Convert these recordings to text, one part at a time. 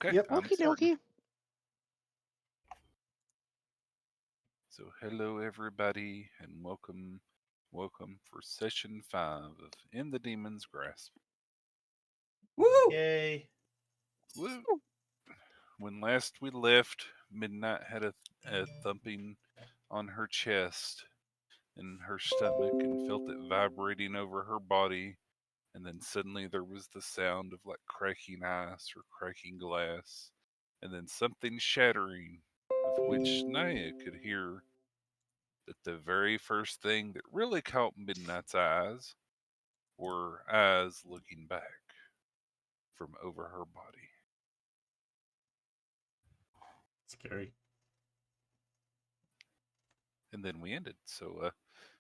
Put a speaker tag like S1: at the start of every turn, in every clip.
S1: Okay,
S2: Yep.
S1: I'm
S3: Okie
S1: starting.
S3: dokie.
S1: So, hello everybody, and welcome for session 5 of In the Demon's Grasp.
S2: Woo!
S4: Yay.
S1: Woo! When last we left, Midnight had a thumping on her chest and her stomach and felt it vibrating over her body, and then suddenly there was the sound of like cracking ice or cracking glass, and then something shattering, of which Naya could hear. But the very first thing that really caught Midnight's eyes were eyes looking back from over her body.
S2: Scary.
S1: And then we ended. So,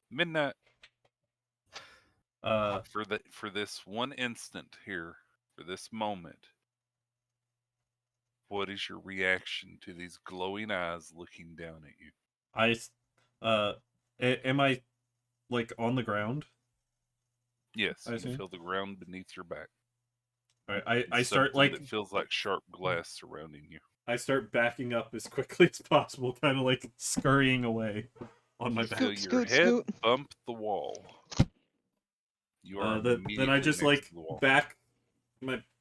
S1: Midnight,
S2: Uh,
S1: for this one instant here, for this moment, what is your reaction to these glowing eyes looking down at you?
S2: am I like on the ground?
S1: Yes,
S2: I
S1: you
S2: assume.
S1: feel the ground beneath your back.
S2: All right,
S1: And
S2: I start
S1: something
S2: like
S1: that feels like sharp glass surrounding you.
S2: I start backing up as quickly as possible, kind of like scurrying away on my
S1: You
S2: back.
S1: feel
S3: Scoot,
S1: your
S3: scoot,
S1: head
S3: scoot.
S1: bump the wall. You are
S2: Then I
S1: immediately
S2: just
S1: next
S2: like
S1: to the wall.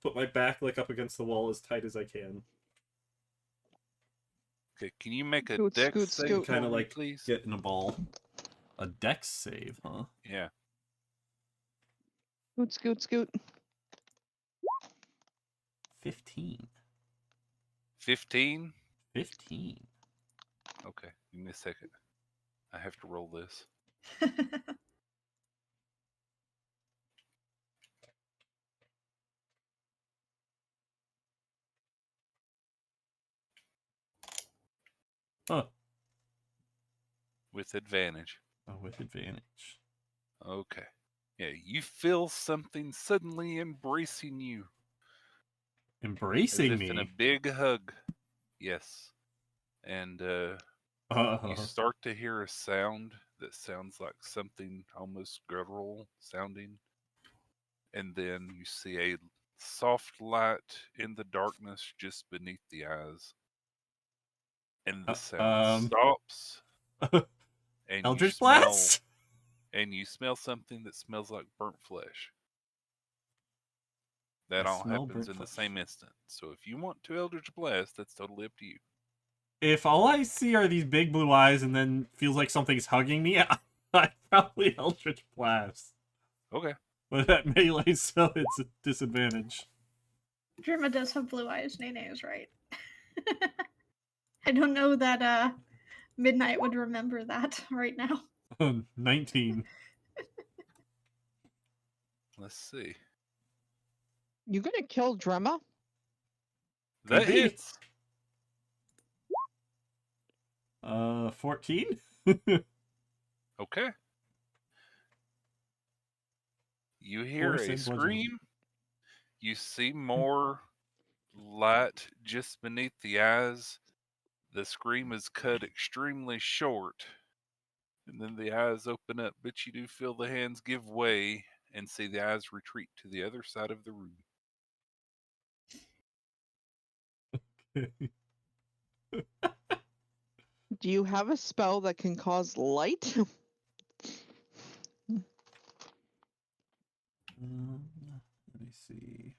S2: put my back like up against the wall as tight as I can.
S1: Okay, can you make a
S3: Scoot,
S1: dex
S3: scoot,
S1: save
S3: scoot.
S2: Kind
S1: for
S2: of
S1: me,
S2: like
S1: please?
S2: get in a ball. A dex save, huh?
S1: Yeah.
S3: Scoot, scoot, scoot.
S2: 15.
S1: 15?
S2: 15.
S1: Okay, give me a second. I have to roll this.
S2: Huh.
S1: With advantage.
S2: Oh, with advantage.
S1: Okay. Yeah, you feel something suddenly embracing you. As
S2: Embracing
S1: if in a
S2: me.
S1: big hug. Yes. And you
S2: Uh,
S1: start to hear a sound that sounds like something almost guttural sounding. And then you see a soft light in the darkness just beneath the eyes. And the sound stops, and
S2: Eldritch Blast?
S1: you smell something that smells like burnt flesh.
S2: I
S1: That all
S2: smell
S1: happens
S2: burnt
S1: in the
S2: flesh.
S1: same instant. So if you want to Eldritch Blast, that's totally up to you.
S2: If all I see are these big blue eyes and then feels like something's hugging me, I probably Eldritch Blast.
S1: Okay.
S2: But at melee, so it's a disadvantage.
S5: Drima does have blue eyes. Nene is right. I don't know that Midnight would remember that right now.
S2: 19.
S1: Let's see.
S3: You gonna kill Drema?
S2: Could
S1: That
S2: be.
S1: hits.
S2: 14?
S1: Okay. You hear
S2: Force
S1: a
S2: and bludgeoning.
S1: scream. You see more light just beneath the eyes. The scream is cut extremely short. And then the eyes open up, but you do feel the hands give way and see the eyes retreat to the other side of the room.
S3: Do you have a spell that can cause light?
S2: Let me see.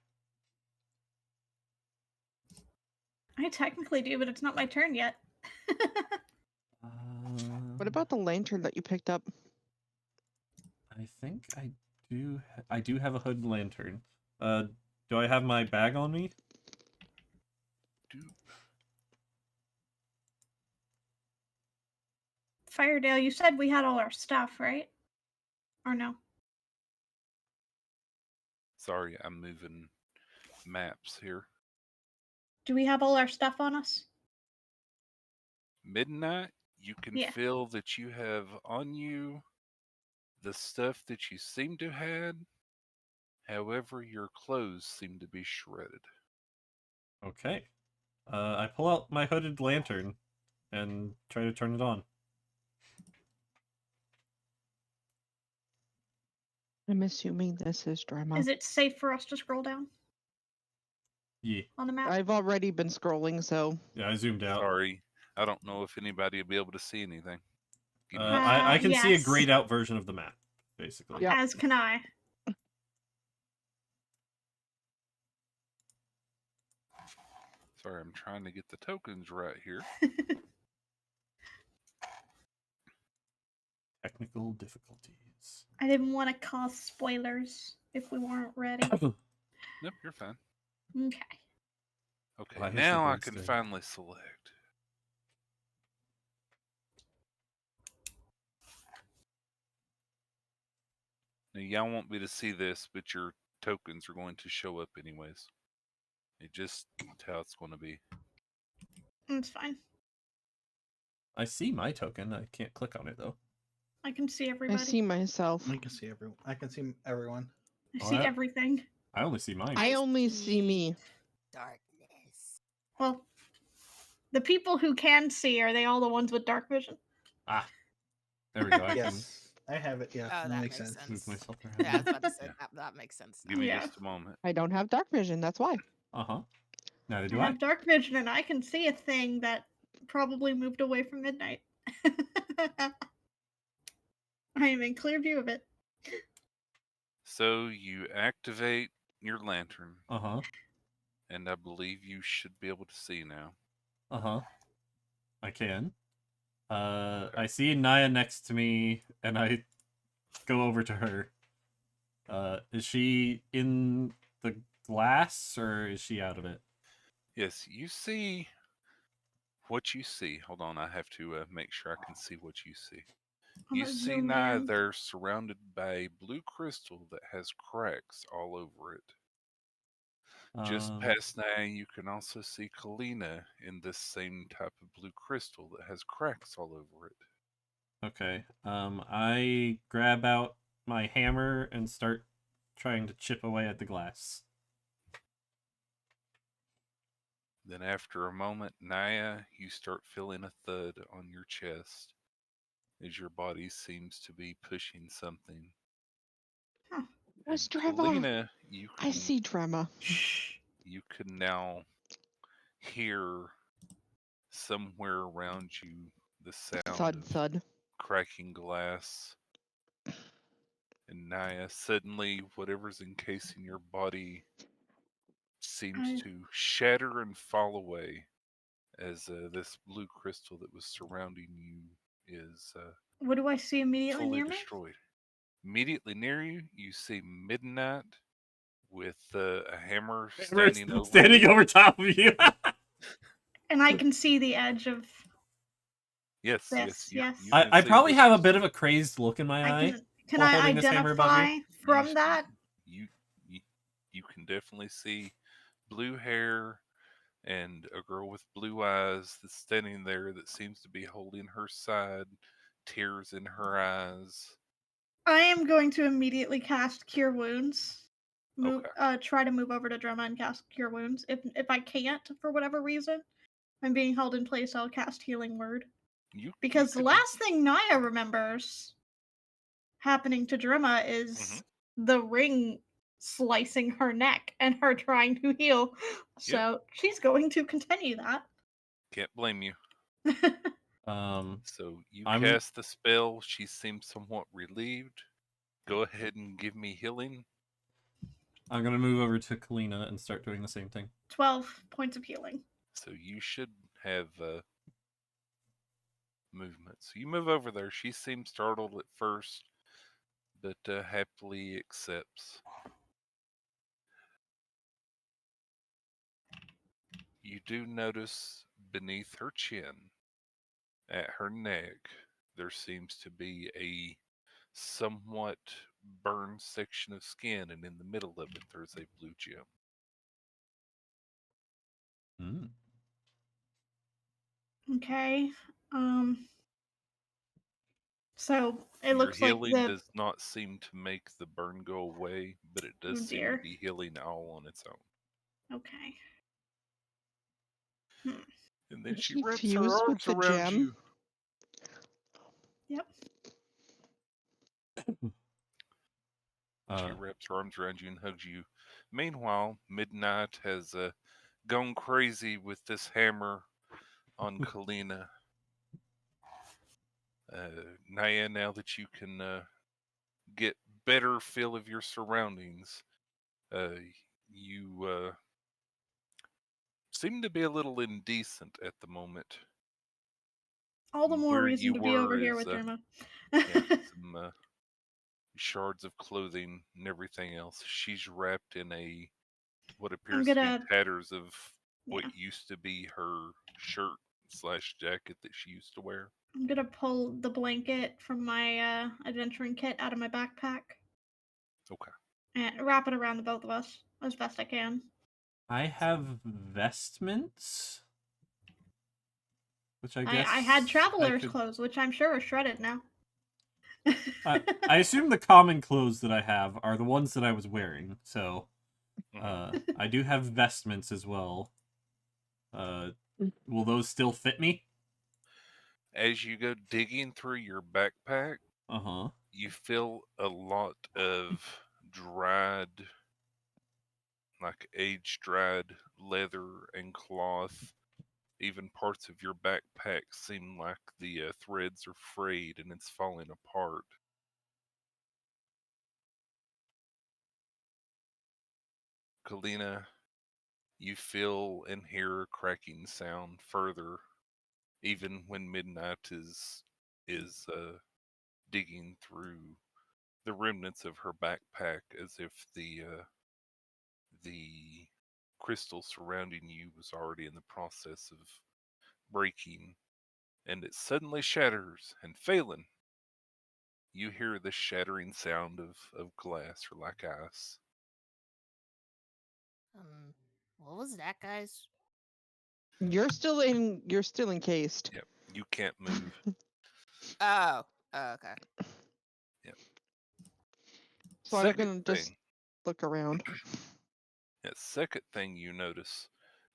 S5: I technically do, but it's not my turn yet.
S3: What about the lantern that you picked up?
S2: I think I do. I do have a hood lantern. Do I have my bag on me?
S5: Firedale, you said we had all our stuff, right? Or no?
S1: Sorry, I'm moving maps here.
S5: Do we have all our stuff on us?
S1: Midnight, you can
S5: Yeah.
S1: feel that you have on you the stuff that you seem to had. However, your clothes seem to be shredded.
S2: Okay. I pull out my hooded lantern and try to turn it on.
S3: I'm assuming this is Drema.
S5: Is it safe for us to scroll down?
S2: Yeah.
S5: on the map?
S3: I've already been scrolling, so
S2: Yeah, I zoomed out.
S1: Sorry, I don't know if anybody will be able to see anything. Give me
S2: I can see a
S5: yes.
S2: grayed out version of the map, basically.
S3: Yep.
S5: As can I.
S1: Sorry, I'm trying to get the tokens right here.
S2: Technical difficulties.
S5: I didn't want to cause spoilers if we weren't ready.
S1: Nope, you're fine.
S5: Okay.
S1: Okay,
S2: Well, I hear
S1: now I
S2: something
S1: can
S2: stirring.
S1: finally select. Now, y'all won't be to see this, but your tokens are going to show up anyways. It just how it's going to be.
S5: It's fine.
S2: I see my token. I can't click on it though.
S5: I can see
S3: I
S5: everybody.
S3: see myself.
S4: I can see everyone. I can see everyone.
S5: I
S2: Oh,
S5: see
S2: I-
S5: everything.
S2: I only see mine.
S3: I only see me.
S6: Darkness.
S5: Well, the people who can see, are they all the ones with dark vision?
S2: Ah, there we go. I
S4: Yes, I have it. Yeah,
S6: Oh,
S4: that
S6: that
S4: makes
S6: makes
S4: sense.
S2: can move myself around.
S6: Yeah, I was about to say
S1: Yeah.
S6: that makes sense.
S1: Give me
S5: Yeah.
S1: just a moment.
S3: I don't have dark vision. That's why.
S2: Uh huh. Neither
S5: I
S2: do I.
S5: have dark vision and I can see a thing that probably moved away from midnight. I am in clear view of it.
S1: So you activate your lantern,
S2: Uh huh.
S1: and I believe you should be able to see now.
S2: Uh huh. I can. I see Naya next to me, and I go over to her. Is she in the glass, or is she out of it?
S1: Yes, you see what you see. Hold on, I have to make sure I can see what you see.
S5: I'm
S1: You
S5: gonna
S1: see
S5: zoom
S1: Naya
S5: in.
S1: there surrounded by a blue crystal that has cracks all over it. Just past Naya, you can also see Kalina in this same type of blue crystal that has cracks all over it.
S2: Okay. I grab out my hammer and start trying to chip away at the glass.
S1: Then, after a moment, Naya, you start feeling a thud on your chest as your body seems to be pushing something.
S5: Huh.
S3: Where's
S1: And
S3: Drema?
S1: Kalina,
S3: I see Drema.
S5: Shh.
S1: you can now hear somewhere around you the sound
S3: Thud,
S1: of
S3: thud.
S1: cracking glass. And Naya, suddenly, whatever's encasing your body seems
S5: I-
S1: to shatter and fall away as this blue crystal that was surrounding you is
S5: What do I see immediately
S1: fully
S5: near me?
S1: destroyed. Immediately near you, you see Midnight with a hammer standing over
S2: standing
S1: you.
S2: over top of you.
S5: And I can see the edge of
S1: Yes,
S5: this.
S1: yes,
S5: Yes.
S1: you can
S2: I
S1: see
S2: probably
S1: this
S2: have a
S1: was
S2: bit of a crazed look in my
S5: I
S2: eye.
S5: can
S2: while
S5: I
S2: holding this hammer above you.
S5: identify from
S1: you,
S5: that?
S1: You, you you can definitely see blue hair and a girl with blue eyes that's standing there that seems to be holding her side, tears in her eyes.
S5: I am going to immediately cast Cure Wounds. Move.
S1: Okay.
S5: Try to move over to Drema and cast Cure Wounds. If I can't for whatever reason, I'm being held in place. I'll cast Healing Word.
S1: You
S5: Because the
S1: could-
S5: last thing Naya remembers happening to Drema is
S1: Mhm.
S5: the ring slicing her neck and her trying to heal. So she's going to continue that.
S1: Can't blame you.
S2: Um,
S1: So you
S2: I'm-
S1: cast the spell. She seems somewhat relieved. Go ahead and give me healing.
S2: I'm gonna move over to Kalina and start doing the same thing.
S5: 12 points of healing.
S1: So you should have movement. So you move over there. She seems startled at first, but happily accepts. You do notice beneath her chin, at her neck, there seems to be a somewhat burned section of skin, and in the middle of it, there's a blue gem.
S2: Mm.
S5: Okay. So it
S1: Your
S5: looks like
S1: healing
S5: the
S1: does not seem to make the burn go away, but it does
S5: Oh,
S1: seem to
S5: dear.
S1: be healing all on its own.
S5: okay.
S1: And then
S3: Is
S1: she
S3: she
S1: wraps her
S3: fused with
S1: arms
S3: the
S1: around
S3: gem?
S1: you.
S5: Yep.
S1: She wraps her arms around you and hugs you. Meanwhile, Midnight has gone crazy with this hammer on Kalina. Naya, now that you can get better feel of your surroundings, you seem to be a little indecent at the moment.
S5: All the more
S1: Where
S5: reason
S1: you
S5: to be over
S1: were
S5: here
S1: is
S5: with Derma.
S1: yeah, some shards of clothing and everything else. She's wrapped in what appears to be
S5: gonna-
S1: tatters of what
S5: Yeah.
S1: used to be her shirt slash jacket that she used to wear.
S5: I'm gonna pull the blanket from my adventuring kit out of my backpack
S1: Okay.
S5: and wrap it around the both of us as best I can.
S2: I have vestments, which I guess
S5: I had traveler's
S2: could-
S5: clothes, which I'm sure are shredded now.
S2: I assume the common clothes that I have are the ones that I was wearing, so I do have vestments as well. Will those still fit me?
S1: As you go digging through your backpack,
S2: Uh-huh.
S1: you feel a lot of dried, like age dried leather and cloth. Even parts of your backpack seem like the threads are frayed and it's falling apart. Kalina, you feel and hear a cracking sound further, even when midnight is digging through the remnants of her backpack, as if the crystal surrounding you was already in the process of breaking, and it suddenly shatters. And Phelan, you hear the shattering sound of glass or like ice.
S6: What was that, guys?
S3: You're still encased.
S1: Yep, you can't move.
S6: Oh, okay.
S3: So I'm
S1: Second
S3: gonna just
S1: thing,
S3: look around.
S1: second thing you notice,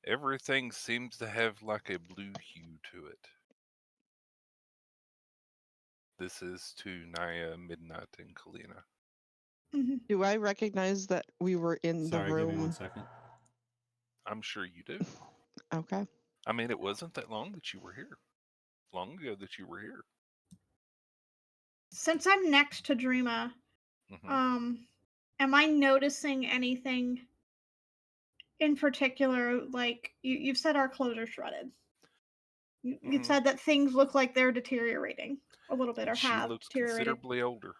S1: everything seems to have like a blue hue to it. This is to Naya, Midnight, and Kalina.
S5: Mhm.
S3: Do I recognize that we were in
S2: Sorry,
S3: the
S2: give me 1
S3: room?
S2: second.
S1: I'm sure you do.
S3: Okay.
S1: I mean, it wasn't that long that you were here. Long ago that you were here.
S5: Since I'm next to Dreama,
S1: Hmm.
S5: am I noticing anything in particular? Like you've said, our clothes are shredded. You've
S1: Mhm.
S5: said that things look like they're deteriorating a little bit, or
S1: She
S5: have
S1: looks
S5: deteriorated.
S1: considerably older.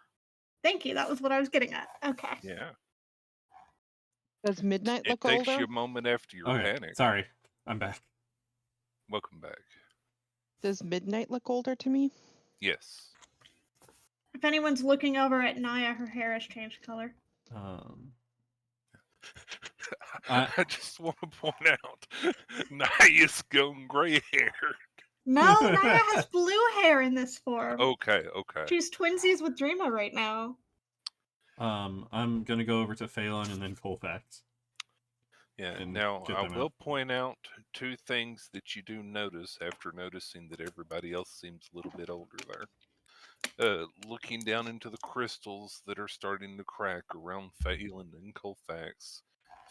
S5: Thank you. That was what I was getting at. Okay.
S1: Yeah.
S3: Does Midnight
S1: It
S3: look
S1: takes
S3: older?
S1: you a moment after your
S2: Okay,
S1: panic.
S2: sorry. I'm back.
S1: Welcome back.
S3: Does Midnight look older to me?
S1: Yes.
S5: If anyone's looking over at Naya, her hair has changed color.
S1: I just want to point out, Naya's gone gray hair.
S5: No, Naya has blue hair in this form.
S1: Okay.
S5: She's twinsies with Dreama right now.
S2: I'm gonna go over to Phelan and then Colfax.
S1: Yeah.
S2: And
S1: Now,
S2: get
S1: I
S2: them
S1: will
S2: out.
S1: point out two things that you do notice after noticing that everybody else seems a little bit older there. Looking down into the crystals that are starting to crack around Phelan and Colfax.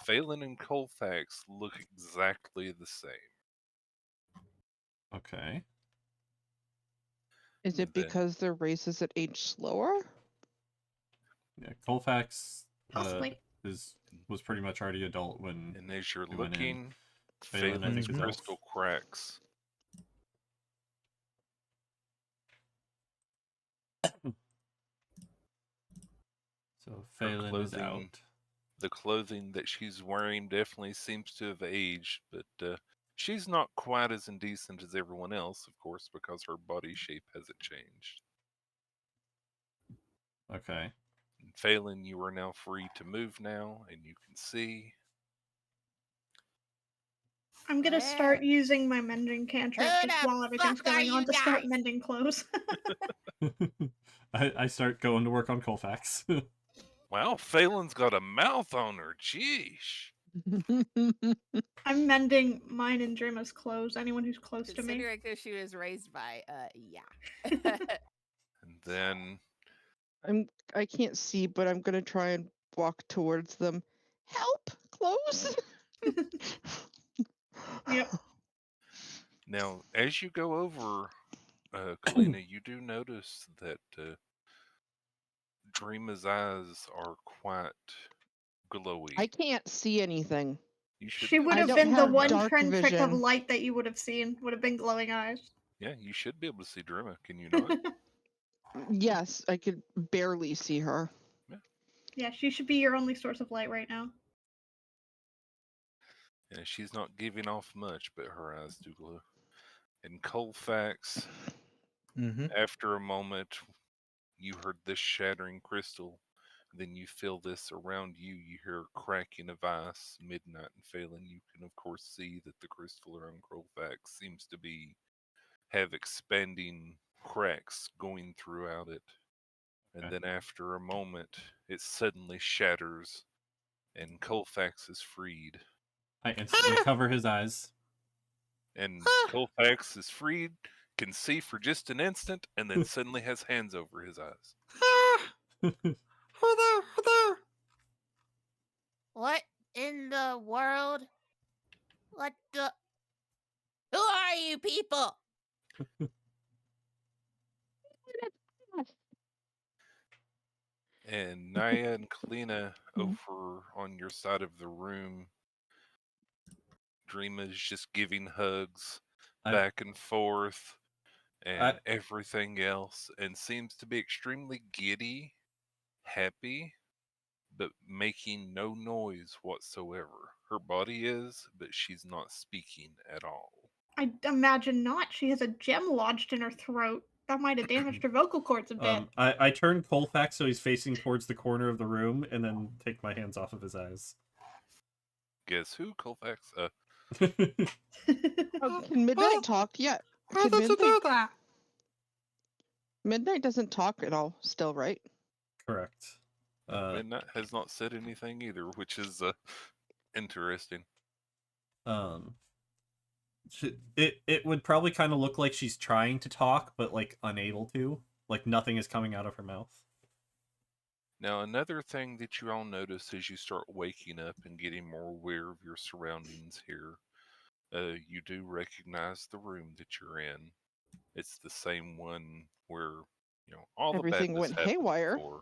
S1: Phelan and Colfax look exactly the same.
S2: Okay.
S3: Is it
S1: Then-
S3: because their races that age slower?
S2: Yeah, Colfax
S5: Possibly.
S2: was pretty much already adult when
S1: And as you're
S2: we went in.
S1: looking,
S2: Phelan, I think,
S1: Phelan's
S2: is elf.
S1: crystal cracks.
S2: So Phelan is
S1: clothing-
S2: out.
S1: The clothing that she's wearing definitely seems to have aged, but she's not quite as indecent as everyone else, of course, because her body shape hasn't changed.
S2: Okay.
S1: And Phelan, you are now free to move now, and you can see.
S5: I'm gonna start using my mending cantrip
S6: Who
S5: just
S6: the
S5: while everything's
S6: fuck are
S5: going on
S6: you
S5: to start
S6: guys?
S5: mending clothes.
S2: I start going to work on Colfax.
S1: Wow, Phelan's got a mouth on her. Jeesh.
S5: I'm mending mine and Dreama's clothes. Anyone who's close to me.
S6: Considering who she was raised by, yeah.
S1: And then
S3: I can't see, but I'm gonna try and walk towards them. Help! Close!
S1: Now, as you go over, Kalina, you do notice that Dreama's eyes are quite glowy.
S3: I can't see anything.
S1: You should
S5: She
S1: be able
S5: would
S1: to
S3: I
S5: have
S3: don't
S1: see
S5: been the
S3: have
S5: one
S1: Dreama.
S3: dark
S5: pinprick of
S3: vision.
S5: light that you would have seen. Would have been glowing eyes.
S1: Yeah, you should be able to see Dreama. Can you not?
S3: Yes, I could barely see her.
S5: Yeah, she should be your only source of light right now.
S1: And she's not giving off much, but her eyes do glow. And Colfax,
S4: Mm-hmm.
S1: after a moment, you heard this shattering crystal. Then you feel this around you. You hear a cracking of ice, midnight and failing. You can, of course, see that the crystal around Colfax seems to have expanding cracks going throughout it. And
S2: Okay.
S1: then after a moment, it suddenly shatters, and Colfax is freed.
S2: I instantly cover his eyes.
S1: And Colfax is freed, can see for just an instant, and then suddenly has hands over his eyes.
S6: What in the world? What the? Who are you people?
S1: And Naya and Kalina over on your side of the room. Dreama's just giving hugs
S2: I-
S1: back and forth and everything else, and seems to be extremely giddy, happy, but making no noise whatsoever. Her body is, but she's not speaking at all.
S5: I imagine not. She has a gem lodged in her throat. That might have damaged her vocal cords a bit.
S2: I turn Colfax so he's facing towards the corner of the room, and then take my hands off of his eyes.
S1: Guess who, Colfax?
S3: Oh, can Midnight talk yet?
S4: How
S3: Can
S4: did you do that?
S3: Midnight doesn't talk at all still, right?
S2: Correct.
S1: Midnight has not said anything either, which is interesting.
S2: It would probably kind of look like she's trying to talk, but like unable to. Like nothing is coming out of her mouth.
S1: Now, another thing that you all notice as you start waking up and getting more aware of your surroundings here, you do recognize the room that you're in. It's the same one where, all the
S3: Everything
S1: badness
S3: went
S1: happened
S3: haywire.
S1: before,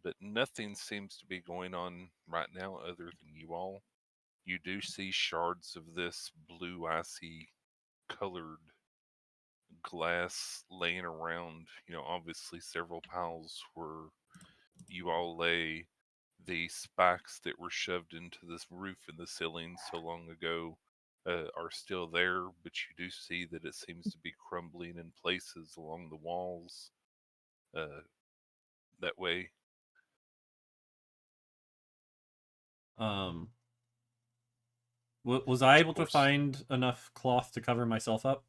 S1: but nothing seems to be going on right now other than you all. You do see shards of this blue, icy colored glass laying around, obviously several piles where you all lay. The spikes that were shoved into this roof and the ceiling so long ago are still there, but you do see that it seems to be crumbling in places along the walls. That way.
S2: Was I
S1: Of
S2: able to
S1: course.
S2: find enough cloth to cover myself up?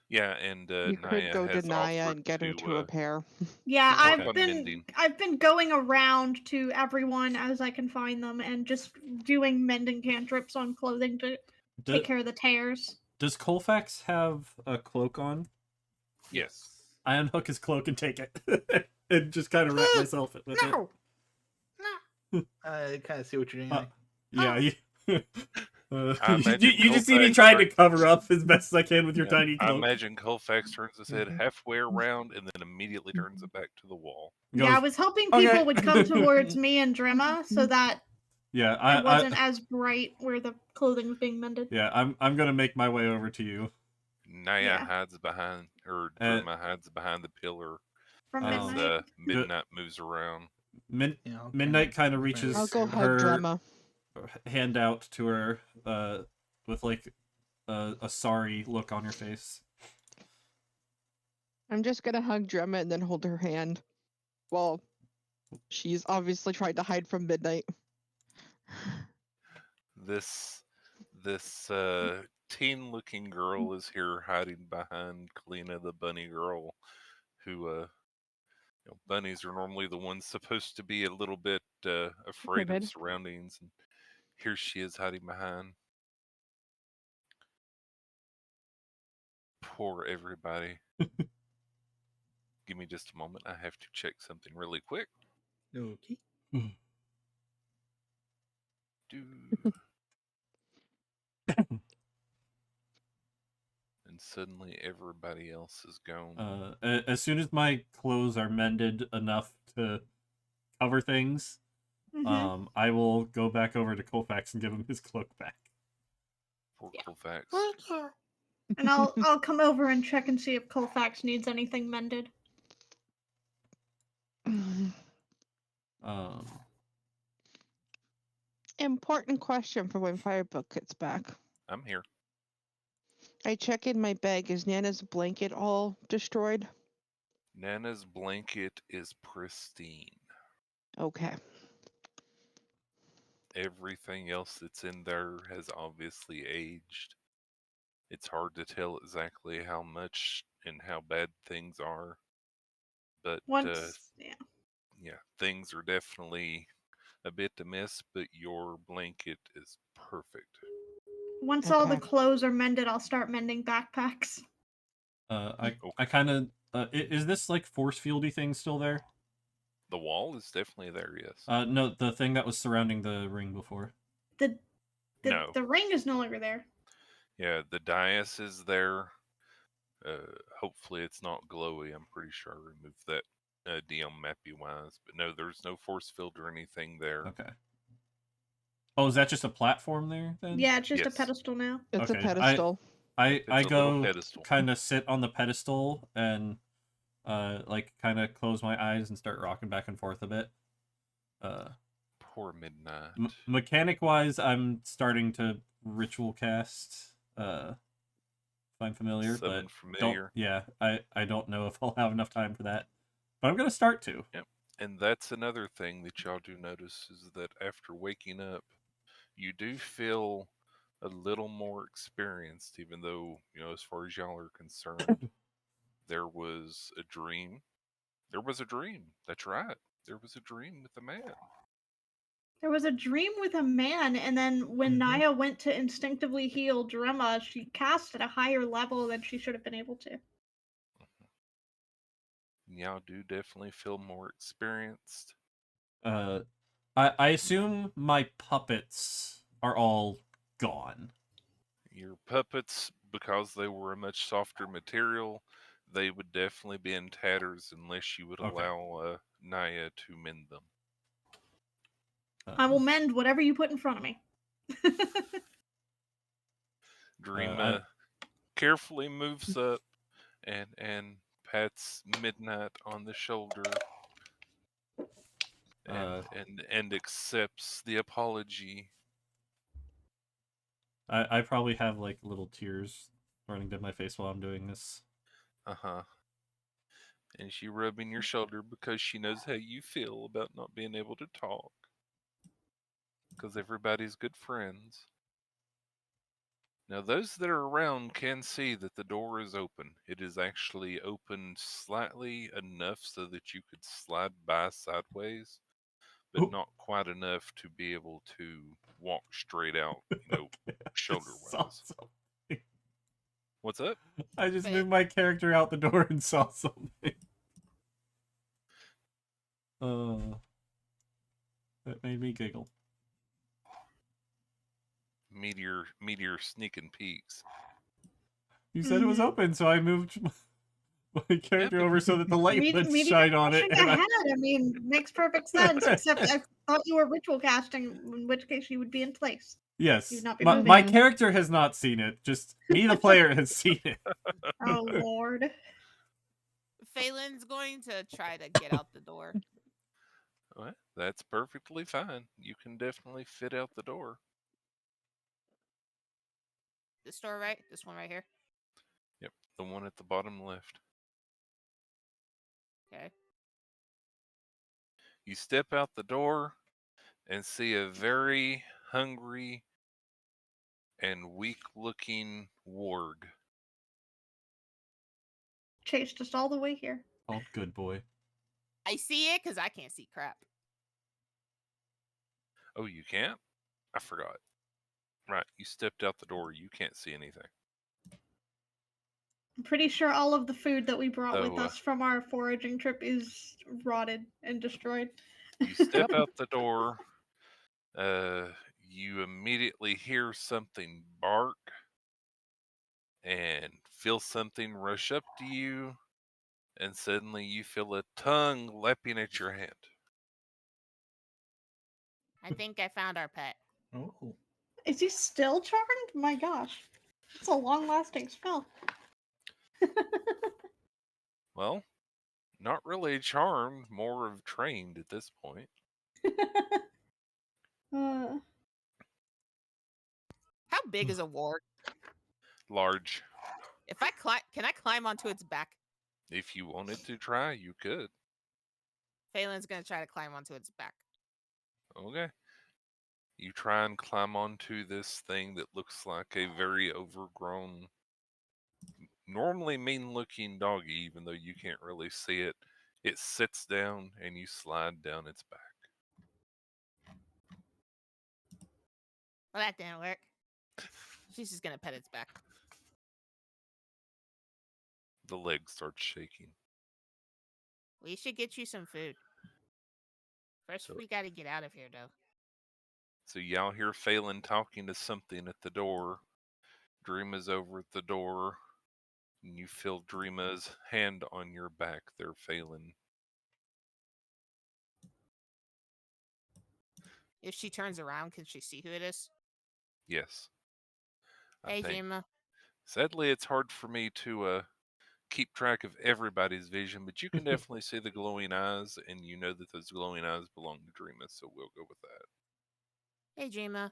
S1: Yeah, and
S3: You could
S1: Naya
S3: go to
S1: has
S3: Naya
S1: offered
S3: and get her to
S1: to
S3: repair.
S5: Yeah,
S1: to work
S2: Okay.
S1: on mending.
S5: I've been going around to everyone as I can find them and just doing mending cantrips on clothing to take care of the tears.
S2: Does Colfax have a cloak on?
S1: Yes.
S2: I unhook his cloak and take it. And just kind of wrap myself with it.
S5: No.
S4: I kind of see what you're doing.
S2: Yeah,
S1: I imagine
S2: you just see me
S1: Colfax
S2: trying to
S1: turns-
S2: cover up as best as I can with your tiny
S1: I
S2: cloak.
S1: imagine Colfax turns his head
S4: Mhm.
S1: halfway around and then immediately turns it back to the wall.
S5: Yeah, I
S2: Goes,
S5: was hoping
S2: "Okay."
S5: people would come towards me and Drimma so that
S2: Yeah,
S5: it wasn't as bright where the clothing was being mended.
S2: yeah, I'm gonna make my way over to you.
S1: Naya
S5: Yeah.
S1: hides behind, or
S2: Uh,
S1: Drima hides behind the pillar
S5: From
S1: as
S5: midnight.
S1: Midnight moves around.
S4: Yeah, okay.
S2: Midnight kind of
S4: Okay.
S2: reaches
S3: I'll go hug
S2: her
S3: Drema.
S2: hand out to her, with like a sorry look on her face.
S3: I'm just gonna hug Drema and then hold her hand. Well, she's obviously trying to hide from Midnight.
S1: This teen-looking girl is here hiding behind Kalina, the bunny girl, who bunnies are normally the ones supposed to be a little bit afraid of
S3: Timid.
S1: surroundings, and here she is hiding behind. Poor everybody. Give me just a moment. I have to check something really quick.
S4: Okay.
S1: Do and suddenly everybody else is gone.
S2: As soon as my clothes are mended enough to cover things,
S5: Mhm.
S2: I will go back over to Colfax and give him his cloak back.
S1: Poor
S5: Yeah.
S1: Colfax.
S5: And I'll come over and check and see if Colfax needs anything mended.
S2: Um,
S3: Important question for when Firebook gets back.
S1: I'm here.
S3: I check in my bag. Is Nana's blanket all destroyed?
S1: Nana's blanket is pristine.
S3: Okay.
S1: Everything else that's in there has obviously aged. It's hard to tell exactly how much and how bad things are, but yeah, things are definitely a bit amiss, but your blanket is perfect.
S5: Once all the
S3: Okay.
S5: clothes are mended, I'll start mending backpacks.
S2: I kind of is this like force fieldy thing still there?
S1: The wall is definitely there, yes.
S2: No, the thing that was surrounding the ring before.
S5: The
S1: No.
S5: the ring is no longer there.
S1: Yeah, the dais is there. Hopefully it's not glowy. I'm pretty sure I removed that DM mappy wise. But no, there's no force field or anything there.
S2: Okay. Oh, is that just a platform there then?
S5: Yeah, it's just a
S1: Yes.
S5: pedestal now.
S3: It's a
S2: Okay,
S3: pedestal.
S2: I
S1: It's a little
S2: go
S1: pedestal.
S2: kind of sit on the pedestal and like kind of close my eyes and start rocking back and forth a bit.
S1: Poor Midnight.
S2: Mechanic wise, I'm starting to ritual cast. Find familiar,
S1: Summon
S2: but
S1: familiar.
S2: I don't know if I'll have enough time for that, but I'm gonna start to.
S1: Yep. And that's another thing that y'all do notice is that after waking up, you do feel a little more experienced, even though, as far as y'all are concerned, there was a dream. There was a dream. That's right. There was a dream with a man.
S5: There was a dream with a man, and then when
S1: Mm-hmm.
S5: Naya went to instinctively heal Drema, she cast at a higher level than she should have been able to.
S1: Y'all do definitely feel more experienced.
S2: I assume my puppets are all gone.
S1: Your puppets, because they were a much softer material, they would definitely be in tatters unless you would
S2: Okay.
S1: allow Naya to mend them.
S5: I will mend whatever you put in front of me.
S1: Dreama carefully moves up and pats Midnight on the shoulder and accepts the apology.
S2: I probably have like little tears running down my face while I'm doing this.
S1: Uh-huh. And she rubbing your shoulder because she knows how you feel about not being able to talk. Because everybody's good friends. Now, those that are around can see that the door is open. It is actually opened slightly enough so that you could slide by sideways, but
S2: Ooh.
S1: not quite enough to be able to walk straight out, shoulder wise. What's up?
S2: I just moved my character out the door and saw something. That made me giggle.
S1: Meteor sneaking peeks.
S2: You said it was open, so I moved my character over so that the light would shine on it.
S5: And I mean, makes perfect sense. Except I thought you were ritual casting, in which case you would be in place.
S2: Yes,
S5: You'd not be
S2: my character has not seen it. Just me, the player, has seen it.
S5: Oh Lord.
S6: Phelan's going to try to get out the door.
S1: Well, that's perfectly fine. You can definitely fit out the door.
S6: This door, right? This one right here?
S1: Yep, the one at the bottom left.
S6: Okay.
S1: You step out the door and see a very hungry and weak-looking warg.
S5: Chased us all the way here.
S2: Oh, good boy.
S6: I see it because I can't see crap.
S1: Oh, you can't? I forgot. Right, you stepped out the door. You can't see anything.
S5: I'm pretty sure all of the food that we brought with us from our foraging trip is rotted and destroyed.
S1: You step out the door. You immediately hear something bark. and feel something rush up to you, and suddenly you feel a tongue lapping at your hand.
S6: I think I found our pet.
S4: Oh.
S5: Is he still charmed? My gosh. It's a long lasting spell.
S1: Well, not really charmed, more of trained at this point.
S5: uh,
S6: How big is a warg?
S1: Large.
S6: If I climb, can I climb onto its back?
S1: If you wanted to try, you could.
S6: Phelan's gonna try to climb onto its back.
S1: Okay. You try and climb onto this thing that looks like a very overgrown, normally mean looking doggy, even though you can't really see it. It sits down and you slide down its back.
S6: Well, that didn't work. She's just gonna pet its back.
S1: The leg starts shaking.
S6: We should get you some food. First,
S1: So-
S6: we gotta get out of here, though.
S1: So y'all hear Phelan talking to something at the door. Dreama's over at the door. And you feel Dreama's hand on your back there, Phelan.
S6: If she turns around, can she see who it is?
S1: Yes. I
S6: Hey,
S1: think.
S6: Jima.
S1: Sadly, it's hard for me to keep track of everybody's vision, but you can definitely see the glowing eyes, and you know that those glowing eyes belong to Dreama, so we'll go with that.
S6: Hey, Jima.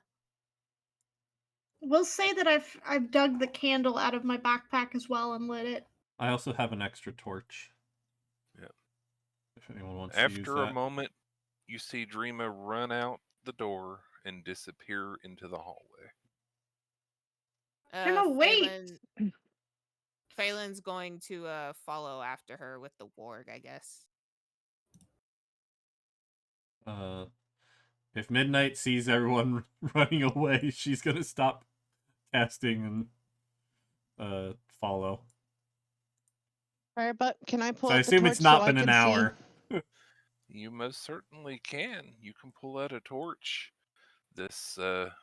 S5: we'll say that I've dug the candle out of my backpack as well and lit it.
S2: I also have an extra torch.
S1: Yeah.
S2: If anyone wants to use
S1: After a
S2: that.
S1: moment, you see Dreama run out the door and disappear into the hallway.
S5: Jima, wait!
S6: Phelan's going to follow after her with the warg, I guess.
S2: If Midnight sees everyone running away, she's gonna stop casting and follow.
S3: Alright, but can I pull
S2: So I
S3: out the
S2: assume
S3: torch
S2: it's not
S3: so
S2: been
S3: I
S2: an
S3: can
S2: hour.
S1: You most certainly can. You can pull out a torch, this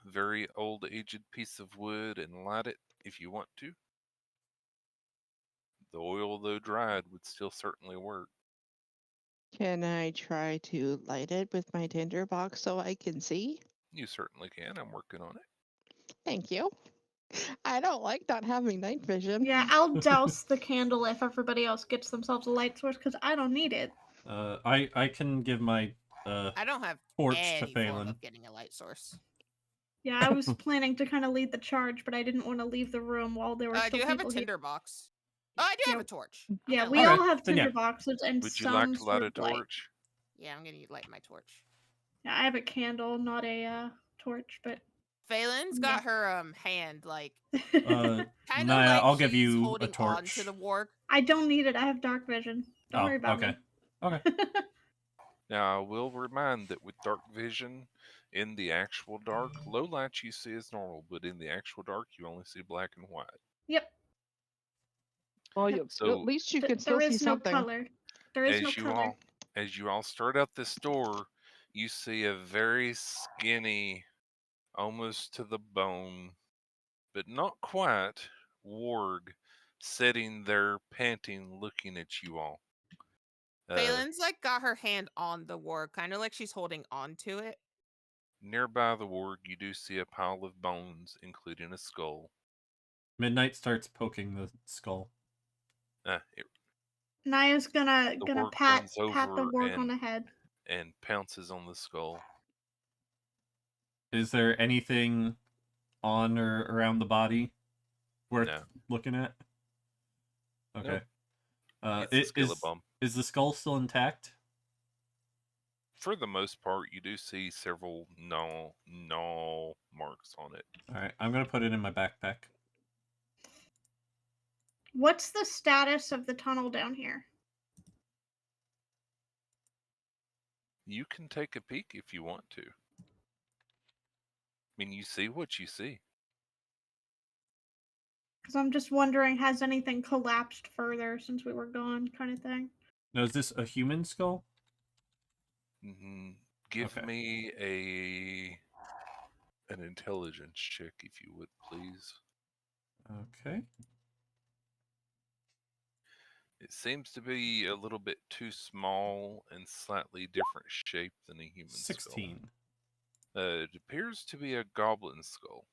S1: very old aged piece of wood, and light it if you want to. The oil, though dried, would still certainly work.
S3: see? Can I try to light it with my tinderbox so I can see?
S1: You certainly can. I'm working on it.
S3: Thank you. I don't like not having night vision.
S5: Yeah, I'll douse the candle if everybody else gets themselves a light source because I don't need it.
S2: I can give my
S6: I don't have
S2: torch to
S6: any form
S2: Phelan.
S6: of getting a light source.
S5: Yeah, I was planning to kind of lead the charge, but I didn't want to leave the room while there were
S6: I
S5: still
S6: do have a
S5: people here.
S6: tinderbox. Oh, I do have
S5: Yeah.
S6: a torch.
S5: Yeah,
S6: I'm
S5: we
S6: gonna
S2: Okay,
S5: all have
S2: then yeah.
S5: tinderboxes and
S1: Would you
S5: some
S1: like to
S5: sort
S1: light a
S5: of light.
S1: torch?
S6: Yeah, I'm gonna light my torch.
S5: Yeah, I have a candle, not a torch, but
S6: Phelan's got her hand like
S2: Uh,
S6: kind of
S2: Naya,
S6: like
S2: I'll give
S6: she's
S2: you a
S6: holding on
S2: torch.
S6: to the warg.
S5: I don't need it. I have dark vision. Don't worry about
S2: okay.
S5: me.
S2: Okay.
S1: Now, I will remind that with dark vision, in the actual dark, low light you see is normal, but in the actual dark, you only see black and white.
S5: Yep.
S3: Well,
S5: Yep.
S3: at
S1: So,
S3: least you can still
S5: There
S3: see
S5: is no
S3: something.
S5: color. There is no
S1: as you
S5: color.
S1: all start out this door, you see a very skinny, almost to the bone, but not quite, warg sitting there panting, looking at you all.
S6: Phelan's like got her hand on the warg, kind of like she's holding on to it.
S1: Nearby the warg, you do see a pile of bones, including a skull.
S2: Midnight starts poking the skull.
S5: Naya's gonna
S1: The
S5: gonna
S1: warg
S5: pat
S1: runs
S5: the
S1: over
S5: warg on the head.
S1: and pounces on the skull.
S2: Is there anything on or around the body worth
S1: No.
S2: looking at? Okay.
S1: It's a skeleton.
S2: Is the skull still intact?
S1: For the most part, you do see several gnaw marks on it.
S2: All right, I'm gonna put it in my backpack.
S5: What's the status of the tunnel down here?
S1: You can take a peek if you want to. I mean, you see what you see.
S5: Because I'm just wondering, has anything collapsed further since we were gone, kind of thing.
S2: Now, is this a human skull?
S1: Give
S2: Okay.
S1: me an intelligence check, if you would, please.
S2: Okay.
S1: It seems to be a little bit too small and slightly different shape than a human skull.
S2: 16.
S1: It appears to be a goblin skull.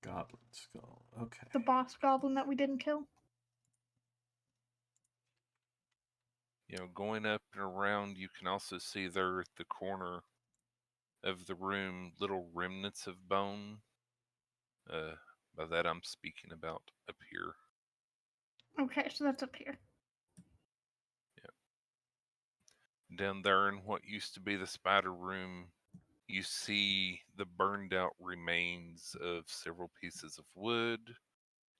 S2: Goblin skull. Okay.
S5: The boss goblin that we didn't kill.
S1: Going up and around, you can also see there at the corner of the room little remnants of bone. By that I'm speaking about up here.
S5: Okay, so that's up here.
S1: Down there in what used to be the spider room, you see the burned out remains of several pieces of wood.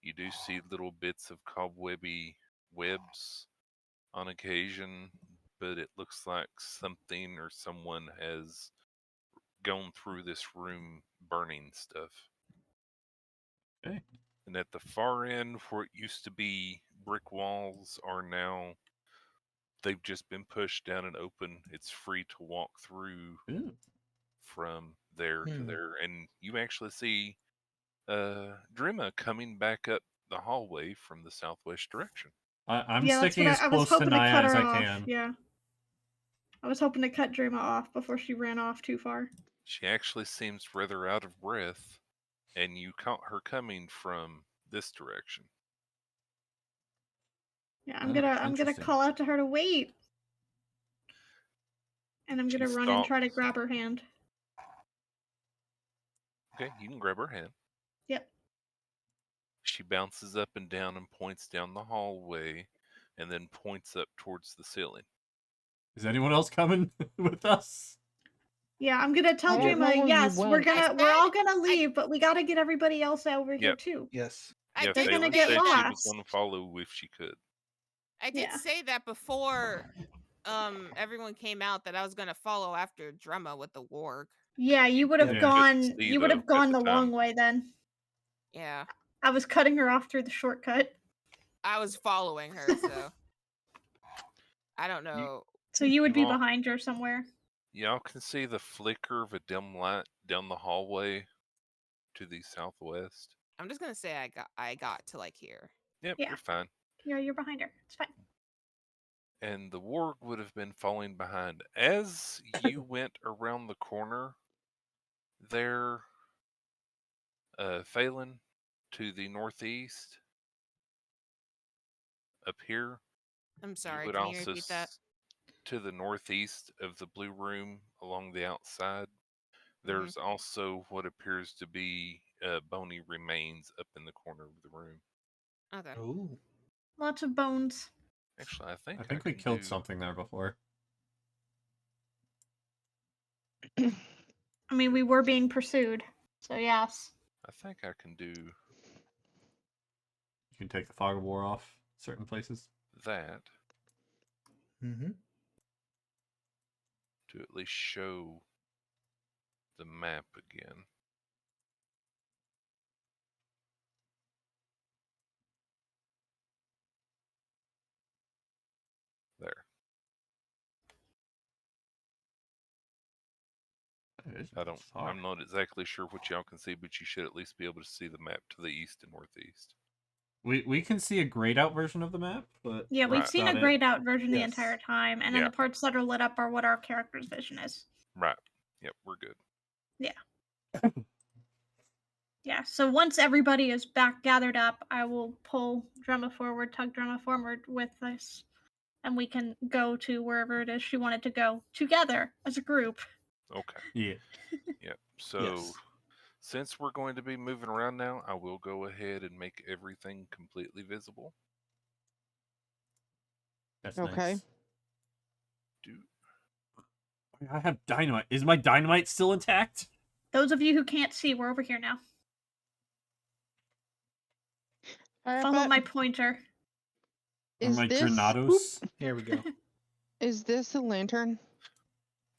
S1: You do see little bits of cobwebby webs on occasion, but it looks like something or someone has gone through this room burning stuff.
S2: Okay.
S1: And at the far end, where it used to be brick walls, are now, they've just been pushed down and open. It's free to walk through
S2: Ooh.
S1: from there to there. And you actually see Drima coming back up the hallway from the southwest direction.
S2: I'm
S5: Yeah, that's
S2: sticking
S5: what
S2: as
S5: I was
S2: close to
S5: hoping to
S2: Naya
S5: cut
S2: as
S5: her
S2: I
S5: off.
S2: can.
S5: Yeah. I was hoping to cut Dreama off before she ran off too far.
S1: She actually seems rather out of breath, and you caught her coming from this direction.
S5: Yeah,
S2: Oh,
S5: I'm gonna
S2: interesting.
S5: call out to her to wait. And I'm gonna
S1: She
S5: run and try to
S1: stops.
S5: grab her hand.
S1: Okay, you can grab her hand.
S5: Yep.
S1: She bounces up and down and points down the hallway, and then points up towards the ceiling.
S2: Is anyone else coming with us?
S5: Yeah, I'm gonna tell
S3: I don't know
S5: Dreama,
S3: where you
S5: yes,
S3: went.
S5: we're all gonna leave, but we gotta get everybody else over here
S1: Yep.
S5: too.
S4: Yes.
S1: Yeah,
S5: They're gonna
S1: Phelan
S5: get
S1: said she was
S5: lost.
S1: going to follow if she could.
S6: I did
S5: Yeah.
S6: say that before everyone came out that I was gonna follow after Drumma with the warg.
S5: Yeah, you would have
S2: Yeah.
S5: gone
S1: Couldn't see,
S5: you would
S1: though,
S5: have
S1: at
S5: gone
S1: the
S5: the
S1: time.
S5: long way then.
S6: Yeah.
S5: I was cutting her off through the shortcut.
S6: I was following her, so I don't know.
S5: So you would
S1: You
S5: be
S1: all-
S5: behind her somewhere.
S1: Y'all can see the flicker of a dim light down the hallway to the southwest.
S6: I'm just gonna say I got to like here.
S1: Yep,
S5: Yeah.
S1: you're fine.
S5: Yeah, you're behind her. It's fine.
S1: And the warg would have been falling behind. As you went around the corner there, Phelan, to the northeast, up here,
S6: I'm
S1: you
S6: sorry,
S1: would
S6: can you
S1: also
S6: repeat that?
S1: to the northeast of the blue room along the outside, there's also what appears to be bony remains up in the corner of the room.
S6: Okay.
S4: Oh.
S5: Lots of bones.
S1: Actually, I think
S2: I think we
S1: can
S2: killed
S1: do,
S2: something there before.
S5: I mean, we were being pursued. So yes.
S1: I think I can do
S2: You can take the fog of war off certain places.
S1: that
S4: Mm-hmm.
S1: to at least show the map again. There. I'm not exactly sure what y'all can see, but you should at least be able to see the map to the east and northeast.
S2: We can see a grayed out version of the map, but
S5: Yeah, we've
S1: Right.
S5: seen a
S2: About it.
S5: grayed out version the
S4: Yes.
S5: entire time, and then
S1: Yeah.
S5: the parts that are lit up are what our character's vision is.
S1: Right. Yep, we're good.
S5: Yeah, so once everybody is back gathered up, I will pull Drumma forward, tug Drumma forward with us, and we can go to wherever it is she wanted to go together as a group.
S1: Okay.
S2: yeah.
S1: Yep. So
S2: Yes.
S1: since we're going to be moving around now, I will go ahead and make everything completely visible.
S2: That's
S3: Okay.
S2: nice.
S1: Do
S2: I have dynamite. Is my dynamite still intact?
S5: Those of you who can't see, we're over here now. Follow
S3: but
S5: my pointer.
S2: Or
S3: is
S2: my
S3: this
S2: granados?
S4: Here we go.
S3: is this a lantern?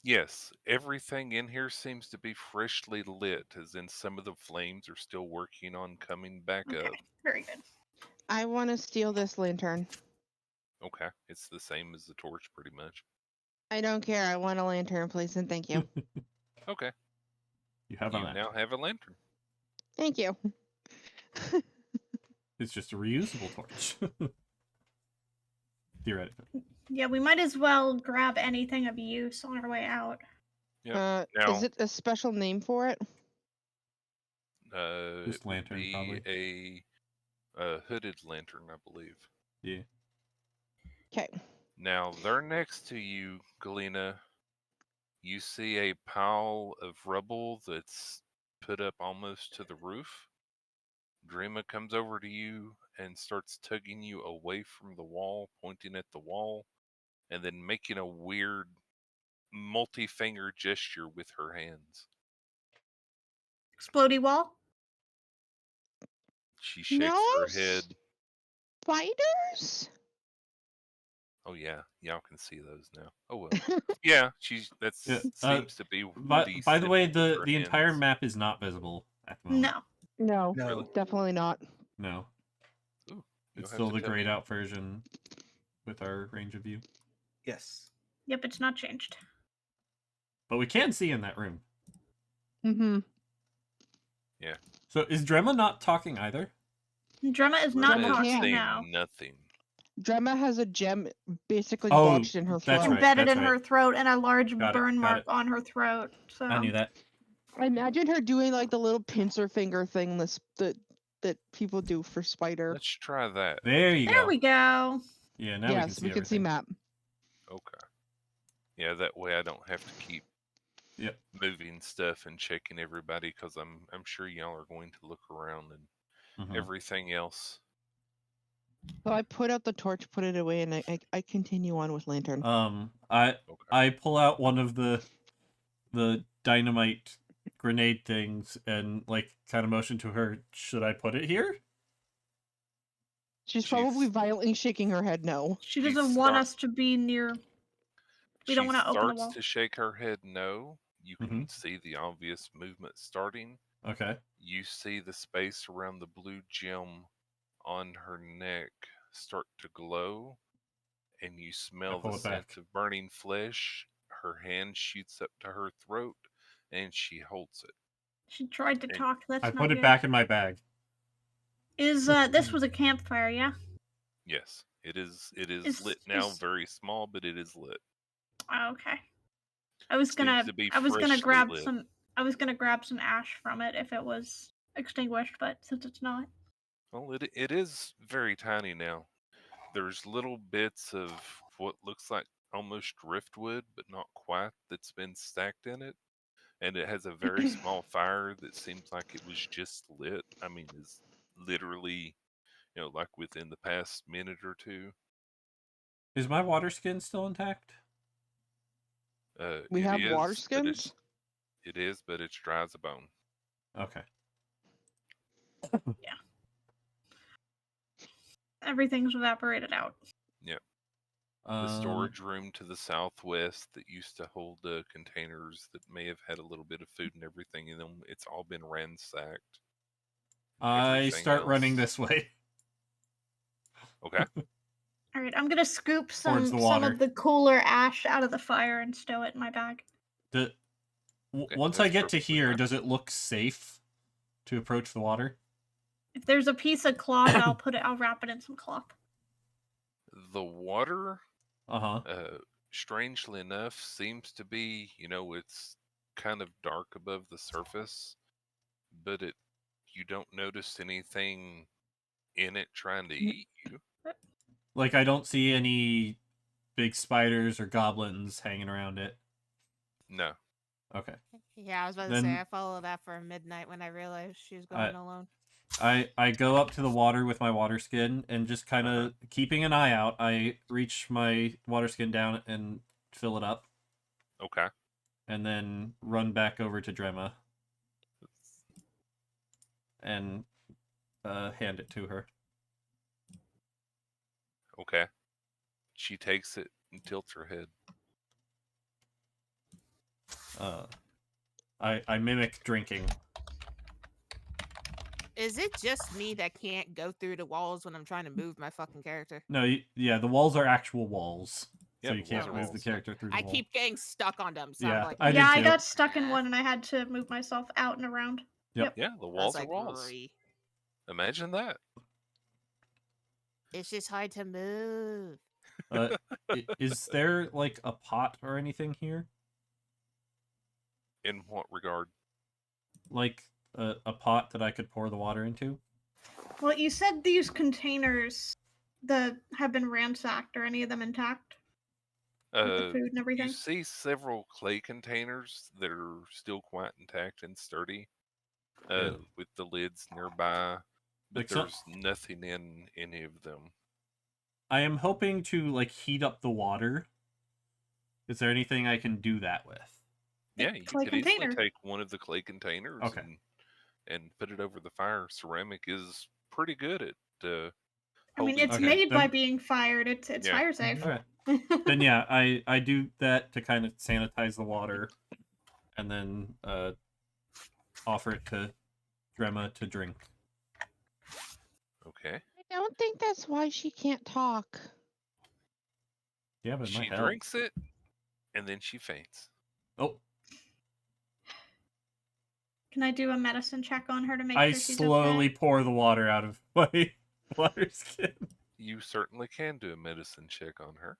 S1: Yes, everything in here seems to be freshly lit, as in some of the flames are still working on coming back
S5: Okay,
S1: up.
S5: very good.
S3: I want to steal this lantern.
S1: Okay, it's the same as the torch, pretty much.
S3: I don't care. I want a lantern, please, and thank you.
S1: Okay,
S2: You have
S1: you
S2: a map.
S1: now have a lantern.
S3: Thank you.
S2: It's just a reusable torch. Theoretically.
S5: Yeah, we might as well grab anything of use on our way out.
S1: Yep.
S3: Is it a special name for it?
S2: Just
S1: It would
S2: lantern,
S1: be
S2: probably.
S1: a hooded lantern, I believe.
S2: Yeah.
S3: Okay.
S1: Now, they're next to you, Galena. You see a pile of rubble that's put up almost to the roof. Dreama comes over to you and starts tugging you away from the wall, pointing at the wall, and then making a weird multi-finger gesture with her hands.
S5: Explodey wall?
S1: She shakes
S3: No
S1: her head.
S3: spiders?
S1: Oh yeah, y'all can see those now. Oh well. Yeah, that
S2: Yeah,
S1: seems to be
S2: By the way,
S1: symbol with her
S2: the entire
S1: hands.
S2: map is not visible at the moment.
S5: No.
S3: No,
S4: No.
S1: Really?
S3: definitely not.
S2: No.
S1: Ooh, you'll
S2: It's
S1: have
S2: still
S1: to
S2: the
S1: tell
S2: grayed
S1: me.
S2: out version with our range of view.
S4: Yes.
S5: Yep, it's not changed.
S2: But we can see in that room.
S3: Mm-hmm.
S1: Yeah.
S2: So is Drema not talking either?
S5: Drema is not
S3: Drema
S1: Drema is
S5: talking
S3: can't.
S1: saying
S5: now.
S1: nothing.
S3: Drema has a gem basically
S2: Oh,
S3: lodged in her
S2: that's
S3: throat.
S2: right.
S5: Embedded in her throat and a large
S2: Got it,
S5: burn
S2: got
S5: mark
S2: it.
S5: on her throat. So
S2: I knew that.
S3: I imagine her doing like the little pincer finger thing that people do for spider.
S1: Let's try that.
S2: There you
S5: there
S2: go.
S5: we go.
S2: Yeah, now
S3: Yes,
S2: we can see everything.
S3: map.
S1: Okay. Yeah, that way I don't have to keep
S2: Yep.
S1: moving stuff and checking everybody because I'm sure y'all are going to look around and
S2: Mhm.
S1: everything else.
S3: So I put out the torch, put it away, and I continue on with lantern.
S2: I
S1: Okay.
S2: pull out one of the dynamite grenade things and like kind of motion to her. Should I put it here?
S3: She's
S1: she's-
S3: probably violently shaking her head no.
S5: She
S1: She
S5: doesn't want
S1: start-
S5: us to be near. We don't
S1: She
S5: wanna open the
S1: starts
S5: wall.
S1: to shake her head no. You can
S2: Mhm.
S1: see the obvious movement starting.
S2: Okay.
S1: You see the space around the blue gem on her neck start to glow, and you smell
S2: pull
S1: the
S2: it back.
S1: scent of burning flesh. Her hand shoots up to her throat, and she holds it.
S5: She tried to
S1: And-
S5: talk. That's
S2: I
S5: not
S2: put it
S5: good.
S2: back in my bag.
S5: Is this was a campfire? Yeah.
S1: Yes, it is. It is
S5: Is-
S1: lit now,
S5: is-
S1: very small, but it is lit.
S5: Oh, okay. I was
S1: Seems
S5: gonna.
S1: to be
S5: I was gonna
S1: freshly
S5: grab
S1: lit.
S5: some. I was gonna grab some ash from it if it was extinguished, but since it's not.
S1: Well, it is very tiny now. There's little bits of what looks like almost driftwood, but not quite, that's been stacked in it. And it has a very small fire that seems like it was just lit. I mean, is literally, like within the past minute or two.
S2: Is my water skin still intact?
S3: We
S1: It
S3: have water
S1: is, but
S3: skins?
S1: it is, but it's dry as a bone.
S2: Okay.
S5: Everything's evaporated out.
S1: The storage room to the southwest that used to hold the containers that may have had a little bit of food and everything in them, it's all been ransacked.
S2: I
S1: Everything
S2: start running
S1: else-
S2: this way.
S1: Okay.
S5: All right, I'm gonna scoop some
S2: Towards the water.
S5: of the cooler ash out of the fire and stow it in my bag.
S2: Okay, once
S1: that's
S2: I get to
S1: perfectly
S2: here,
S1: fine.
S2: does it look safe to approach the water?
S5: If there's a piece of cloth, I'll put it. I'll wrap it in some cloth.
S1: The water,
S2: Uh-huh.
S1: strangely enough, seems to be, it's kind of dark above the surface, but you don't notice anything in it trying to eat you.
S2: Like, I don't see any big spiders or goblins hanging around it.
S1: No.
S2: Okay.
S6: Yeah, I was about to
S2: Then-
S6: say I followed after midnight when I realized she was going alone.
S2: I go up to the water with my water skin and just kind of keeping an eye out. I reach my water skin down and fill it up,
S1: Okay.
S2: and then run back over to Drema and hand it to her.
S1: Okay. She takes it and tilts her head.
S2: I mimic drinking.
S6: Is it just me that can't go through the walls when I'm trying to move my fucking character?
S2: No, yeah, the walls are actual walls,
S1: Yeah,
S2: so you
S1: the
S2: can't
S1: walls are
S2: move the
S1: walls.
S2: character through the
S6: I
S2: wall.
S6: keep getting stuck on them. So
S2: Yeah,
S6: I'm like,
S2: I did
S5: I
S2: too.
S5: got stuck in one and I had to move myself out and around.
S1: Yeah, the
S6: I was
S1: walls
S6: like,
S1: are walls.
S6: "Great."
S1: Imagine that.
S6: It's just hard to move.
S2: Is there like a pot or anything here?
S1: In what regard?
S2: Like a pot that I could pour the water into?
S5: Well, you said these containers that have been ransacked. Are any of them intact? With the food and
S1: You
S5: everything?
S1: see several clay containers that are still quite intact and sturdy,
S2: Good.
S1: with the lids nearby, but
S2: Like, so
S1: there's nothing in any of them.
S2: I am hoping to like heat up the water. Is there anything I can do that with?
S1: Yeah, you
S5: clay
S1: could easily
S5: container.
S1: take one of the clay containers
S2: Okay.
S1: and put it over the fire. Ceramic is pretty good at
S5: I mean,
S1: holding
S5: it's
S2: Okay,
S1: heat.
S5: made by
S2: then-
S5: being fired. It's
S1: Yeah.
S5: fire safe.
S2: Okay. Then yeah, I do that to kind of sanitize the water, and then offer it to Drema to drink.
S1: Okay.
S3: I don't think that's why she can't talk.
S2: Yeah, but it
S1: She
S2: might help.
S1: drinks it and then she faints.
S2: Oh,
S5: Can I do a medicine check on her to make
S2: I
S5: sure she's
S2: slowly
S5: okay?
S2: pour the water out of my water skin.
S1: You certainly can do a medicine check on her.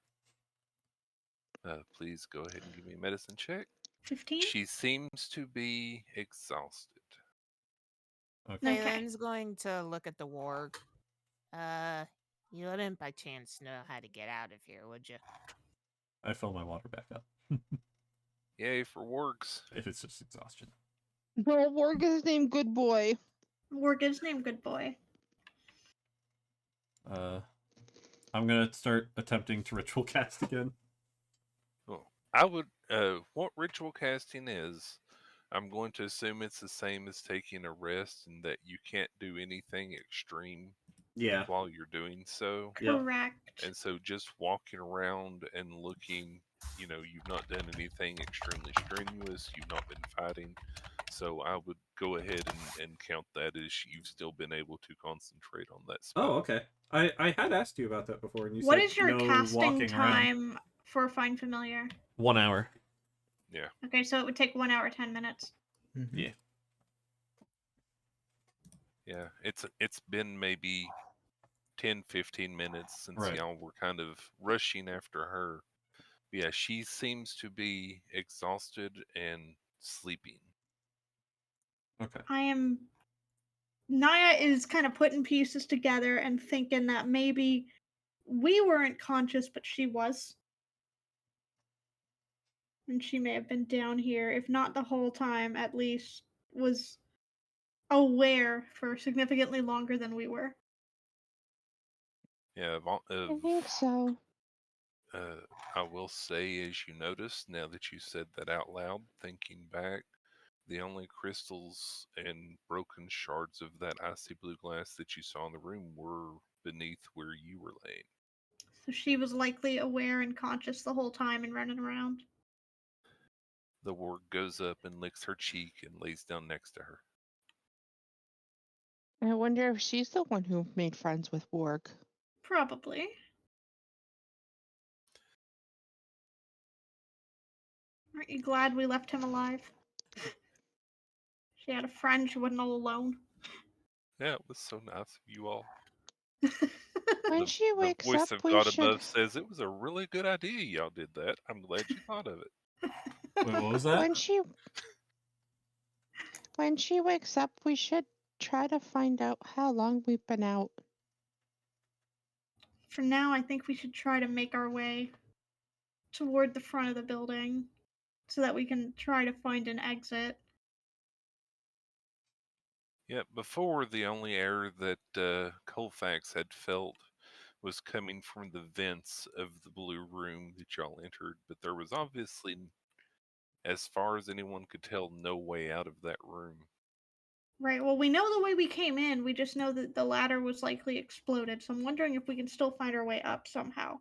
S1: Please go ahead and give me a medicine check.
S5: 15?
S1: She seems to be exhausted.
S2: Okay.
S5: Okay.
S6: Phelan's going to look at the warg. You wouldn't by chance know how to get out of here, would you?
S2: I fill my water back up.
S1: Yay for wargs.
S2: If it's just exhaustion.
S3: Well, Warg is named Good Boy.
S5: Warg is named Good Boy.
S2: I'm gonna start attempting to ritual cast again.
S1: Well, I would. What ritual casting is, I'm going to assume it's the same as taking a rest, and that you can't do anything extreme
S2: Yeah.
S1: while you're doing so.
S2: Yep.
S5: Correct.
S1: And so, just walking around and looking, you've not done anything extremely strenuous. You've not been fighting. So I would go ahead and count that as you've still been able to concentrate on that spell.
S2: Oh, okay. I had asked you about that before, and you
S5: What
S2: said
S5: is your
S2: no
S5: casting
S2: walking around.
S5: time for Find Familiar?
S2: 1 hour.
S1: Yeah.
S5: Okay, so it would take 1 hour, 10 minutes.
S4: Mm-hmm.
S2: Yeah.
S1: Yeah. It's been maybe 10, 15 minutes since
S2: Right.
S1: y'all were kind of rushing after her. Yeah, she seems to be exhausted and sleeping.
S2: Okay.
S5: Naya is kind of putting pieces together and thinking that maybe we weren't conscious, but she was. And she may have been down here, if not the whole time, at least was aware for significantly longer than we were.
S1: Yeah,
S3: I think so.
S1: I will say, as you notice, now that you said that out loud, thinking back, the only crystals and broken shards of that icy blue glass that you saw in the room were beneath where you were laying.
S5: So she was likely aware and conscious the whole time and running around.
S1: The ward goes up and licks her cheek and lays down next to her.
S3: I wonder if she's the one who made friends with Warg.
S5: Probably. Aren't you glad we left him alive? She had a friend, she wasn't all alone.
S1: Yeah, it was so nice of you all.
S3: When
S1: The-
S3: she
S1: The
S3: wakes
S1: voice
S3: up,
S1: of
S3: we
S1: God
S3: should.
S1: above says it was a really good idea y'all did that. I'm glad you thought of it.
S2: Wait, what was that?
S3: When she wakes up, we should try to find out how long we've been out.
S5: For now, I think we should try to make our way toward the front of the building so that we can try to find an exit.
S1: Yeah, before the only air that Colfax had felt was coming from the vents of the blue room that y'all entered, but there was obviously, as far as anyone could tell, no way out of that room.
S5: Right, well, we know the way we came in, we just know that the ladder was likely exploded, so I'm wondering if we can still find our way up somehow.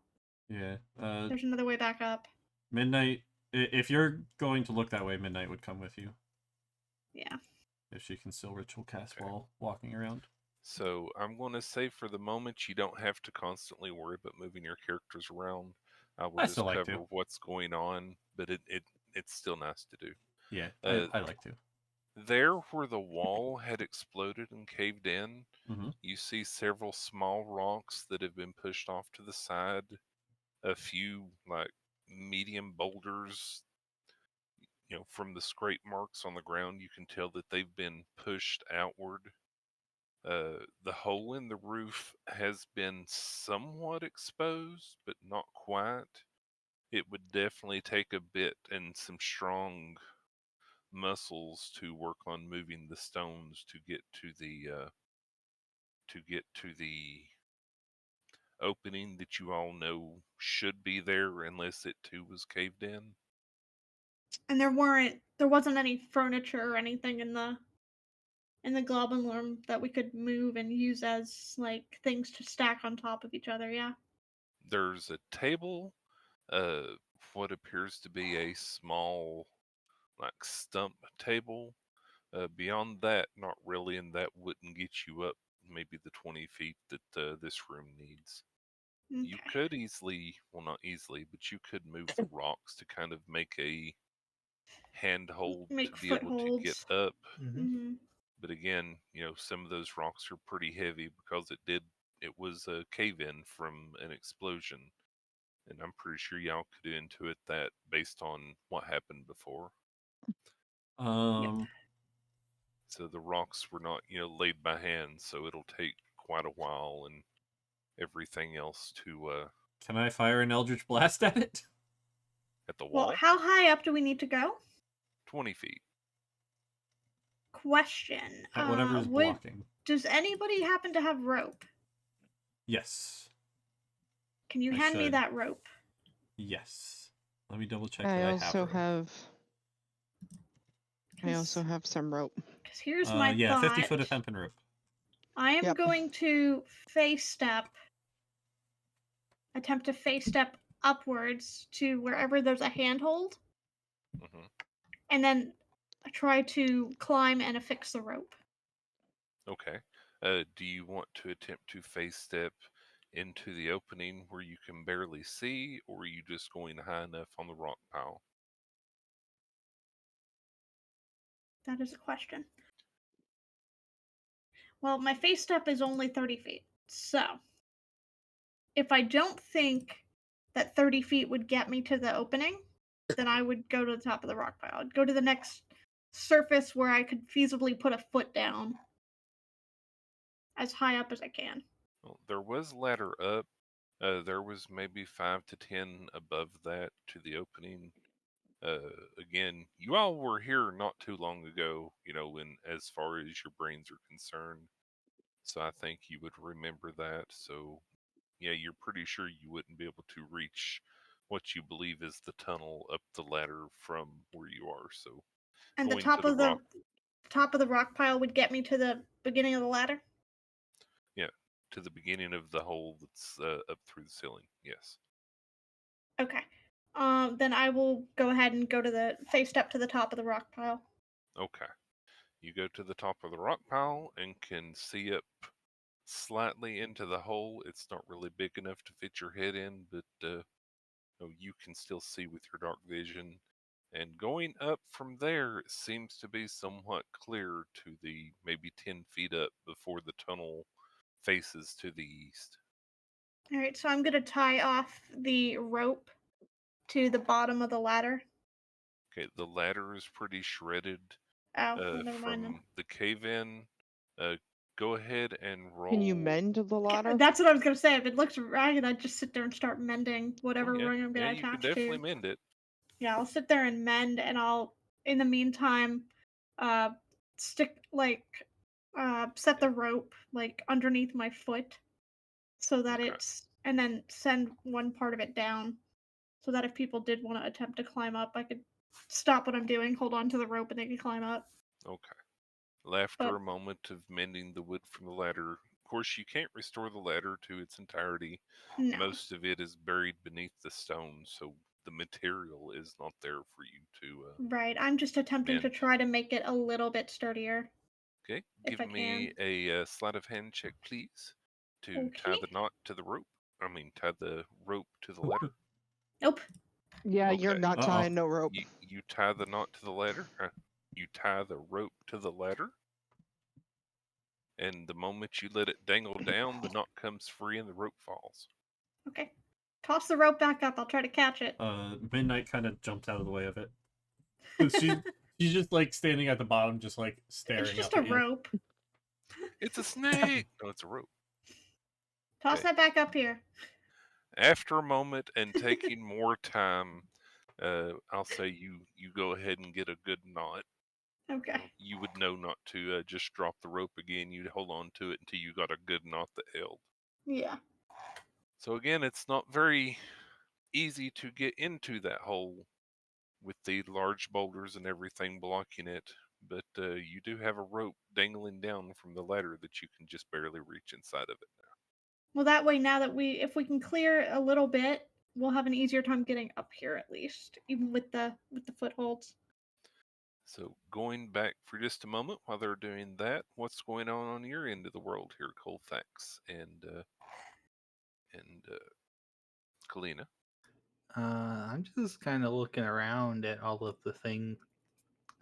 S2: Yeah.
S5: There's another way back up.
S2: Midnight. If you're going to look that way, Midnight would come with you.
S5: Yeah.
S2: If she can still ritual cast
S1: Okay.
S2: while walking around.
S1: So I'm going to say for the moment you don't have to constantly worry about moving your characters around. I will
S2: I
S1: just
S2: still like
S1: cover
S2: to.
S1: what's going on, but it's still nice to do.
S2: Yeah,
S1: Uh,
S2: I like to.
S1: There where the wall had exploded and caved in,
S2: Mhm.
S1: you see several small rocks that have been pushed off to the side. A few like medium boulders, from the scrape marks on the ground, you can tell that they've been pushed outward. The hole in the roof has been somewhat exposed, but not quite. It would definitely take a bit and some strong muscles to work on moving the stones to get to the opening that you all know should be there, unless it too was caved in.
S5: And there wasn't any furniture or anything in the goblin room that we could move and use as like things to stack on top of each other. Yeah.
S1: There's a table, uh, what appears to be a small, like, stump table. Beyond that, not really, and that wouldn't get you up maybe the 20 feet that this room needs. You
S5: Okay.
S1: could easily, well, not easily, but you could move the rocks to kind of make a handhold to
S5: Make
S1: be able to get
S5: footholds.
S1: up.
S4: Mm-hmm.
S5: Mm-hmm.
S1: But again, some of those rocks are pretty heavy because it was a cave in from an explosion. And I'm pretty sure y'all could intuit that based on what happened before.
S5: Yep.
S1: So the rocks were not, laid by hand, so it'll take quite a while and everything else to
S2: Can I fire an Eldritch Blast at it?
S1: at the
S5: Well,
S1: wall.
S5: how high up do we need to go?
S1: 20 feet.
S5: Question.
S2: At whatever is blocking.
S5: Does anybody happen to have rope?
S2: Yes.
S5: Can you
S2: I
S5: hand me
S2: should.
S5: that rope?
S2: Yes. Let me double check
S3: I
S2: that
S3: also
S2: I have.
S3: I also have some rope.
S5: Because here's my
S2: yeah,
S5: thought.
S2: 50 foot of hempen rope.
S5: I am
S3: Yep.
S5: going to attempt to face step upwards to wherever there's a handhold,
S1: Hmm.
S5: and then try to climb and affix the rope.
S1: Okay. Do you want to attempt to face step into the opening where you can barely see, or are you just going high enough on the rock pile?
S5: That is a question. Well, my face step is only 30 feet. So, if I don't think that 30 feet would get me to the opening, then I would go to the top of the rock pile. I'd go to the next surface where I could feasibly put a foot down as high up as I can.
S1: Well, there was ladder up. There was maybe 5 to 10 above that to the opening. Again, you all were here not too long ago, when as far as your brains are concerned. So I think you would remember that. So yeah, you're pretty sure you wouldn't be able to reach what you believe is the tunnel up the ladder from where you are. So
S5: And the
S1: going to
S5: top
S1: the
S5: of the
S1: rock,
S5: top of the rock pile would get me to the beginning of the ladder.
S1: yeah, to the beginning of the hole that's up through the ceiling. Yes.
S5: Okay. Then I will go ahead and go to the face step to the top of the rock pile.
S1: Okay. You go to the top of the rock pile and can see up slightly into the hole. It's not really big enough to fit your head in, but you can still see with your dark vision. And going up from there seems to be somewhat clear to the maybe 10 feet up before the tunnel faces to the east.
S5: All right, so I'm going to tie off the rope to the bottom of the ladder.
S1: Okay, the ladder is pretty shredded
S5: Oh, well, never mind then.
S1: from the cave in. Go ahead and roll.
S3: Can you mend the ladder?
S5: That's what I was going to say. If it looks ragged, I'd just sit there and start mending whatever
S1: Oh, yeah.
S5: ring I'm going
S1: Yeah,
S5: to
S1: you can
S5: attach
S1: definitely
S5: to.
S1: mend it.
S5: Yeah, I'll sit there and mend, and I'll, in the meantime, uh, stick set the rope like underneath my foot, so that
S1: Okay.
S5: and then send one part of it down, so that if people did want to attempt to climb up, I could stop what I'm doing, hold on to the rope, and they could climb up.
S1: Okay. After
S5: But
S1: a moment of mending the wood from the ladder, of course, you can't restore the ladder to its entirety.
S5: no,
S1: Most of it is buried beneath the stone, so the material is not there for you to
S5: right. I'm just attempting to
S1: mend.
S5: try to make it a little bit sturdier,
S1: Okay,
S5: if
S1: give
S5: I
S1: me
S5: can.
S1: a sleight of hand check, please, to tie
S5: Okay.
S1: the knot to the rope. Tie the rope to the ladder.
S5: Nope.
S3: Yeah, you're
S1: Okay.
S3: not
S2: Uh-oh.
S3: tying no rope.
S1: You tie the knot to the ladder. You tie the rope to the ladder, and the moment you let it dangle down, the knot comes free and the rope falls.
S5: Okay. Toss the rope back up. I'll try to catch it.
S2: Midnight kind of jumps out of the way of it. She's just like standing at the bottom, just like staring
S5: It's just
S2: up
S5: a
S2: at you.
S5: rope.
S1: It's a snake! No, it's a rope.
S5: Toss
S1: Okay.
S5: that back up here.
S1: After a moment and taking more time, I'll say you go ahead and get a good knot.
S5: Okay.
S1: You would know not to just drop the rope again. You'd hold on to it until you got a good knot that held.
S5: Yeah.
S1: So again, it's not very easy to get into that hole with the large boulders and everything blocking it. But you do have a rope dangling down from the ladder that you can just barely reach inside of it now.
S5: Well, that way, now that if we can clear a little bit, we'll have an easier time getting up here at least, even with the footholds.
S1: So going back for just a moment while they're doing that, what's going on your end of the world here, Colfax and Kalina?
S4: I'm just kind of looking around at all of the things.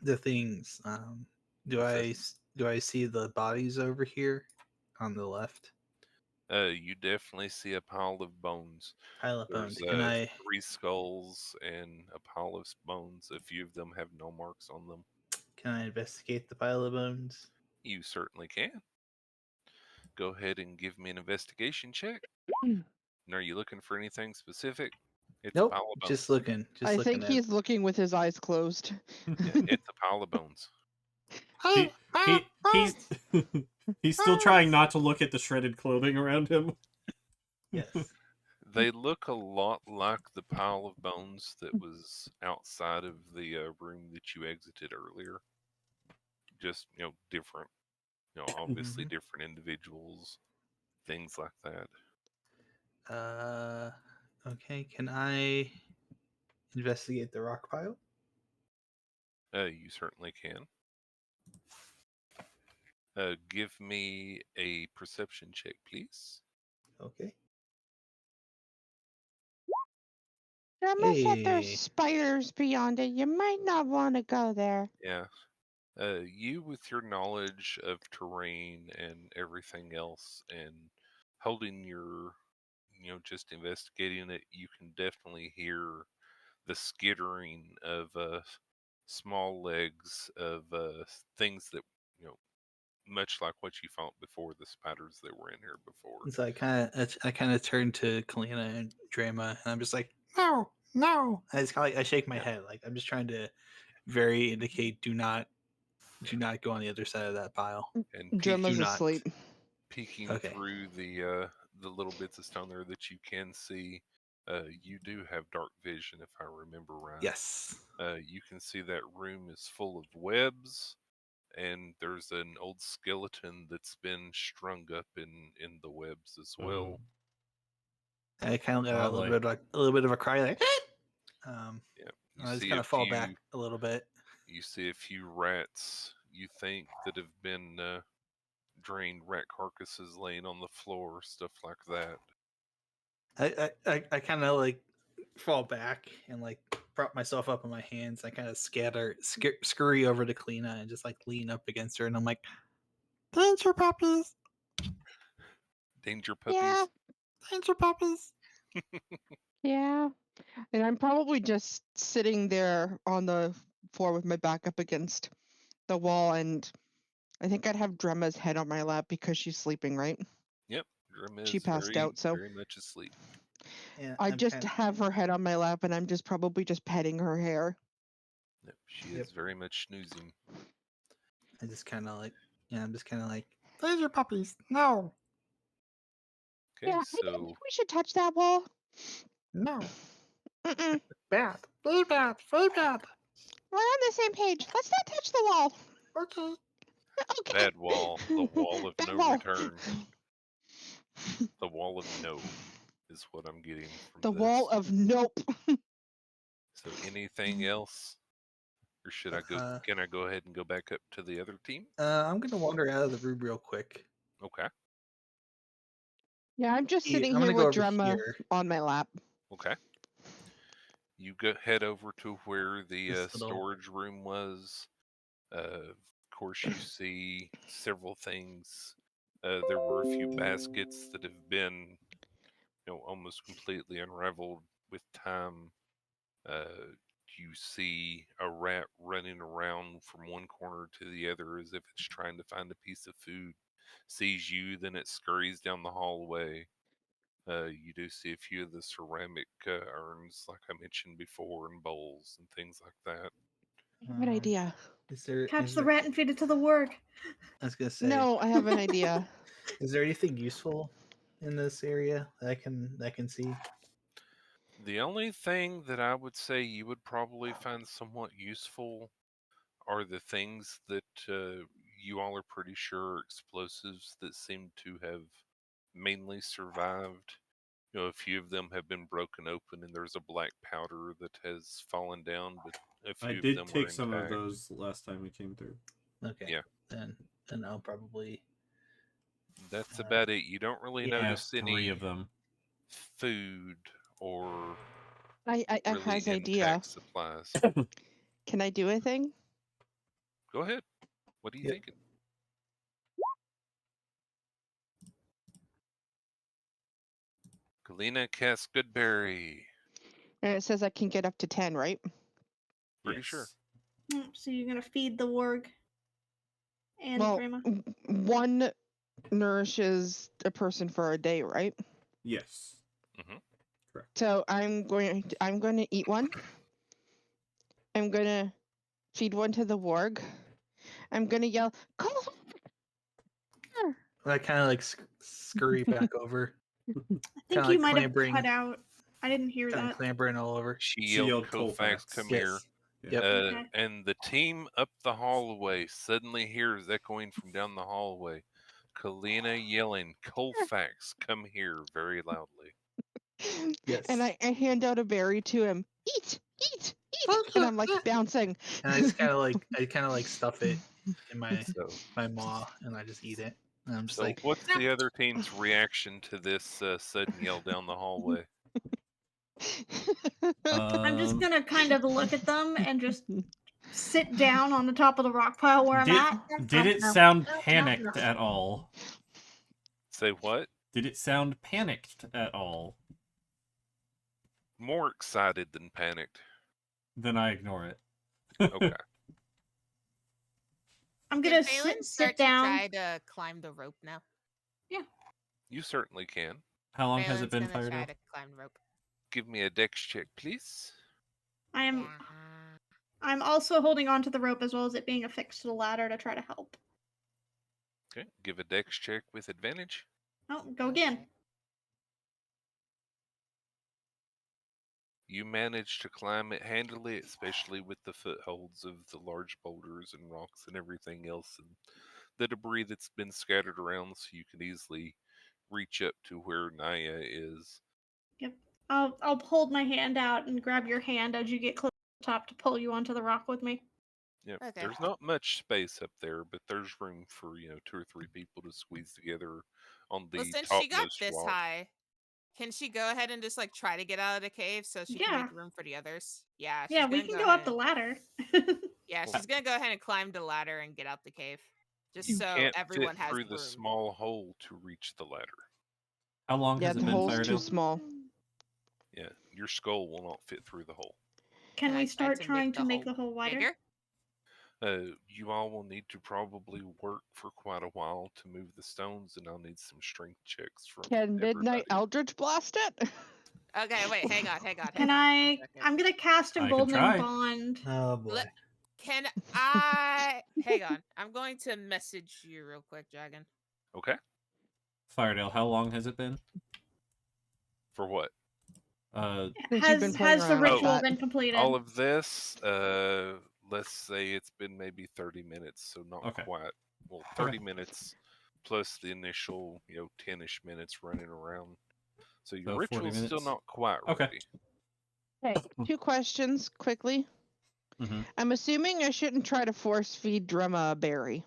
S4: Do I see the bodies over here on the left?
S1: You definitely see a pile of bones.
S4: Pile of bones.
S1: There's
S4: Can I
S1: 3 skulls and a pile of bones. A few of them have no marks on them.
S4: investigate the pile of bones?
S1: You certainly can. Go ahead and give me an investigation check.
S3: Hmm.
S1: And are you looking for anything specific? It's
S4: Nope.
S1: a pile of bones.
S4: Just looking.
S3: I think
S4: at
S3: he's looking with his eyes closed.
S1: Yeah, it's a pile of bones.
S2: He's he's still trying not to look at the shredded clothing around him.
S4: Yes.
S1: They look a lot like the pile of bones that was outside of the room that you exited earlier. Just, different. Obviously
S4: Mhm.
S1: different individuals, things like that.
S4: Okay. Can I investigate the rock pile?
S1: You certainly can. Give me a perception check, please.
S4: Okay.
S3: Grandma said there's
S4: Hey.
S3: spiders beyond it. You might not want to go there.
S1: Yeah. You, with your knowledge of terrain and everything else, and holding your, just investigating it, you can definitely hear the skittering of small legs of things that, much like what you fought before, the spiders that were in here before.
S4: So I kind of turn to Kalina and Drama, and I'm just like, no, no. I just kind of I shake my
S1: Yeah.
S4: head, like I'm just trying to very indicate, do not go on the other side of that pile.
S1: And
S3: Drumma's
S4: Do not.
S3: asleep.
S1: peeking
S4: Okay.
S1: through the little bits of stone there that you can see, you do have dark vision, if I remember right.
S4: Yes.
S1: You can see that room is full of webs, and there's an old skeleton that's been strung up in the webs as well.
S4: I kind of let out
S2: Well,
S4: a little bit of a cry, like,
S1: Yeah,
S4: I just kind of fall back a little bit.
S1: You see a few rats, you think, that have been drained rat carcasses laying on the floor, stuff like that.
S4: I kind of like fall back and like prop myself up on my hands. I kind of scurry over to Kalina and just like lean up against her, and I'm like, danger puppies,
S1: Danger puppies.
S3: Yeah,
S4: danger puppies.
S3: yeah. And I'm probably just sitting there on the floor with my back up against the wall, and I think I'd have Dremma's head on my lap because she's sleeping, right?
S1: Yep, Grim
S3: She
S1: is
S3: passed
S1: very,
S3: out, so
S1: very much asleep.
S4: Yeah,
S3: I
S4: I'm
S3: just
S4: kinda,
S3: have her head on my lap, and I'm just probably just petting her hair.
S1: Yep, she
S4: Yep.
S1: is very much snoozing.
S4: I just kind of like, yeah, I'm just kind of like, danger puppies, no,
S1: Okay,
S3: Yeah, I don't
S1: so
S3: think we should touch that wall.
S4: no,
S3: Mm-mm.
S4: bad, very bad, very bad.
S3: We're on the same page. Let's not touch the wall.
S4: Okay.
S3: Okay.
S1: bad wall, the wall of
S3: Bad
S1: no
S3: wall.
S1: return. The wall of no is what I'm getting from
S3: The
S1: this.
S3: wall of nope.
S1: So anything else? Or should I go? Can I go ahead and go back up to the other team?
S4: I'm gonna wander out of the room real quick.
S1: Okay.
S3: Yeah, I'm just sitting
S4: I'm
S3: here
S4: gonna go
S3: with
S4: over
S3: Dremma
S4: here.
S3: on my lap.
S1: Okay. You go head over to where the
S4: This little-
S1: storage room was. Of course, you see several things. There were a few baskets that have been, almost completely unraveled with time. You see a rat running around from one corner to the other as if it's trying to find a piece of food. Sees you, then it scurries down the hallway. You do see a few of the ceramic urns, like I mentioned before, and bowls and things like that.
S3: Good idea.
S5: Catch the rat and feed it to the warg.
S4: I was gonna say.
S3: No, I have an idea.
S4: Is there anything useful in this area that I can see?
S1: The only thing that I would say you would probably find somewhat useful are the things that you all are pretty sure are explosives that seem to have mainly survived. A few of them have been broken open and there's a black powder that has fallen down, but a
S2: I
S1: few of
S2: did
S1: them are
S2: take some of
S1: intact.
S2: those last time we came through.
S4: Okay.
S1: Yeah.
S4: Then I'll probably.
S1: That's about it. You don't really
S4: Yeah,
S2: I have
S1: notice
S2: 3
S1: any
S2: of them.
S1: food or
S3: I
S1: really
S3: has idea.
S1: intact supplies.
S3: Can I do a thing?
S1: Go ahead. What are you
S4: Yep.
S1: thinking? Galena casts Goodberry.
S3: And it says I can get up to 10, right?
S1: Pretty sure.
S5: So you're gonna feed the warg and
S3: Well,
S5: Drema.
S3: one nourishes a person for a day, right?
S2: Yes.
S1: Mhm.
S2: Correct.
S3: So I'm going to eat one. I'm going to feed one to the warg. I'm going to yell, "Come on!"
S4: I kind of like scurry back over,
S5: I think
S4: kinda
S5: you
S4: like
S5: might have
S4: clambering.
S5: cut out. I didn't hear
S4: kind of
S5: that.
S4: clambering all over.
S1: She
S2: She
S1: yelled,
S2: yelled
S1: Kofax,
S2: Colfax.
S1: come
S4: Yes.
S1: here.
S4: Yep.
S5: Okay.
S1: And the team up the hallway suddenly hears echoing from down the hallway Kalina yelling, Colfax, come here, very loudly.
S4: Yes.
S3: And I hand out a berry to him. Eat, eat, eat. And I'm like bouncing.
S4: And I just kind of like stuff it in my
S1: So,
S4: my maw, and I just eat it. And I'm just
S1: so
S4: like,
S1: what's the other team's reaction to this sudden yell down the hallway?
S5: I'm just
S2: Um,
S5: gonna kind of look at them and just sit down on the top of the rock pile where I'm at.
S2: did it sound panicked at all?
S1: Say what?
S2: Did it sound panicked at all?
S1: More excited than panicked.
S2: Then I ignore it.
S1: Okay.
S5: I'm
S6: Can
S5: gonna
S6: Phelan
S5: sit
S6: start
S5: down.
S6: to try to climb the rope now?
S1: You certainly can.
S2: How long has
S6: Phelan's
S2: it been,
S6: gonna try
S2: Firedale?
S6: to climb the rope.
S1: Give me a dex check, please.
S5: I'm also holding on to the rope as well as it being affixed to the ladder to try to help.
S1: Okay. Give a dex check with advantage.
S5: Oh, go again.
S1: You manage to climb it handily, especially with the footholds of the large boulders and rocks and everything else, and the debris that's been scattered around, so you can easily reach up to where Naya is.
S5: Yep. I'll hold my hand out and grab your hand as you get close to the top to pull you onto the rock with me.
S1: Yep.
S6: Okay.
S1: There's not much space up there, but there's room for 2 or 3 people to squeeze together on the
S6: Well, since
S1: topmost
S6: she got this
S1: rock.
S6: high, can she go ahead and just like try to get out of the cave so she can
S5: Yeah.
S6: make room for the others? Yeah.
S5: Yeah,
S6: she's
S5: we
S6: gonna
S5: can
S6: go
S5: go up
S6: ahead
S5: the
S6: and-
S5: ladder.
S6: Yeah, she's gonna go ahead and climb the ladder and get out the cave, just
S1: You
S6: so
S1: can't
S6: everyone
S1: fit
S6: has
S1: through
S6: room.
S1: the small hole to reach the ladder.
S2: How long
S3: Yeah,
S2: has
S3: the
S2: it been,
S3: hole's too
S2: Firedale?
S3: small.
S1: Yeah, your skull will not fit through the hole.
S5: Can
S6: I
S5: we
S6: try
S5: start trying to make the hole wider?
S6: bigger?
S1: You all will need to probably work for quite a while to move the stones, and I'll need some strength checks from
S3: Can Midnight
S1: everybody.
S3: Eldritch blast it?
S6: Okay, wait, hang on.
S5: Can I? I'm gonna cast
S2: I can
S5: Emboldening
S2: try.
S5: Bond.
S4: oh boy.
S6: Let- Can I? Hang on. I'm going to message you real quick, Dragon.
S1: Okay.
S2: Firedale, how long has it been?
S1: For what?
S3: Since you've been playing
S5: Has the
S3: around with
S5: ritual
S3: that.
S5: been completed?
S1: All of this, let's say it's been maybe 30 minutes, so not
S2: Okay.
S1: quite. Well, 30 minutes plus the initial, 10-ish minutes running around. So your
S2: So 40
S1: ritual's still
S2: minutes?
S1: not quite
S2: Okay.
S1: ready.
S3: Okay, 2 questions quickly.
S2: Mm-hmm.
S3: I'm assuming I shouldn't try to force feed Drema a berry.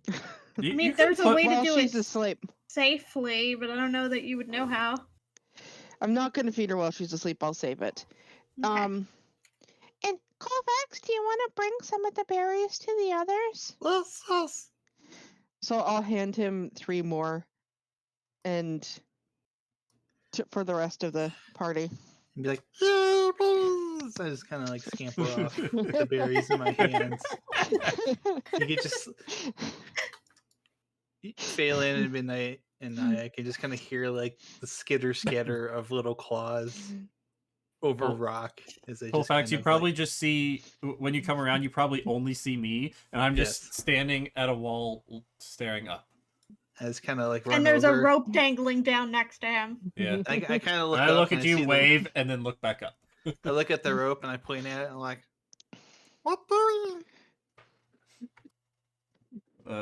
S2: You,
S5: I mean,
S2: you can
S5: there's a
S2: put-
S5: way to
S3: While
S5: do
S3: she's
S5: it
S3: asleep.
S5: safely, but I don't know that you would know how.
S3: I'm not going to feed her while she's asleep. I'll save it.
S5: Okay.
S3: And Colfax, Colfax, do you want to bring some of the berries to the others?
S4: Yes.
S3: So I'll hand him 3 more, and for the rest of the party.
S4: And be like, yeah, berries! I just kind of like scamper off with the berries in my hands. You could just Phelan and Midnight and I can just kind of hear like the skitter of little claws over
S2: Col-
S4: rock as they just
S2: Colfax,
S4: kind
S2: you
S4: of,
S2: probably
S4: like,
S2: just see when you come around. You probably only see me, and I'm just
S4: Yes.
S2: standing at a wall, staring up.
S4: as kind of like run
S5: And there's
S4: over.
S5: a rope dangling down next to him.
S2: Yeah.
S4: I kind of look
S2: I
S4: up
S2: look
S4: and
S2: at
S4: I
S2: you,
S4: see
S2: wave, and then look back up.
S4: I look at the rope and I point at it and I'm like, what doing?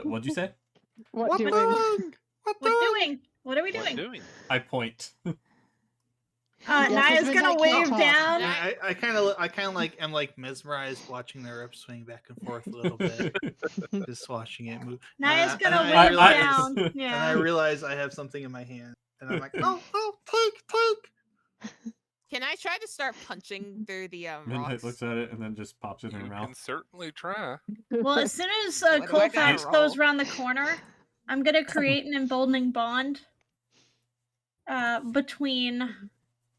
S2: What'd you say?
S3: What doing?
S5: What doing? What are we
S1: What
S5: doing?
S1: doing?
S2: I point.
S3: Yeah, 'cause
S5: Naya's
S3: Midnight
S5: gonna
S3: can't
S5: wave
S3: talk.
S5: down.
S4: And I kind of like am like mesmerized watching the rope swing back and forth a little bit, just watching it move.
S5: Naya's
S4: And
S5: gonna
S4: I
S5: wave
S4: realize-
S5: down.
S4: And I
S5: Yeah.
S4: realize I have something in my hand, and I'm like, oh, take.
S6: Can I try to start punching through the
S2: Midnight
S6: rocks?
S2: looks at it and then just pops it in her
S1: You
S2: mouth.
S1: can certainly try.
S5: Well, as soon as
S6: What do I gotta
S5: Colfax goes
S6: roll?
S5: around the corner, I'm gonna create an emboldening bond between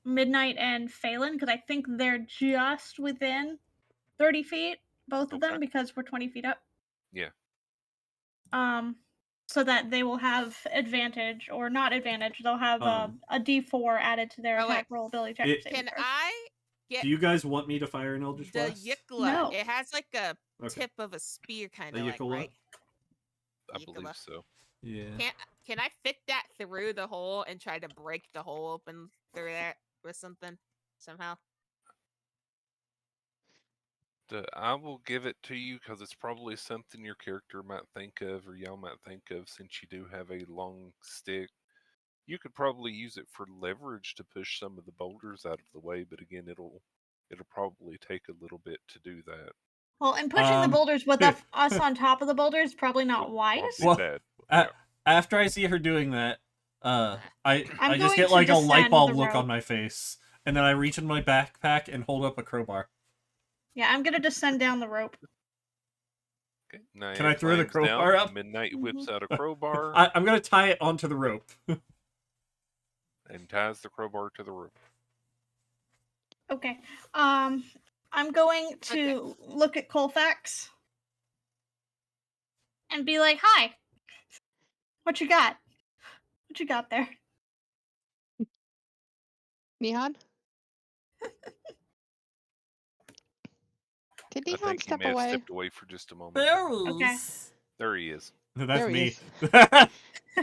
S5: Midnight and Phelan, because I think they're just within 30 feet, both of them,
S1: Okay.
S5: because we're 20 feet up.
S1: Yeah.
S5: So that they will have advantage, or not advantage, they'll have a D4 added to their
S6: Oh, wait.
S5: attack roll ability check.
S2: It-
S5: saving
S6: Can
S5: throw.
S6: I get
S2: Do you guys want me to fire an Eldritch
S6: the
S2: Blast?
S6: Yikla?
S5: No.
S6: It has like a
S2: Okay.
S6: tip of a spear, kind
S2: A
S6: of like,
S2: Yikla?
S6: right?
S1: I
S6: Yikla.
S1: believe so.
S2: Yeah.
S6: Can I fit that through the hole and try to break the hole open through there with something somehow?
S1: I will give it to you because it's probably something your character might think of, or y'all might think of, since you do have a long stick. You could probably use it for leverage to push some of the boulders out of the way, but again, it'll probably take a little bit to do that.
S5: Well, and pushing the boulders with
S2: here.
S5: us on top of the boulders probably not
S1: Would
S5: wise.
S1: probably
S2: Well,
S1: bad.
S2: a- after I see her doing that, I
S5: I'm
S2: just
S5: going
S2: get
S5: to
S2: like a light
S5: descend
S2: bulb
S5: the
S2: look on
S5: rope.
S2: my face, and then I reach in my backpack and hold up a crowbar.
S5: Yeah, I'm gonna descend down the rope.
S1: Okay. Naya
S2: Can I throw the
S1: climbs
S2: crowbar
S1: down,
S2: up?
S1: Midnight whips out a crowbar
S2: I'm gonna tie it onto the rope.
S1: and ties the crowbar to the rope.
S5: Okay. I'm going to look at Colfax and be like, "Hi. What you got? What you got there?"
S3: Neon? Did
S1: I
S3: Neon
S1: think he
S3: step
S1: may have
S3: away?
S1: stepped away for just a moment.
S5: Okay.
S1: There he is.
S2: That's
S3: There he
S2: me.
S3: is.
S2: That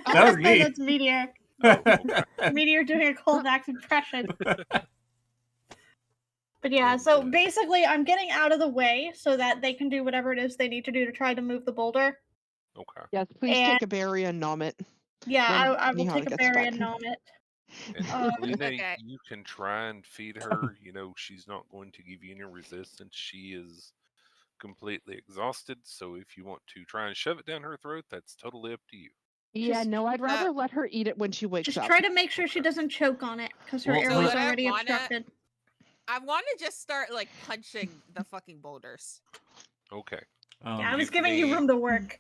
S2: was me.
S5: That's Meteor.
S1: Oh, okay.
S5: Meteor doing a Colfax impression. But yeah,
S1: And,
S5: so basically, I'm getting out of the way so that they can do whatever it is they need to do to try to move the boulder.
S1: Okay.
S3: Yes, please
S5: And-
S3: take a berry and nom it.
S5: Yeah,
S3: When
S5: I will
S3: Neon
S5: take a
S3: gets
S5: berry
S3: back.
S5: and nom it.
S1: And Lena,
S6: Okay.
S1: you can try and feed her. You know, she's not going to give you any resistance. She is completely exhausted. So if you want to try and shove it down her throat, that's totally up to you.
S3: Yeah,
S5: Just-
S3: no, I'd rather let her eat it when she wakes
S5: Just
S3: up.
S5: try to make sure she
S1: Okay.
S5: doesn't choke on it, because her
S2: Well,
S5: airway's
S6: what I
S5: already
S6: wanna-
S5: obstructed.
S6: I want to just start like punching the fucking boulders.
S1: Okay.
S5: Yeah, I was
S1: give
S5: giving you
S1: me-
S5: room to work.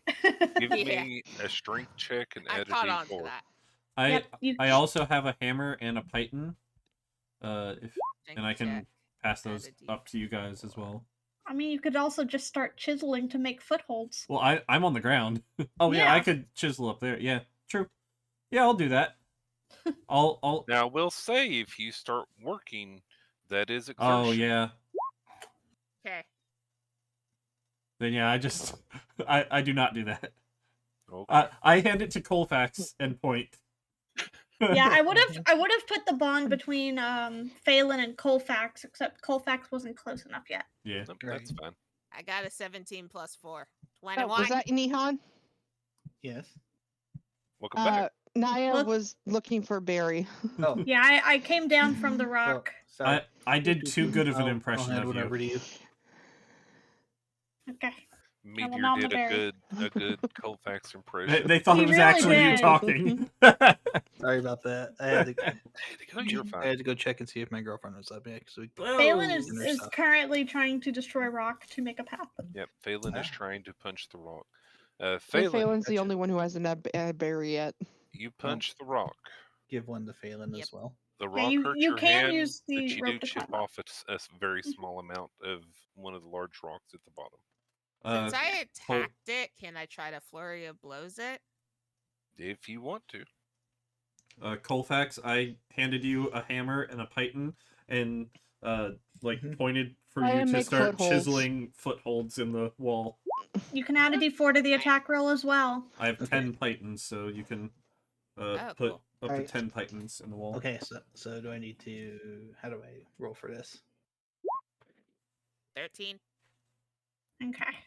S1: Give
S6: Yeah.
S1: me a strength check and
S6: I
S1: add a
S6: caught on to
S1: d4.
S6: that.
S2: I also have a hammer and a python. And I can
S6: Check.
S2: pass those
S6: Add a
S2: up to you guys as well.
S5: I mean, you could also just start chiseling to make footholds.
S2: Well, I'm on the ground. Oh yeah, I
S5: Yeah.
S2: could chisel up there. Yeah, true. Yeah, I'll do that. I'll.
S1: Now, I will say, if you start working, that is exertion.
S2: Oh yeah.
S6: Okay.
S2: Then yeah, I just I do not do that.
S1: Okay.
S2: I hand it to Colfax and point.
S5: Yeah, I would have put the bond between Phelan and Colfax, except Colfax wasn't close enough yet.
S2: Yeah.
S1: Nope, that's fine.
S6: I got a 17 plus 4.
S3: Oh,
S6: 21.
S3: was that Neon?
S4: Yes.
S1: Welcome back.
S3: Naya
S5: Look-
S3: was looking for berry.
S4: Oh.
S5: Yeah, I came down from the rock.
S4: Sorry.
S2: I did too good of an
S4: I'll
S2: impression
S4: hand
S2: of
S4: whatever
S2: you.
S4: to you.
S5: Okay.
S1: Meteor
S5: nom the
S1: did
S5: berry.
S1: a good Colfax impression.
S2: They thought
S5: He
S2: it was
S5: really
S2: actually you
S5: did.
S2: talking.
S4: Sorry about that. I had to
S1: No, you're
S4: I
S1: fine.
S4: had to go check and see if my girlfriend was up. Yeah, because we
S5: Phelan
S2: Whoa.
S5: is,
S4: Her
S5: is
S4: stuff.
S5: currently trying to destroy rock to make a path.
S1: Yep, Phelan is
S4: Ah.
S1: trying to punch the rock.
S3: And
S1: Phelan,
S3: Phelan's the
S4: Gotcha.
S3: only one who hasn't had a berry yet.
S1: you punch the rock.
S4: give one to Phelan
S6: Yep.
S4: as well.
S1: The
S5: Yeah,
S1: rock
S5: you
S1: hurts
S5: you
S1: your
S5: can
S1: hand,
S5: use
S1: but
S5: the
S1: you
S5: rope
S1: do
S5: to
S1: chip
S5: climb up.
S1: off a very
S5: Mhm.
S1: small amount of one of the large rocks at the bottom.
S6: Since I
S2: Col-
S6: attacked it, can I try to flurry of blows it?
S1: If you want to.
S2: Colfax, I handed you a hammer and a python, and
S4: Mhm.
S2: pointed for
S3: Try
S2: you
S3: and
S2: to
S3: make
S2: start
S3: footholds.
S2: chiseling footholds in the wall.
S5: You can add a d4 to the attack roll as well.
S2: I have
S4: Okay.
S2: 10 pythons, so you can put
S6: cool.
S2: up
S3: Right.
S2: to 10 pythons in the wall.
S4: Okay, so do I need to? How do I roll for this?
S6: 13.
S5: Okay.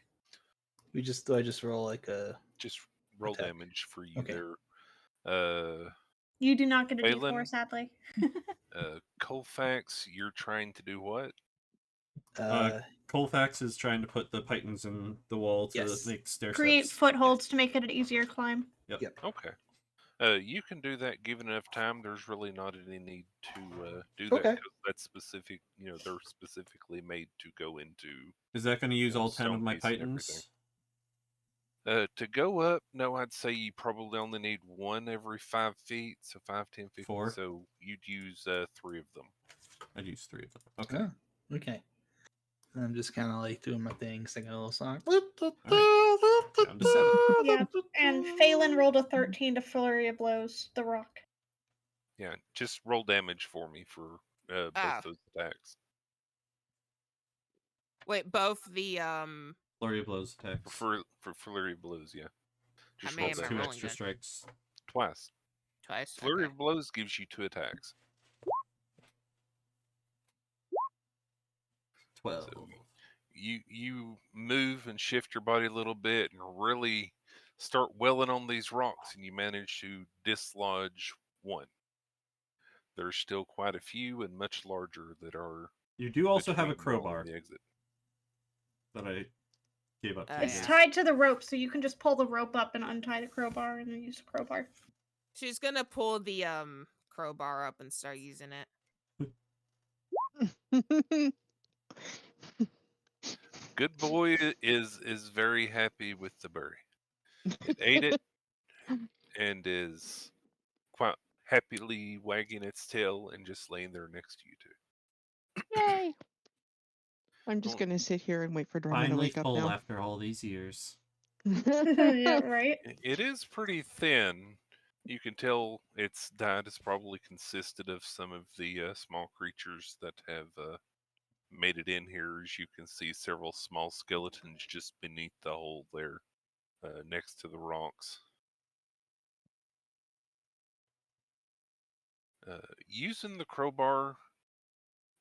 S4: Do I just roll like a?
S1: Just roll
S4: Attack.
S1: damage for you
S4: Okay.
S1: there.
S5: You do not get a
S1: Phelan?
S5: d4, sadly.
S1: Colfax, you're trying to do what?
S2: Colfax is trying to put the pythons in the wall to
S4: Yes.
S2: make stair
S5: Create
S2: steps.
S5: footholds to make it an easier climb.
S1: Okay. You can do that given enough time. There's really not any need to do
S4: Okay.
S1: that because that's specific. They're specifically made to go into.
S2: Is that going to use all 10 of
S1: stone
S2: my
S1: piece and everything.
S2: pythons?
S1: To go up, no, I'd say you probably only need one every 5 feet, so 5, 10, 15.
S2: 4.
S1: So you'd use 3 of them.
S2: I'd use 3 of them. Okay.
S4: Oh, okay. And I'm just kind of like doing my thing, singing a little song.
S2: Down to 7.
S5: Yeah, and Phelan rolled a 13 to flurry of blows the rock.
S1: Yeah, just roll damage for me for both
S6: Ah.
S1: those attacks.
S6: Wait, both the
S2: Flurry of blows attacks.
S1: For flurry of blows, yeah.
S6: How
S1: Just
S6: many
S1: roll
S6: am I
S2: That's 2
S1: damage
S6: rolling
S2: extra
S6: then?
S2: strikes.
S1: twice.
S6: Twice.
S1: Flurry
S6: Okay.
S1: of blows gives you 2 attacks.
S2: 12.
S1: So you move and shift your body a little bit and really start welling on these rocks, and you manage to dislodge one. There's still quite a few and much larger that are.
S2: You do also have a
S1: between the wall
S2: crowbar
S1: and the exit.
S2: that I gave up.
S6: Oh,
S2: to
S5: It's
S2: you.
S6: yeah.
S5: tied to the rope, so you can just pull the rope up and untie the crowbar and then use the crowbar.
S6: She's gonna pull the crowbar up and start using it.
S1: Good boy is very happy with the berry. It ate it and is quite happily wagging its tail and just laying there next to you two.
S3: Yay! I'm just
S1: Well,
S3: gonna sit here and wait for Drama to
S2: Finally
S3: wake up
S2: full
S3: now.
S2: after all these years.
S5: Yeah, right?
S1: It is pretty thin. You can tell its diet has probably consisted of some of the small creatures that have made it in here. As you can see, several small skeletons just beneath the hole there, next to the rocks. Using the crowbar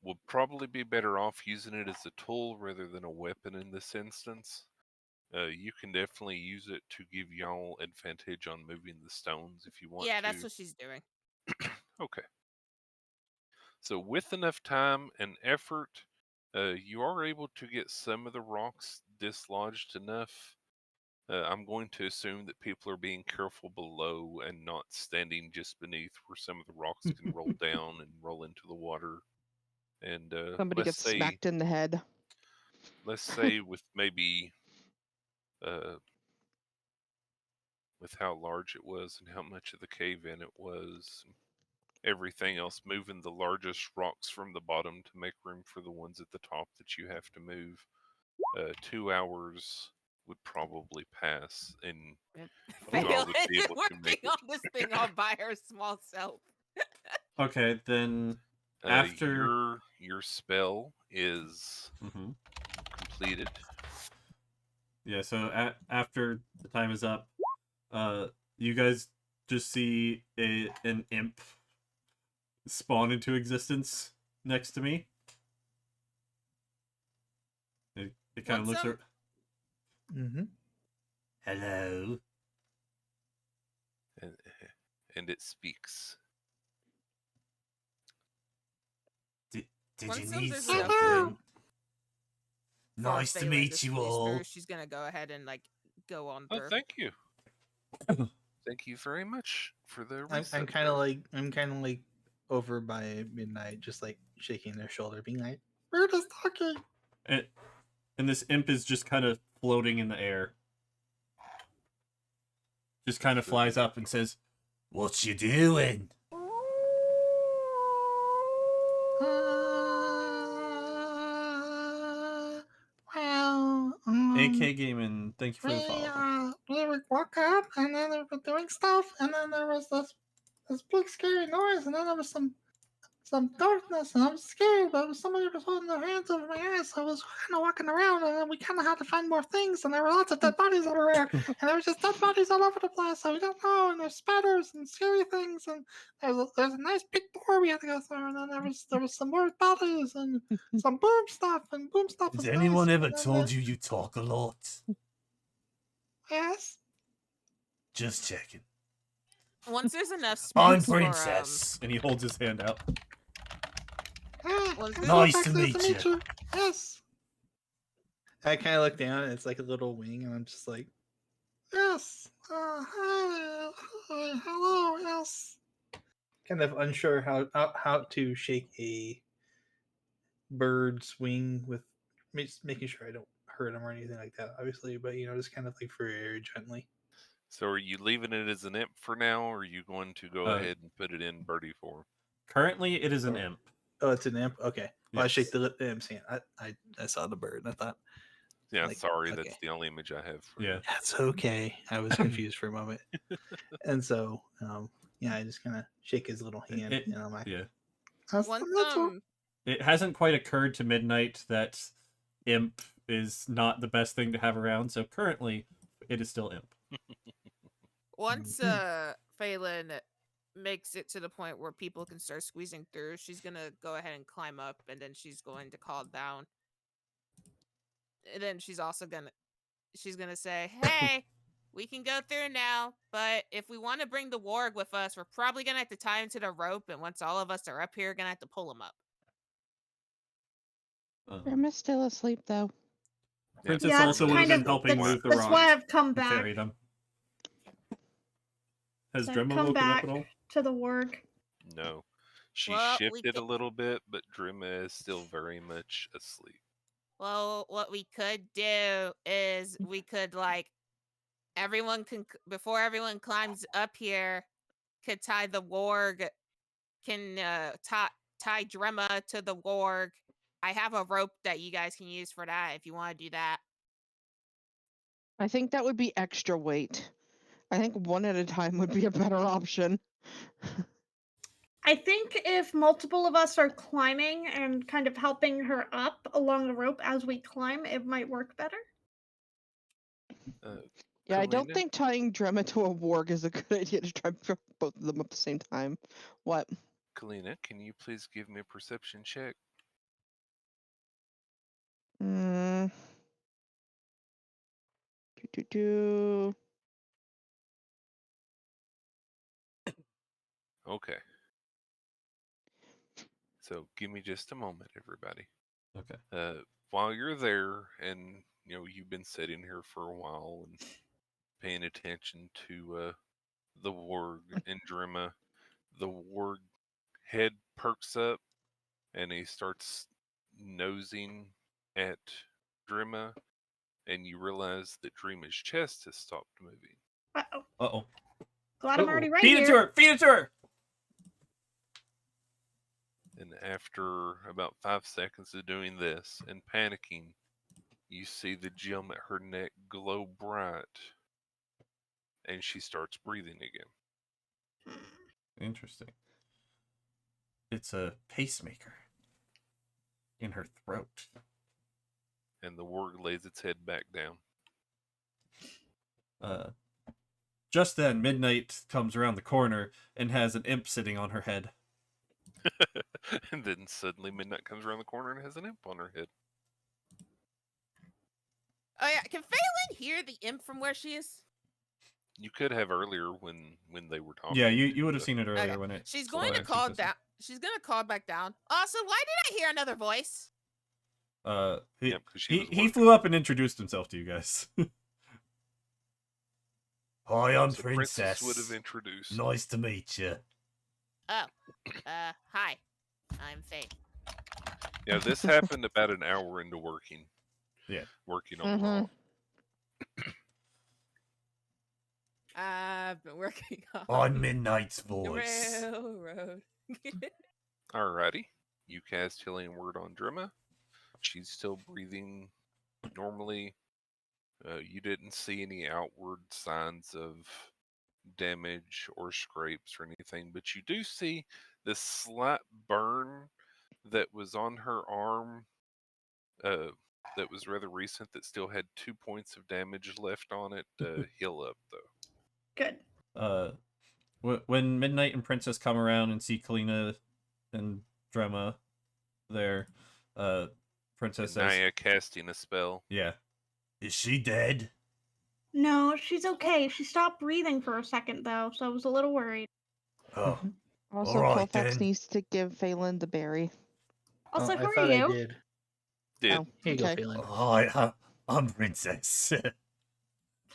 S1: would probably be better off using it as a tool rather than a weapon in this instance. You can definitely use it to give y'all advantage on moving the stones if you want
S6: Yeah,
S1: to.
S6: that's what she's doing.
S1: Okay. So with enough time and effort, you are able to get some of the rocks dislodged enough. I'm going to assume that people are being careful below and not standing just beneath where some of the rocks can roll down and roll into the water. And
S3: Somebody
S1: let's
S3: gets
S1: say,
S3: smacked in the head.
S1: with maybe with how large it was and how much of the cave in it was, everything else, moving the largest rocks from the bottom to make room for the ones at the top that you have to move. 2 hours would probably pass, and y'all
S6: Phelan
S1: would be
S6: is
S1: able to make
S6: working on this thing all by her small self.
S2: Okay, then
S1: it.
S2: after
S1: Your spell is
S2: Mhm.
S1: completed.
S2: Yeah, so after the time is up, you guys just see an imp spawn into existence next to me. It kind of
S6: What's
S2: looks.
S6: up?
S4: Mm-hmm.
S2: Hello.
S1: And it speaks.
S2: Did
S6: Once
S2: you
S6: those
S2: need
S6: are
S2: something?
S6: for
S2: Nice to
S6: Phelan
S2: meet
S6: to
S2: you
S6: squeeze
S2: all.
S6: through, she's gonna go ahead and go on
S1: Oh,
S6: through.
S1: thank you. Thank you very much for the
S4: I'm
S1: reset
S4: kind of
S1: there.
S4: like over by Midnight, just like shaking their shoulder, being like, "We're just talking."
S2: And this imp is just kind of floating in the air. Just kind of flies up and says, "What you doing?"
S4: Well,
S2: AK Gaming, thank you for the follow.
S4: we woke up and then we were doing stuff, and then there was this big scary noise, and then there was some darkness, and I was scared, but somebody was holding their hands over my eyes, so I was kind of walking around, and then we kind of had to find more things, and there were lots of dead bodies everywhere, and there was just dead bodies all over the place, so we don't know, and there's spiders and scary things, and there's a nice big door we had to go through, and then there was some more bodies, and some boom stuff
S2: Has
S4: was
S2: anyone
S4: nice,
S2: ever
S4: and then
S2: told you talk a lot?
S4: yes.
S2: Just checking.
S6: Once there's enough
S2: I'm
S6: space for
S2: Princess. And he holds his hand out.
S6: Was
S4: It's
S2: Nice
S4: nice
S2: to meet you.
S4: Yes. I kind of look down, and it's like a little wing, and I'm just like, yes. Hi. Hello. Yes. Kind of unsure how to shake a bird's wing with making sure I don't hurt him or anything like that, obviously, but just kind of like very gently.
S1: So are you leaving it as an imp for now, or are you going to go ahead and put it in birdie form?
S2: Currently, it is an imp.
S4: Oh, it's an imp. Okay. Well, I shake
S2: Yes.
S4: the imp's hand. I saw the bird, and I thought,
S1: Yeah,
S4: like,
S1: sorry,
S4: okay.
S1: that's the only image I have. For
S2: Yeah.
S4: That's okay. I was confused for a moment, and so yeah, I just kind of shake his little hand, and I'm like,
S2: yeah.
S4: that's
S6: once
S2: It hasn't quite occurred to Midnight that imp is not the best thing to have around, so currently it is still imp.
S6: once Phelan makes it to the point where people can start squeezing through, she's gonna go ahead and climb up, and then she's going to call down. And then she's gonna say, "Hey, we can go through now, but if we want to bring the warg with us, we're probably gonna have to tie him to the rope, and once all of us are up here, we're gonna have to pull him up."
S3: Grandma's still asleep though.
S2: Princess
S5: Yeah,
S2: also would have been helping move the
S5: that's
S2: rocks
S5: why I've come
S2: and
S5: back.
S2: carry them. Has
S5: I've
S2: Dremel
S5: come
S2: woken up
S5: back
S2: at all?
S5: to the warg.
S1: No, she
S6: Well, we
S1: shifted a
S6: could-
S1: little bit, but Drima is still very much asleep.
S6: Well, what we could do is we could everyone can before everyone climbs up here, could tie the warg, can tie Drema to the warg. I have a rope that you guys can use for that if you want to do that.
S3: I think that would be extra weight. I think one at a time would be a better option.
S5: I think if multiple of us are climbing and kind of helping her up along the rope as we climb, it might work better.
S3: Yeah, I don't
S1: Kalina?
S3: think tying Drema to a warg is a good idea to try both of them at the same time. What?
S1: Kalina, can you please give me a perception check?
S3: Mm. Do.
S1: Okay. So give me just a moment, everybody.
S2: Okay.
S1: While you're there, and you've been sitting here for a while and paying attention to the warg and Drima, the warg head perks up and he starts nosing at Drima, and you realize that Drima's chest has stopped moving.
S5: Uh-oh.
S2: Uh-oh.
S5: Glad I'm already right
S2: Feed
S5: here.
S2: it to her! Feed it to her!
S1: And after about 5 seconds of doing this and panicking, you see the gem at her neck glow bright, and she starts breathing again.
S2: Interesting. It's a pacemaker in her throat.
S1: And the warg lays its head back down.
S2: Just then, Midnight comes around the corner and has an imp sitting on her head.
S1: And then suddenly Midnight comes around the corner and has an imp on her head.
S6: Oh yeah, can Phelan hear the imp from where she is?
S1: You could have earlier when they were talking.
S2: Yeah, you would have seen it earlier
S6: Okay.
S2: when it.
S6: She's going to call down. She's gonna call back down. Also, why did I hear another voice?
S2: He,
S1: Yeah, 'cause she was
S2: he
S1: working.
S2: flew up and introduced himself to you guys. Hi, I'm
S1: So Princess would have introduced.
S2: Nice to meet you.
S6: Oh, hi. I'm Faye.
S1: Yeah, this happened about an hour into working.
S2: Yeah.
S1: Working on the rock.
S6: I've been working on
S2: I'm Midnight's
S6: the
S2: voice.
S6: railroad.
S1: Alrighty. You cast Healing Word on Drima. She's still breathing normally. You didn't see any outward signs of damage or scrapes or anything, but you do see this slight burn that was on her arm that was rather recent that still had 2 points of damage left on it. Heal up, though.
S5: Good.
S2: When Midnight and Princess come around and see Kalina and Drema there, Princess
S1: And
S2: says,
S1: Naya casting a spell.
S2: "Yeah, is she dead?"
S5: No, she's okay. She stopped breathing for a second though, so I was a little worried.
S2: Oh,
S3: Also,
S2: alright
S3: Colfax
S2: then.
S3: needs to give Phelan the berry.
S5: Also,
S4: I
S5: who are
S4: thought I
S5: you?
S4: did.
S1: Did.
S3: Oh,
S4: Here you go,
S3: okay.
S4: Phelan.
S2: Hi, I'm Princess. Nice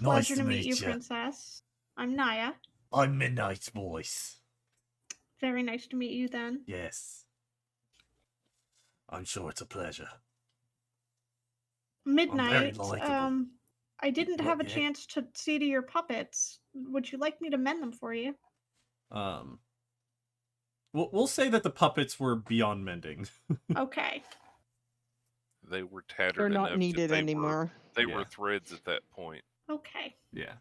S5: Pleasure to meet you, Princess. I'm Naya.
S2: I'm Midnight's voice.
S5: Very nice to meet you then.
S2: Yes. I'm sure it's a pleasure.
S5: Midnight,
S2: likable.
S5: I didn't
S2: What,
S5: have a
S2: yeah?
S5: chance to see to your puppets. Would you like me to mend them for you?
S2: We'll say that the puppets were beyond mending.
S5: Okay.
S1: They were tattered
S3: They're not
S1: enough
S3: needed
S1: that
S3: anymore.
S1: they
S2: Yeah.
S1: were threads at that point.
S5: Okay.
S2: Yeah.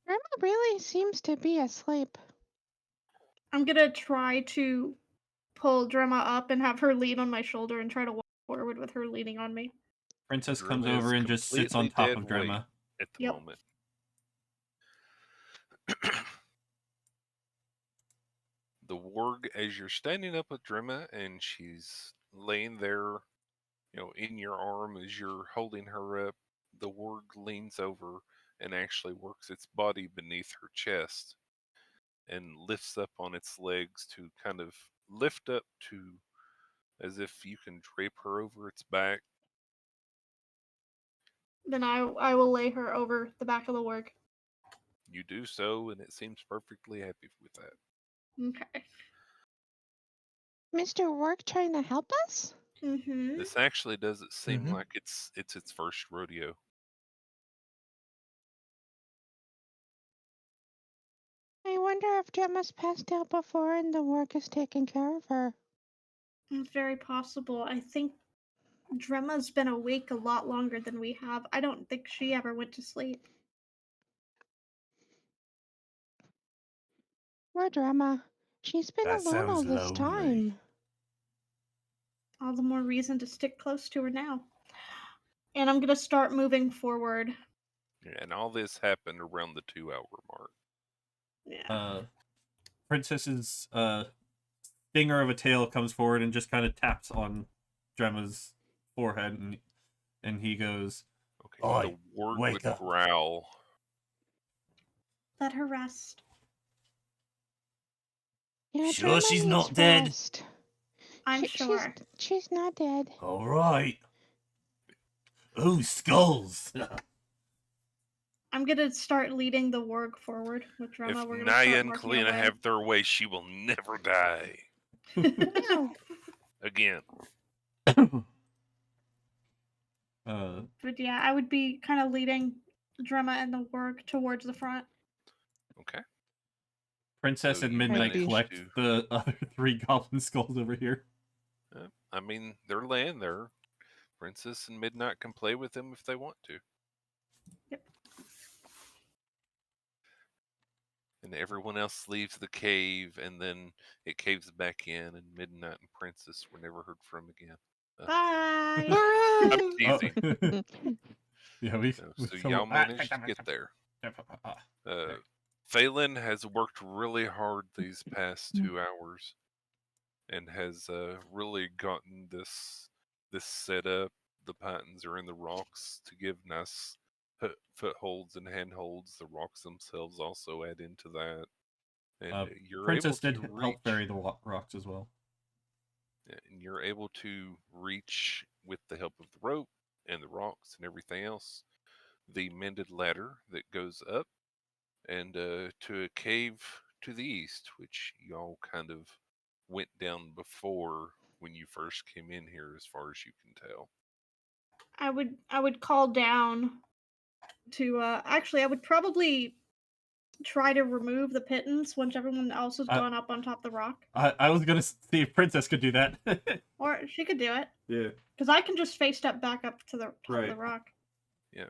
S3: Grandma really seems to be asleep.
S5: I'm gonna try to pull Drema up and have her lean on my shoulder and try to walk forward with her leaning on me.
S2: Princess comes
S1: Drema is
S2: over and just sits on
S1: completely
S2: top
S1: dead
S2: of
S1: weight
S2: Drema.
S1: at the
S5: Yep.
S1: moment. The warg, as you're standing up with Drema and she's laying there, in your arm as you're holding her up, the warg leans over and actually works its body beneath her chest and lifts up on its legs to kind of lift up to as if you can drape her over its back.
S5: Then I will lay her over the back of the work.
S1: You do so, and it seems perfectly happy with that.
S5: Okay.
S3: Mr. Work trying to help us?
S5: Mm-hmm.
S1: This actually doesn't seem
S4: Mhm.
S1: like it's its first rodeo.
S3: I wonder if Gemma's passed out before and the work is taking care of her.
S5: It's very possible. I think Drema's been awake a lot longer than we have. I don't think she ever went to sleep.
S3: Poor Drama. She's been
S2: That
S3: alone all
S2: sounds
S3: this
S2: lonely.
S3: time.
S5: All the more reason to stick close to her now. And I'm gonna start moving forward.
S1: And all this happened around the 2-hour mark.
S5: Yeah.
S2: Princess's stinger of a tail comes forward and just kind of taps on Drema's forehead, and he goes,
S1: Okay,
S2: Oi,
S1: the word
S2: wake
S1: would
S2: up.
S1: growl.
S5: Let her rest.
S3: Yeah,
S2: Sure
S3: Drama
S2: she's
S3: needs
S2: not dead?
S3: rest.
S5: I'm sure.
S3: She's not dead.
S2: All right. Ooh, skulls.
S5: I'm gonna start leading the work forward with Drema.
S1: If
S5: We're gonna
S1: Naya
S5: start
S1: and
S5: marking our
S1: Kalina
S5: way.
S1: have their way, she will never die.
S3: No.
S1: Again.
S5: But yeah, I would be kind of leading Drema and the work towards the front.
S1: Okay.
S2: Princess
S1: So
S2: and
S1: you
S2: Midnight
S3: managed
S2: collect
S1: to-
S2: the other 3 goblin skulls over here.
S1: I mean, they're laying there. Princess and Midnight can play with them if they want to.
S5: Yep.
S1: And everyone else leaves the cave, and then it caves back in, and Midnight and Princess were never heard from again.
S5: Bye.
S1: I'm
S2: Oh.
S1: teasing.
S2: Yeah, we
S1: So y'all managed to get there. Phelan has worked really hard these past 2 hours, and has really gotten this set up. The patterns are in the rocks to give nice footholds and handholds. The rocks themselves also add into that, and you're
S2: Princess
S1: able
S2: did
S1: to reach.
S2: help bury the rocks as well.
S1: And you're able to reach with the help of the rope and the rocks and everything else. the mended ladder that goes up and to a cave to the east, which y'all kind of went down before when you first came in here, as far as you can tell.
S5: I would call down to actually I would probably try to remove the pittance once everyone else has gone up on top of the rock.
S2: I was gonna see if Princess could do that.
S5: Or she could do it.
S2: Yeah.
S5: Because I can just face step back up to the top of the
S2: Right.
S5: rock.
S1: Yeah.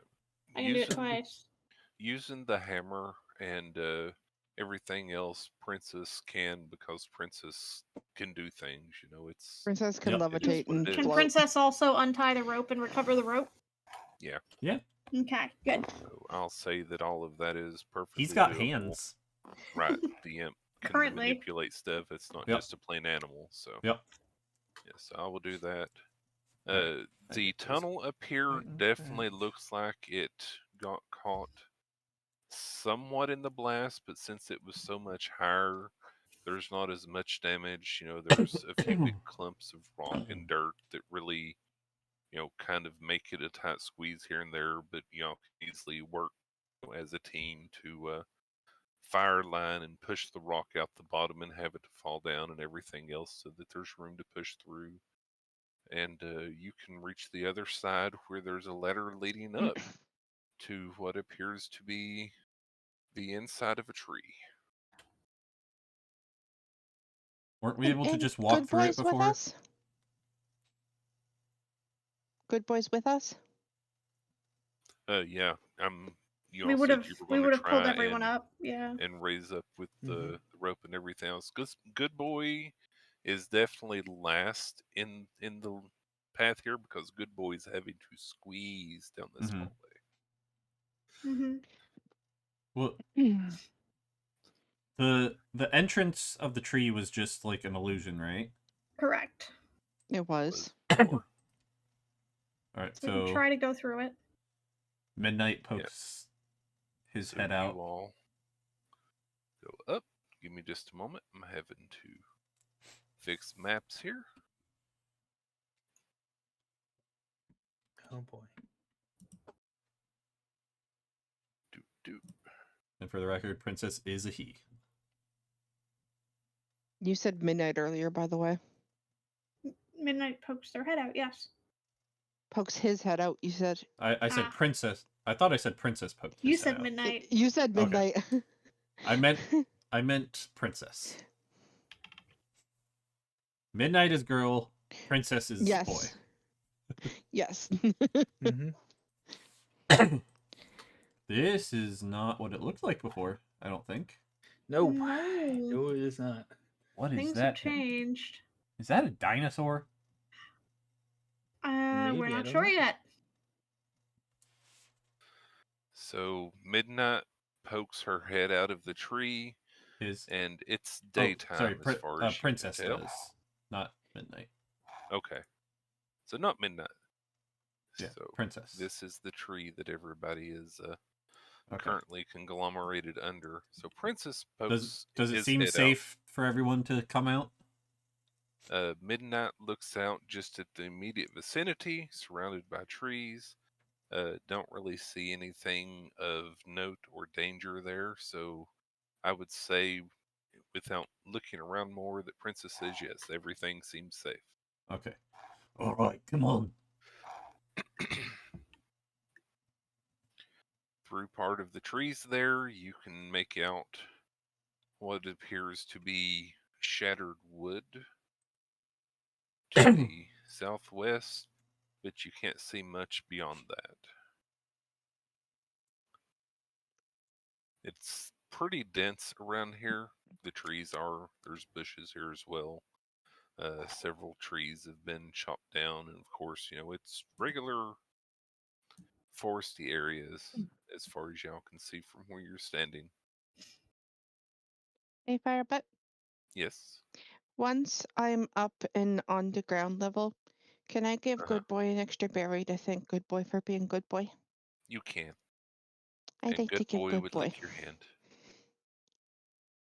S5: I can do it twice.
S1: Using the hammer and everything else, Princess can, because Princess can do things. You know, it's
S3: Princess can
S2: Yep.
S3: levitate
S1: what
S3: and
S1: it
S5: Can
S1: is.
S3: float.
S5: Princess also untie the rope and recover the rope?
S1: Yeah.
S2: Yeah.
S5: Okay, good.
S1: So I'll say that all of that is perfectly
S2: He's got
S1: doable.
S2: hands.
S1: Right. The imp can
S5: Currently.
S1: manipulate stuff. It's not
S2: Yep.
S1: just a plain animal. So
S2: Yep.
S1: yes, I will do that.
S2: Alright, I
S1: The
S2: get those
S1: tunnel up here
S2: items
S1: definitely
S2: back.
S1: looks like it got caught somewhat in the blast, but since it was so much higher, there's not as much damage. You know, there's a few big clumps of rock and dirt that really, you know, kind of make it a tight squeeze here and there, but you know, can easily work as a team to fire line and push the rock out the bottom and have it to fall down and everything else so that there's room to push through. And you can reach the other side where there's a ladder leading up to what appears to be the inside of a tree.
S2: Weren't we able to
S3: And
S2: just walk
S3: good
S2: through it
S3: boys with
S2: before?
S3: us? Good boys with us?
S1: Yeah, you
S5: We
S1: all
S5: would
S1: said
S5: have
S1: you were
S5: we
S1: going
S5: would
S1: to
S5: have pulled
S1: try
S5: everyone up. Yeah.
S1: and raise up with the rope and everything else. Because Good Boy is definitely last in the path here, because Good Boy is having to squeeze down this
S2: Mhm.
S1: hallway.
S5: Mm-hmm.
S2: Well,
S3: Hmm.
S2: the entrance of the tree was just like an illusion, right?
S5: Correct.
S3: It was.
S1: Before.
S2: Alright,
S5: So
S2: so
S5: try to go through it.
S2: Midnight pokes his
S1: So
S2: head
S1: you
S2: out.
S1: all go up. Give me just a moment. I'm having to fix maps here.
S4: Oh boy.
S1: Do.
S2: And for the record, Princess is a he.
S3: You said midnight earlier, by the way.
S5: Midnight pokes their head out. Yes.
S3: Pokes his head out, you said.
S2: I said
S5: Ah.
S2: Princess. I thought I said Princess poked his
S5: You
S2: head
S5: said
S2: out.
S5: midnight.
S3: You said
S2: Okay.
S3: midnight.
S2: I meant Princess. Midnight is girl, Princess is
S3: Yes.
S2: boy.
S3: Yes.
S4: Mm-hmm.
S2: This is not what it looked like before, I don't think.
S4: No.
S5: No.
S4: No, it is not.
S2: What is
S5: Things
S2: that
S5: have
S2: thing?
S5: changed.
S2: Is that a dinosaur?
S4: Maybe,
S5: We're
S4: I
S5: not
S4: don't
S5: sure
S4: know.
S5: yet.
S1: So Midnight pokes her head out of the tree,
S2: Is
S1: and it's
S2: oh,
S1: daytime
S2: sorry,
S1: as far as you
S2: Princess
S1: can tell.
S2: does, not Midnight.
S1: Okay, so not Midnight.
S2: Yeah,
S1: So
S2: Princess.
S1: this is the tree that everybody is
S2: Okay.
S1: currently conglomerated under. So Princess pokes
S2: Does it
S1: his
S2: seem
S1: head
S2: safe for everyone to come out?
S1: out. Midnight looks out just at the immediate vicinity, surrounded by trees. Don't really see anything of note or danger there. So I would say, without looking around more, that Princess says yes, everything seems safe.
S2: Okay. All right, come on.
S1: Through part of the trees there, you can make out what appears to be shattered wood to the southwest, but you can't see much beyond that. It's pretty dense around here. The trees are, there's bushes here as well. Several trees have been chopped down, and of course, you know, it's regular foresty areas as far as y'all can see from where you're standing.
S3: Hey, Firebutt.
S1: Yes.
S3: Once I'm up and on the ground level, can I give Good Boy an extra berry to thank Good Boy for being Good Boy?
S1: You can.
S3: I'd
S1: And
S3: like to
S1: Good
S3: give
S1: Boy
S3: Good
S1: would
S3: Boy.
S1: lick your hand.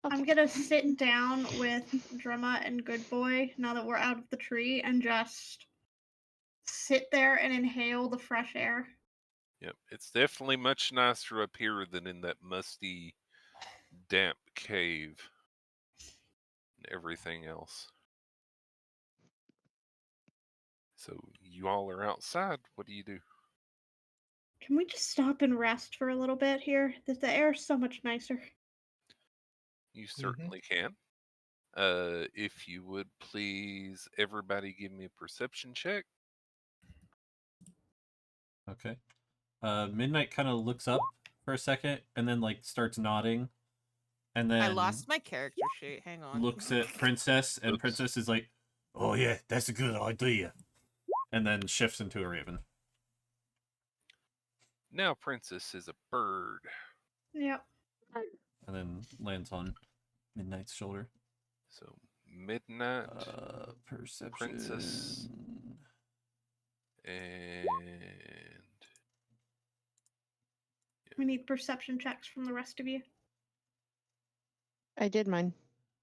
S3: Okay.
S5: I'm gonna sit down with Drumma and Good Boy now that we're out of the tree and just sit there and inhale the fresh air.
S1: Yep, it's definitely much nicer up here than in that musty, damp cave and everything else. So you all are outside. What do you do?
S5: Can we just stop and rest for a little bit here? The air is so much nicer.
S1: You certainly
S4: Mm-hmm.
S1: can. If you would please, everybody give me a perception check.
S2: Okay. Midnight kind of looks up for a second and then like starts nodding, and then
S6: I lost my character sheet. Hang on.
S2: looks at Princess, and
S1: Oops.
S2: Princess is like, "Oh yeah, that's a good idea," and then shifts into a raven.
S1: Now, Princess is a bird.
S5: Yep.
S2: And then lands on Midnight's shoulder.
S1: So Midnight,
S2: Perception.
S1: Princess, and
S5: We need perception checks from the rest of you.
S3: I did mine.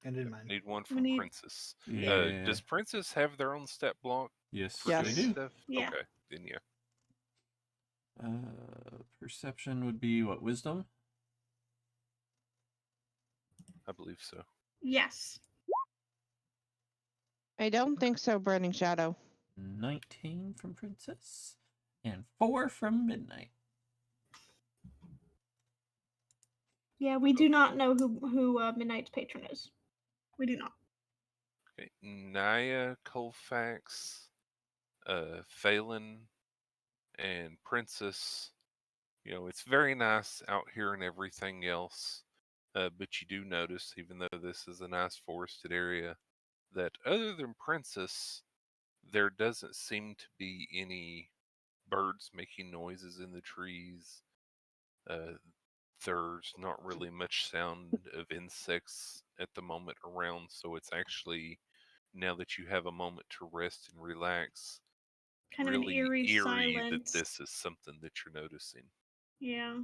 S4: And in mine.
S1: need one
S5: We
S1: from
S5: need-
S1: Princess.
S2: Yeah.
S1: Does Princess have their own stat block
S2: Yes,
S1: for
S3: Yes.
S2: they
S1: doing
S2: do.
S1: stuff?
S5: Yeah.
S1: Okay, then yeah.
S2: Perception would be what? Wisdom?
S1: I believe so.
S5: Yes.
S3: I don't think so, Burning Shadow.
S2: 19 from Princess. And 4 from Midnight.
S5: Yeah, we do not know who Midnight's patron is. We do not.
S1: Okay, Naya, Colfax, Phelan, and Princess. You know, it's very nice out here and everything else. But you do notice, even though this is a nice forested area, that other than Princess, there doesn't seem to be any birds making noises in the trees. There's not really much sound of insects at the moment around, so it's actually, now that you have a moment to rest and relax,
S5: Kind of
S1: really
S5: an eerie
S1: that
S5: silence.
S1: this is something that you're noticing.
S5: Yeah.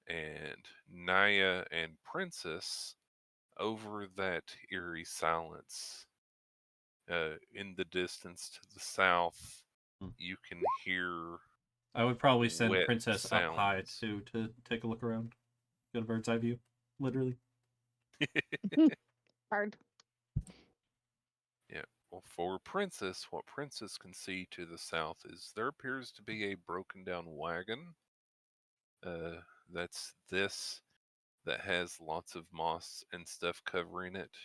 S1: And Naya and Princess, over that eerie silence, in the distance to the south,
S2: Hmm.
S1: you can hear
S2: I would probably send
S1: wet
S2: Princess up high
S1: sounds.
S2: too to take a look around. Get a bird's eye view. Literally.
S3: Hard.
S1: Yeah. Well, for Princess, what Princess can see to the south is there appears to be a broken down wagon. That's this that has lots of moss and stuff covering it.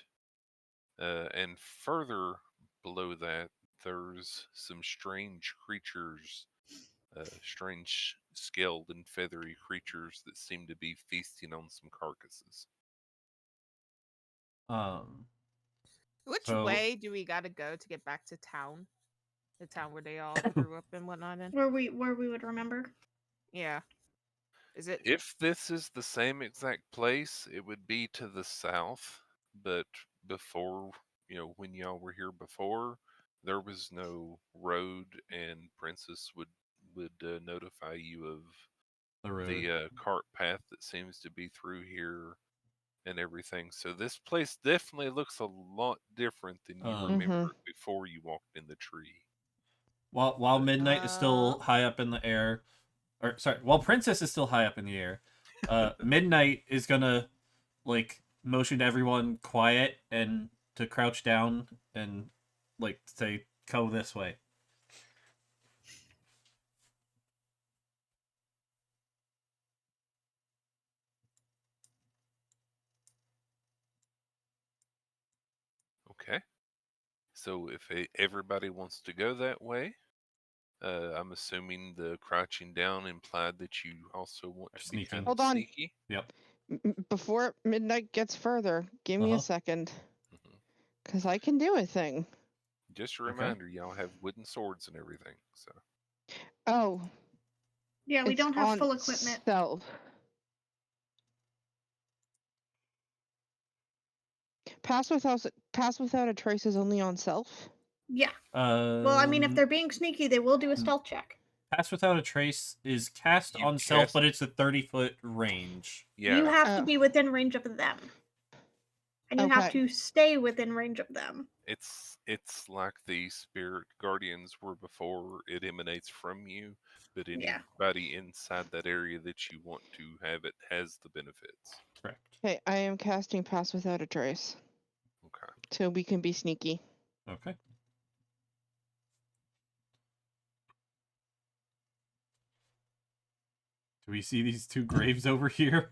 S1: And further below that, there's some strange creatures, strange scaled and feathery creatures that seem to be feasting on some carcasses.
S6: Which
S2: So-
S6: way do we gotta go to get back to town? The town where they all grew up and whatnot in?
S5: Where we would remember.
S6: Yeah. Is it
S1: If this is the same exact place, it would be to the south. But before, when y'all were here before, there was no road, and Princess would notify you of
S2: The road.
S1: the cart path that seems to be through here and everything. So this place definitely looks a lot different than you remember before you walked in the tree.
S2: While Midnight is still high up in the air, or sorry, while Princess is still high up in the air, Midnight is gonna like motion everyone quiet and to crouch down and like say, "Go this way."
S1: Okay. So if everybody wants to go that way, I'm assuming the crouching down implied that you also want
S2: Or
S1: to be kind
S2: sneaking.
S1: of
S3: Hold on.
S1: sneaky.
S2: Yep.
S3: Before Midnight gets further, give me a second.
S1: Mhm.
S3: Because I can do a thing.
S1: Just a
S2: Okay.
S1: reminder, y'all have wooden swords and everything. So
S3: Oh.
S5: Yeah, we
S3: it's
S5: don't have
S3: on
S5: full equipment.
S3: Stealth. Pass without a trace is only on self.
S5: Yeah. Well, I mean, if they're being sneaky, they will do a stealth check.
S2: Pass Without a Trace is cast
S1: You
S2: on self,
S1: cast-
S2: but it's a 30-foot range.
S1: yeah,
S5: You have to
S3: Oh.
S5: be within range of them. And you have
S3: Okay.
S5: to stay within range of them.
S1: It's like the spirit guardians were before. It emanates from you, but
S5: Yeah.
S1: anybody inside that area that you want to have it has the benefits.
S2: Correct.
S3: Okay, I am casting Pass Without a Trace,
S1: Okay.
S3: so we can be sneaky.
S2: Okay. Do we see these two graves over here?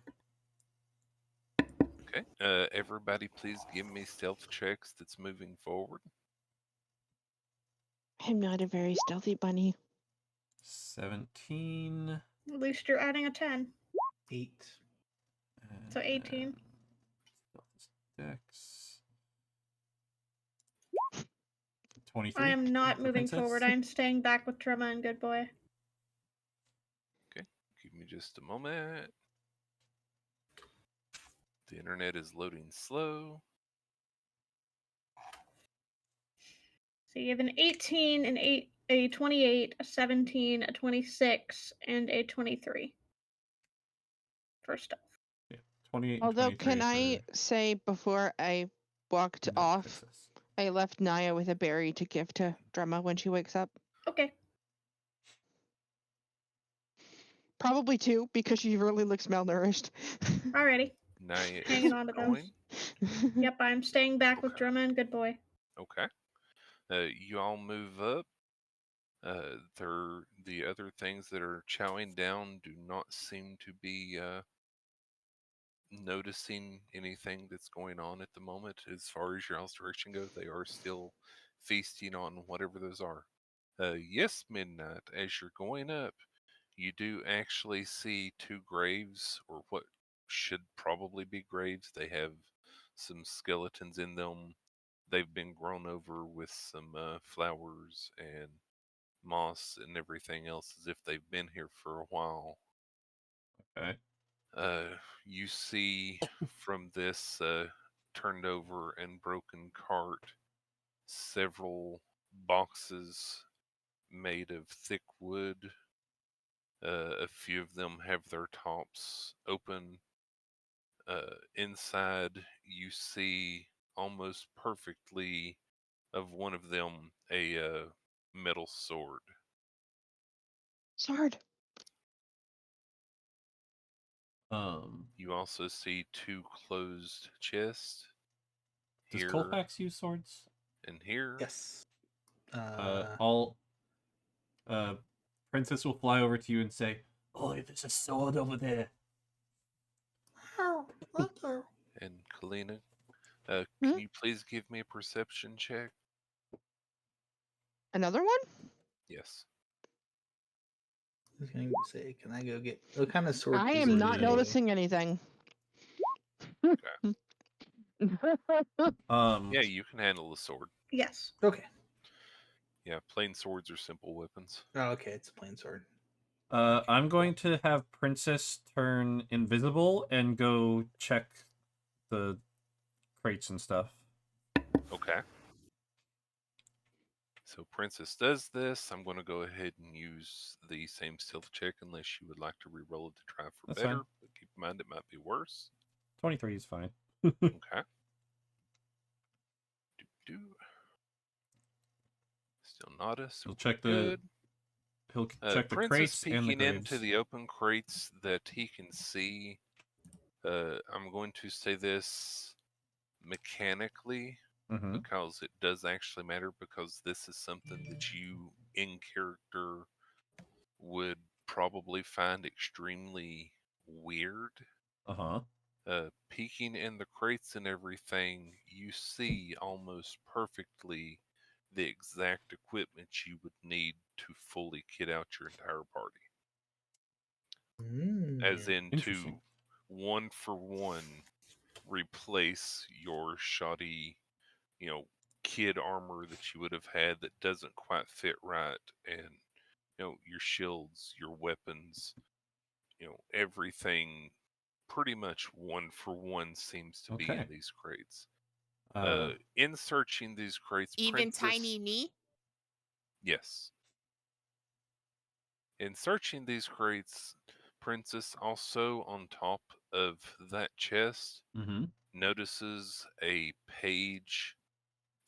S1: Okay. Everybody, please give me stealth checks that's moving forward.
S3: I'm not a very stealthy bunny.
S2: 17.
S5: At least you're adding a 10.
S4: 8.
S5: So 18.
S2: Dex. 23.
S5: I am not
S2: for
S5: moving
S2: Princess.
S5: forward. I'm staying back with Drumma and Good Boy.
S1: Okay. Give me just a moment. The internet is loading slow.
S5: So you have an 18, a 28, a 17, a 26, and a 23 for stealth.
S2: Yeah, 28 and
S3: Although,
S2: 23
S3: can I
S2: for
S3: say before I walked
S2: the
S3: off,
S2: Princess.
S3: I left Naya with a berry to give to Drumma when she wakes up?
S5: Okay.
S3: Probably two, because she really looks malnourished.
S5: Alrighty.
S1: Naya
S5: Hanging
S1: is
S5: on to those.
S1: going.
S5: Yep, I'm staying back with
S1: Okay.
S5: Drumma and Good Boy.
S1: Okay. You all move up. The other things that are chowing down do not seem to be noticing anything that's going on at the moment. As far as your house direction goes, they are still feasting on whatever those are. Yes, Midnight, as you're going up, you do actually see two graves, or what should probably be graves. They have some skeletons in them. They've been grown over with some flowers and moss and everything else as if they've been here for a while.
S2: Okay.
S1: You see from this turned over and broken cart several boxes made of thick wood. A few of them have their tops open. Inside, you see almost perfectly of one of them a metal sword.
S3: Sword.
S1: You also see two closed chests
S2: Does
S1: here
S2: Colfax use swords?
S1: and here.
S4: Yes.
S2: I'll Princess will fly over to you and say, "Oh, there's a sword over there."
S1: And Kalina,
S3: Hmm?
S1: can you please give me a perception check?
S3: Another one?
S1: Yes.
S4: I was going to say, can I go get what kind of sword?
S3: I
S4: is
S3: am
S4: it
S3: not
S4: anyway?
S3: noticing anything.
S1: Yeah, you can handle the sword.
S5: Yes.
S4: Okay.
S1: Yeah, plain swords are simple weapons.
S4: Oh, okay, it's a plain sword.
S2: I'm going to have Princess turn invisible and go check the crates and stuff.
S1: Okay. So Princess does this. I'm going to go ahead and use the same stealth check unless you would like to re-roll it to try for
S2: That's
S1: better.
S2: fine.
S1: But keep in mind it might be worse.
S2: 23 is fine.
S1: Okay. Do. Still nada. So
S2: He'll
S1: we're
S2: check
S1: good.
S2: He'll check the
S1: Princess
S2: crates and the
S1: peeking into
S2: graves.
S1: the open crates that he can see. I'm going to say this mechanically
S2: Mm-hmm.
S1: because it does actually matter, because this is something that you in character would probably find extremely weird.
S2: Uh-huh.
S1: Peeking in the crates and everything, you see almost perfectly the exact equipment you would need to fully kit out your entire party. As in to
S2: Interesting.
S1: one for one replace your shoddy, kid armor that you would have had that doesn't quite fit right, and your shields, your weapons, everything pretty much one for one seems to be in
S2: Okay.
S1: these crates.
S2: Uh,
S1: In searching these crates,
S6: Even
S1: Princess,
S6: tiny me?
S1: yes. In searching these crates, Princess, also on top of that chest,
S2: mm-hmm.
S1: notices a page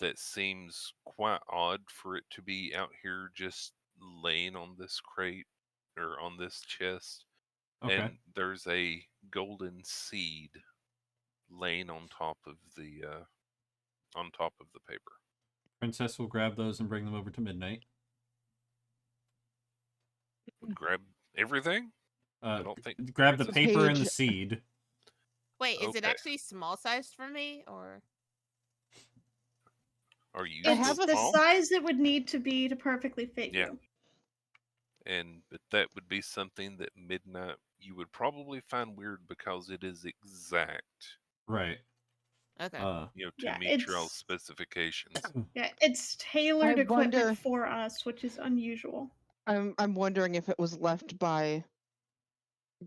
S1: that seems quite odd for it to be out here just laying on this crate or on this chest.
S2: Okay.
S1: And there's a golden seed laying on top of the paper.
S2: Princess will grab those and bring them over to Midnight.
S1: Grab everything? I don't think
S2: Grab the
S1: Princess-
S2: paper and the
S3: Page.
S2: seed.
S6: Wait, is it
S1: Okay.
S6: actually small sized for me or?
S1: Are you
S3: I
S5: It's
S3: have
S1: so
S3: a
S5: the
S1: small?
S5: size it would need to be to perfectly fit
S1: Yeah.
S5: you.
S1: But that would be something that Midnight you would probably find weird because it is exact,
S2: Right.
S6: Okay.
S1: to
S5: Yeah,
S1: meet your all
S5: it's-
S1: specifications.
S5: Yeah, it's tailored
S3: I
S5: equipment
S3: wonder-
S5: for us, which is unusual.
S3: I'm wondering if it was left by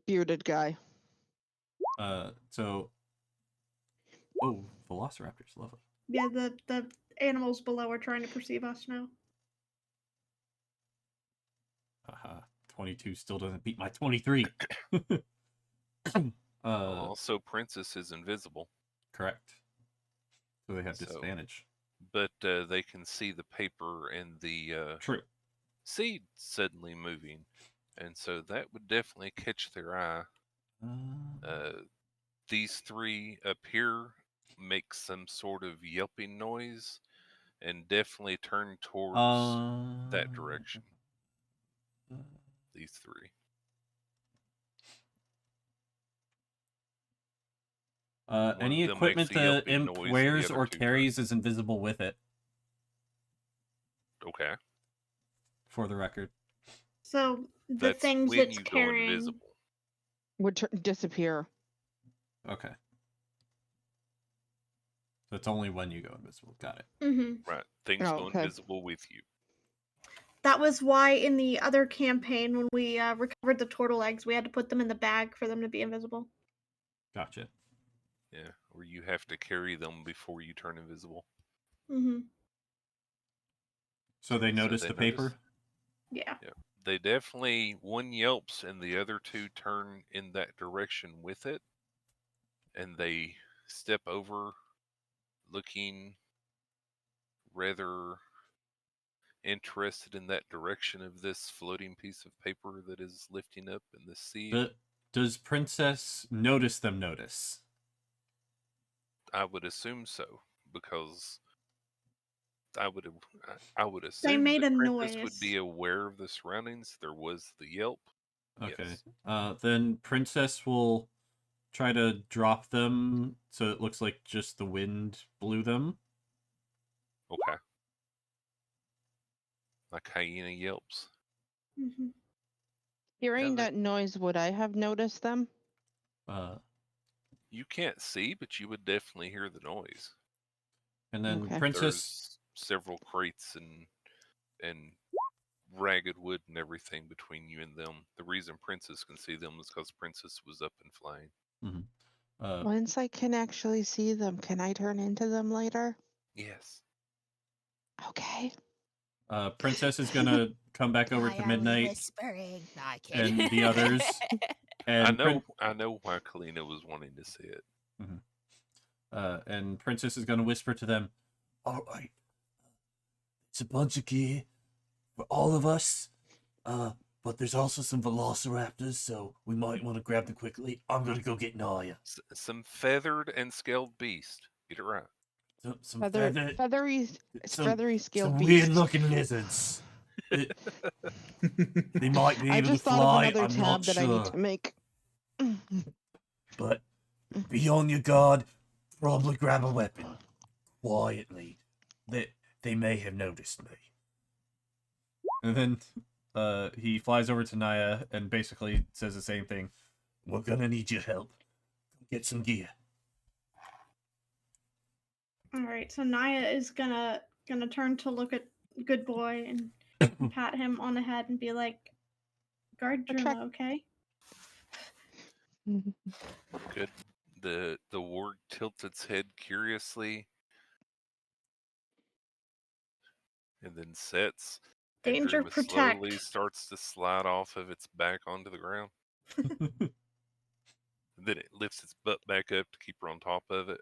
S3: bearded guy.
S2: So. Oh, velociraptors, lovely.
S5: Yeah, the animals below are trying to perceive us now.
S2: Haha. 22 still doesn't beat my 23.
S1: Also, Princess is invisible,
S2: Correct. So they have
S1: So-
S2: disadvantage.
S1: but they can see the paper and the
S2: True.
S1: seed suddenly moving, and so that would definitely catch their eye. These three up here make some sort of yelping noise and definitely turn towards that direction. These three. One
S2: Any
S1: of them
S2: equipment
S1: makes a
S2: the
S1: yelping
S2: imp
S1: noise and the
S2: wears
S1: other
S2: or
S1: two
S2: carries is invisible with it,
S1: Okay.
S2: for the record.
S5: So the
S1: That's
S5: things
S1: when
S5: it's
S1: you go
S5: carrying.
S1: invisible.
S3: Would disappear.
S2: Okay. So it's only when you go invisible. Got it.
S1: Right. Things
S3: Oh,
S1: go
S3: okay.
S1: invisible with you.
S5: That was why in the other campaign, when we recovered the turtle eggs, we had to put them in the bag for them to be invisible.
S2: Gotcha.
S1: Yeah. Or you have to carry them before you turn invisible.
S2: So they notice
S1: they
S2: the
S1: notice-
S2: paper?
S5: Yeah.
S1: They definitely, one yelps and the other two turn in that direction with it. And they step over looking rather interested in that direction of this floating piece of paper that is lifting up in the sea.
S2: Does Princess notice them notice?
S1: I would assume so, because I would assume
S5: made
S1: that
S5: a
S1: Princess would
S5: noise.
S1: be aware of the surroundings. There was the yelp.
S2: Okay.
S1: Yes.
S2: Then Princess will try to drop them so it looks like just the wind blew them.
S1: Okay. Like hyena yelps.
S3: Hearing
S1: that-
S3: that noise, would I have noticed them?
S1: You can't see, but you would definitely hear the noise.
S2: And then
S3: Okay.
S2: Princess.
S1: There's several crates and ragged wood and everything between you and them. The reason Princess can see them is because Princess was up and flying.
S3: Once I can actually see them, can I turn into them later?
S1: Yes.
S3: Okay.
S2: Princess is gonna come back over to Midnight
S6: Whispering. No, I can't.
S2: and the others. And
S1: I know why Kalina was wanting to see it.
S2: And Princess is gonna whisper to them, "All right, it's a bunch of gear for all of us. But there's also some velociraptors, so we might want to grab them quickly. I'm gonna go get Naya.
S1: Some feathered and scaled beast. Get it right.
S2: Some
S3: Feathery
S2: some
S3: scaled
S2: weird
S3: beast.
S2: looking lizards. They might be
S3: I
S2: able
S3: just
S2: to
S3: thought
S2: fly.
S3: of another
S2: I'm
S3: tab
S2: not
S3: that
S2: sure.
S3: I need to make.
S2: But be on your guard. Probably grab a weapon quietly. They may have noticed me. And then he flies over to Naya and basically says the same thing. We're gonna need your help. Get some gear.
S5: All right. So Naya is gonna turn to look at Good Boy and pat him on the head and be like, "Guard
S3: Attract-
S5: Druma, okay?"
S1: Good. The warg tilts its head curiously and then sets. And
S5: Danger,
S1: Druma slowly
S5: protect.
S1: starts to slide off of its back onto the ground. Then it lifts its butt back up to keep her on top of it,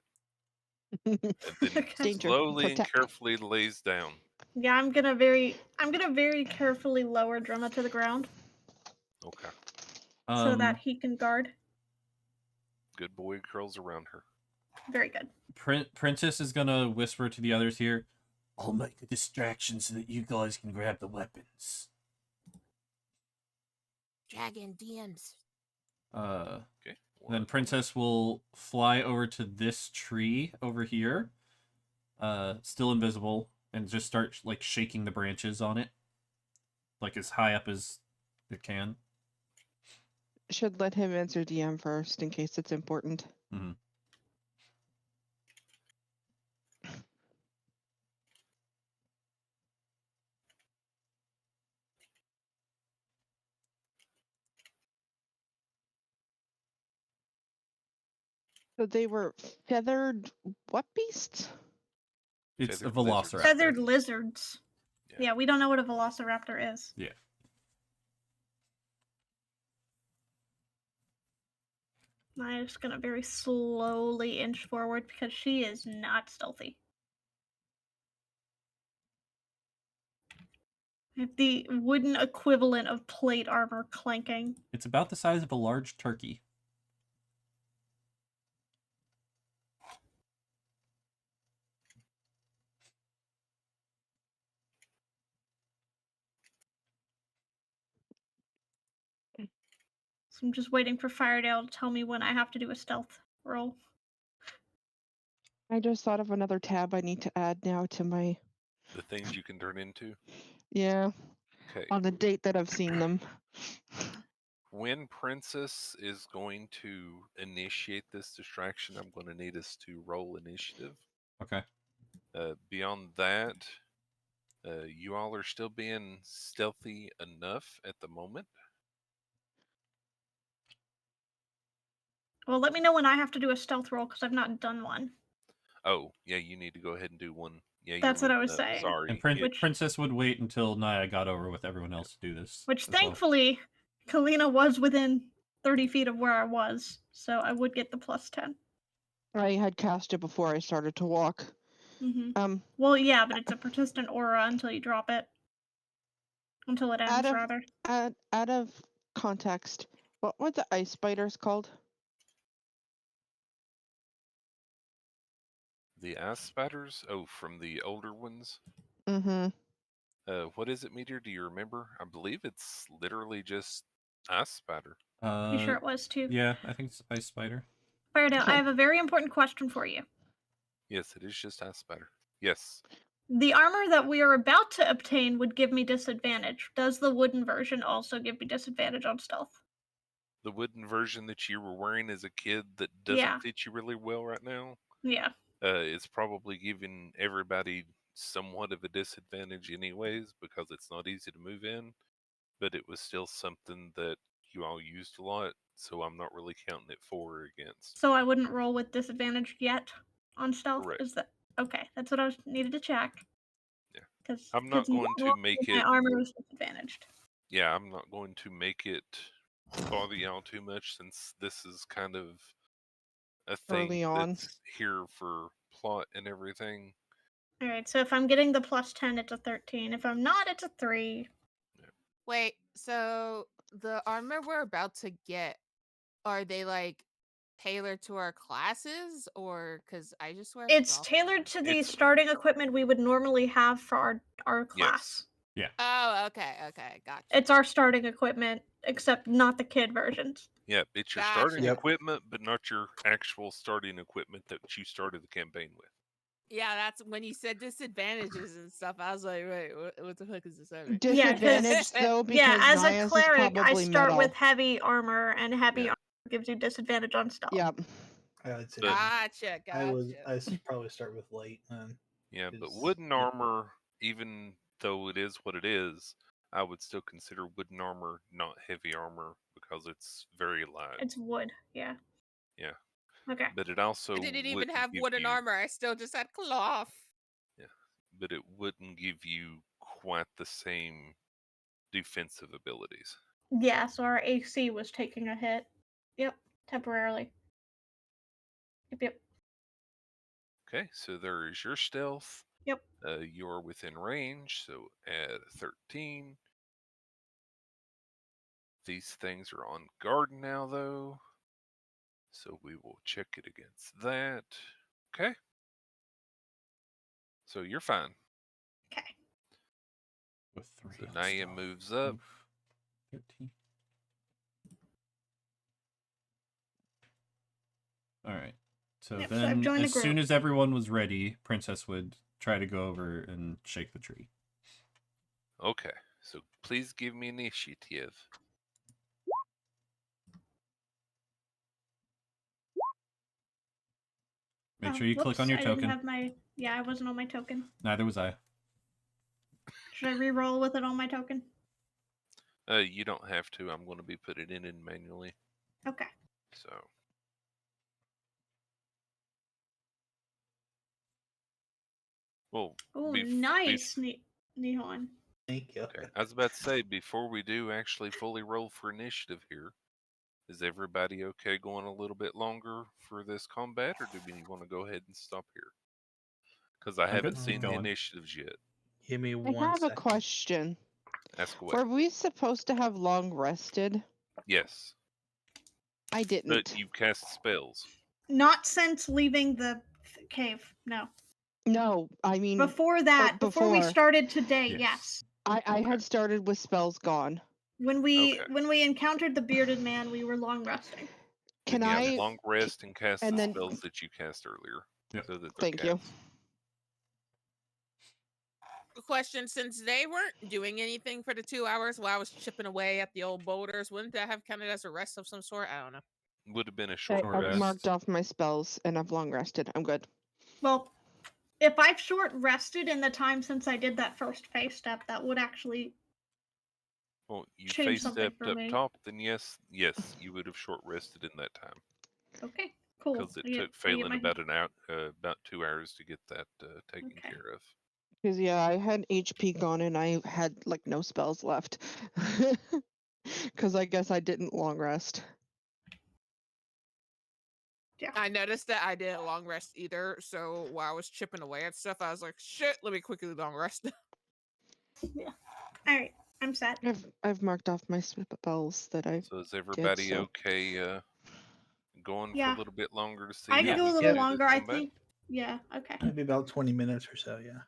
S1: and then
S5: Okay.
S3: Danger.
S1: slowly and
S3: Protect.
S1: carefully lays down.
S5: Yeah, I'm gonna very carefully lower Drumma to the ground
S1: Okay.
S5: so that he can guard.
S1: Good boy curls around her.
S5: Very good.
S2: Princess is gonna whisper to the others here. I'll make a distraction so that you guys can grab the weapons.
S6: Dragon DMs.
S1: Okay.
S2: Then Princess will fly over to this tree over here, still invisible, and just start like shaking the branches on it, like as high up as it can.
S3: Should let him answer DM first in case it's important.
S2: Mm-hmm.
S3: So they were feathered what beasts?
S2: It's a
S1: Feathered lizards.
S2: velociraptor.
S5: Feathered lizards.
S1: Yeah.
S5: Yeah, we don't know what a velociraptor is.
S2: Yeah.
S5: I'm just gonna very slowly inch forward because she is not stealthy. I have the wooden equivalent of plate armor clanking.
S2: It's about the size of a large turkey.
S5: So I'm just waiting for Firedale to tell me when I have to do a stealth roll.
S3: I just thought of another tab I need to add now to my
S1: The things you can turn into.
S3: yeah
S1: Okay.
S3: on the date that I've seen them.
S1: When Princess is going to initiate this distraction, I'm going to need us to roll initiative.
S2: Okay.
S1: Beyond that, you all are still being stealthy enough at the moment.
S5: Well, let me know when I have to do a stealth roll because I've not done one.
S1: Oh, yeah, you need to go ahead and do one. Yeah,
S5: That's
S1: you're
S5: what I
S1: moving
S5: was
S1: up.
S5: saying.
S1: Sorry.
S2: And
S5: Which-
S2: Princess would wait until Naya got over with everyone else to do this.
S5: Which
S2: as well.
S5: thankfully, Kalina was within 30 feet of where I was, so I would get the plus 10.
S3: I had cast it before I started to walk.
S5: Mm-hmm. Well, yeah, but it's a persistent aura until you drop it. Until it ends, rather.
S3: Out of context, what were the ice spiders called?
S1: The ass spiders? Oh, from the older ones?
S3: Mm-hmm.
S1: What is it, Meteor? Do you remember? I believe it's literally just ass spider.
S5: You sure it was too?
S2: Yeah, I think it's Ice Spider.
S5: Firedale,
S3: Okay.
S5: I have a very important question for you.
S1: Yes, it is just ass spider. Yes.
S5: The armor that we are about to obtain would give me disadvantage. Does the wooden version also give me disadvantage on stealth?
S1: The wooden version that you were wearing as a kid that doesn't fit you really well right now,
S5: Yeah.
S1: it's probably giving everybody somewhat of a disadvantage anyways because it's not easy to move in, but it was still something that you all used a lot, so I'm not really counting it for or against.
S5: So I wouldn't roll with disadvantage yet on stealth?
S1: Correct.
S5: Is that okay? That's what I needed to check.
S1: Yeah.
S5: Because
S1: I'm not going to make
S5: my
S1: it.
S5: armor is disadvantaged.
S1: Yeah, I'm not going to make it bother y'all too much since this is kind of a thing
S3: Early on.
S1: that's here for plot and everything.
S5: Alright, so if I'm getting the plus 10, it's a 13. If I'm not, it's a 3.
S6: Wait, so the armor we're about to get, are they like tailored to our classes, or because I just wear?
S5: It's
S6: cloth
S5: tailored
S6: armor.
S5: to the
S1: It's-
S5: starting equipment we would normally have for our class.
S6: Oh, okay, gotcha.
S5: It's our starting equipment, except not the kid versions.
S1: Yeah, it's your
S6: Gotcha.
S1: starting
S4: Yep.
S1: equipment, but not your actual starting equipment that you started the campaign with.
S6: Yeah, that's when you said disadvantages and stuff. I was like, wait, what the fuck is this armor?
S3: Disadvantage though because
S5: Yeah, as a
S3: Naya's is
S5: cleric, I
S3: probably
S5: start
S3: metal.
S5: with heavy armor, and heavy
S1: Yeah.
S5: armor gives you disadvantage on stealth.
S3: Yep.
S4: I would say
S1: But-
S6: Gotcha.
S4: I probably start with light.
S1: Yeah, but
S4: Is-
S1: wooden
S4: yeah.
S1: armor, even though it is what it is, I would still consider wooden armor not heavy armor because it's very light.
S5: It's wood, yeah.
S1: Yeah.
S5: Okay.
S1: But it also
S6: I didn't even
S1: wouldn't
S6: have
S1: give
S6: wooden
S1: you-
S6: armor. I still just had cloth.
S1: But it wouldn't give you quite the same defensive abilities.
S5: Yeah, so our AC was taking a hit. Yep. temporarily. Yep.
S1: Okay, so there is your stealth.
S5: Yep.
S1: You're within range, so add 13. These things are on guard now, though. So we will check it against that. Okay. So you're fine.
S5: Okay.
S2: With 3
S1: So
S2: on
S1: Naya
S2: stealth.
S1: moves up.
S2: Oof. 13. All right. So
S5: Yep, so I've
S2: then,
S5: joined the
S2: as soon
S5: group.
S2: as everyone was ready, Princess would try to go over and shake the tree.
S1: Okay. So please give me initiative.
S2: Make
S5: Oh,
S2: sure you click
S5: whoops,
S2: on your
S5: I didn't
S2: token.
S5: have my. Yeah, I wasn't on my token.
S2: Neither was I.
S5: Should I re-roll with it on my token?
S1: You don't have to. I'm going to be putting it in manually.
S5: Okay.
S1: So. Well,
S5: Oh,
S1: bef-
S5: nice, Nihon.
S4: Thank you.
S1: Okay. I was about to say, before we do actually fully roll for initiative here, is everybody okay going a little bit longer for this combat, or do we want to go ahead and stop here? Because I
S2: I'm
S1: haven't
S2: good.
S1: seen
S2: Keep
S1: the
S2: going.
S1: initiatives yet.
S4: Give me
S3: I
S4: 1
S3: have a
S4: second.
S3: question.
S1: Ask away.
S3: Were we supposed to have long rested?
S1: Yes.
S3: I
S1: But
S3: didn't.
S1: you cast spells.
S5: Not since leaving the cave. No.
S3: No, I mean
S5: Before that, before we
S3: before.
S5: started today,
S2: Yes.
S5: yes.
S3: I
S1: Okay.
S3: had started with spells gone.
S5: When we
S1: Okay.
S5: encountered the bearded man, we were long resting.
S3: Can
S1: Then, yeah,
S3: I?
S1: long rest and cast
S3: and
S1: the
S3: then-
S1: spells that you cast earlier.
S2: Yep.
S1: So that they're
S3: Thank you.
S1: cast.
S6: Question: since they weren't doing anything for the 2 hours while I was chipping away at the old boulders, wouldn't that have counted as a rest of some sort? I don't know.
S1: Would have been a short
S2: Short
S3: I've
S1: rest.
S3: marked off my spells and I've long rested. I'm good.
S5: Well, if I've short rested in the time since I did that first face step, that would actually
S1: Well, you
S5: change
S1: face
S5: something
S1: stepped
S5: for
S1: up
S5: me.
S1: top, then yes, you would have short rested in that time.
S5: Okay, cool.
S1: Because it
S5: I get-
S1: took
S5: I get
S1: Phelan
S5: my-
S1: about 2 hours to get that taken
S5: Okay.
S1: care of.
S3: Because yeah, I had HP gone and I had like no spells left. Because I guess I didn't long rest.
S5: Yeah.
S6: I noticed that I didn't long rest either, so while I was chipping away at stuff, I was like, shit, let me quickly long rest.
S5: All right, I'm set.
S3: I've marked off my spells that I.
S1: So is everybody
S3: so-
S1: okay going for
S5: Yeah.
S1: a little bit longer to see
S5: I
S1: how
S5: can go a
S1: we
S5: little
S1: can do
S5: longer,
S1: this
S5: I
S1: combat?
S5: think. Yeah, okay.
S4: Maybe about 20 minutes or so, yeah.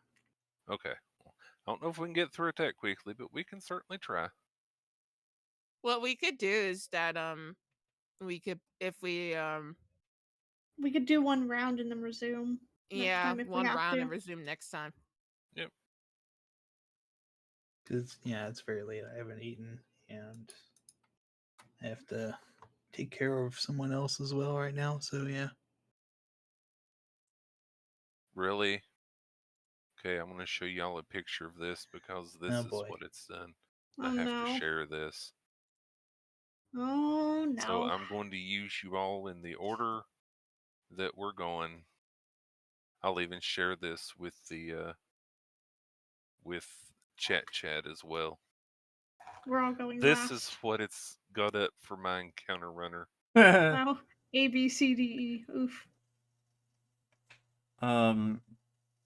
S1: Okay. I don't know if we can get through it that quickly, but we can certainly try.
S6: What we could do is that we could, if we
S5: We could do one round and then resume next
S6: yeah,
S5: time if we
S6: one
S5: have
S6: round
S5: to.
S6: and resume next time.
S4: Because, yeah, it's very late. I haven't eaten, and I have to take care of someone else as well right now, so yeah.
S1: Really? Okay, I'm going to show y'all a picture of this because this
S4: Oh,
S1: is
S4: boy.
S1: what it's done.
S5: Oh
S1: I have
S5: no.
S1: to share this.
S5: Oh no.
S1: So I'm going to use you all in the order that we're going. I'll even share this with the with chat as well.
S5: We're all going
S1: This
S5: last.
S1: is what it's got up for my encounter runner.
S5: Wow. A B C D E. Oof.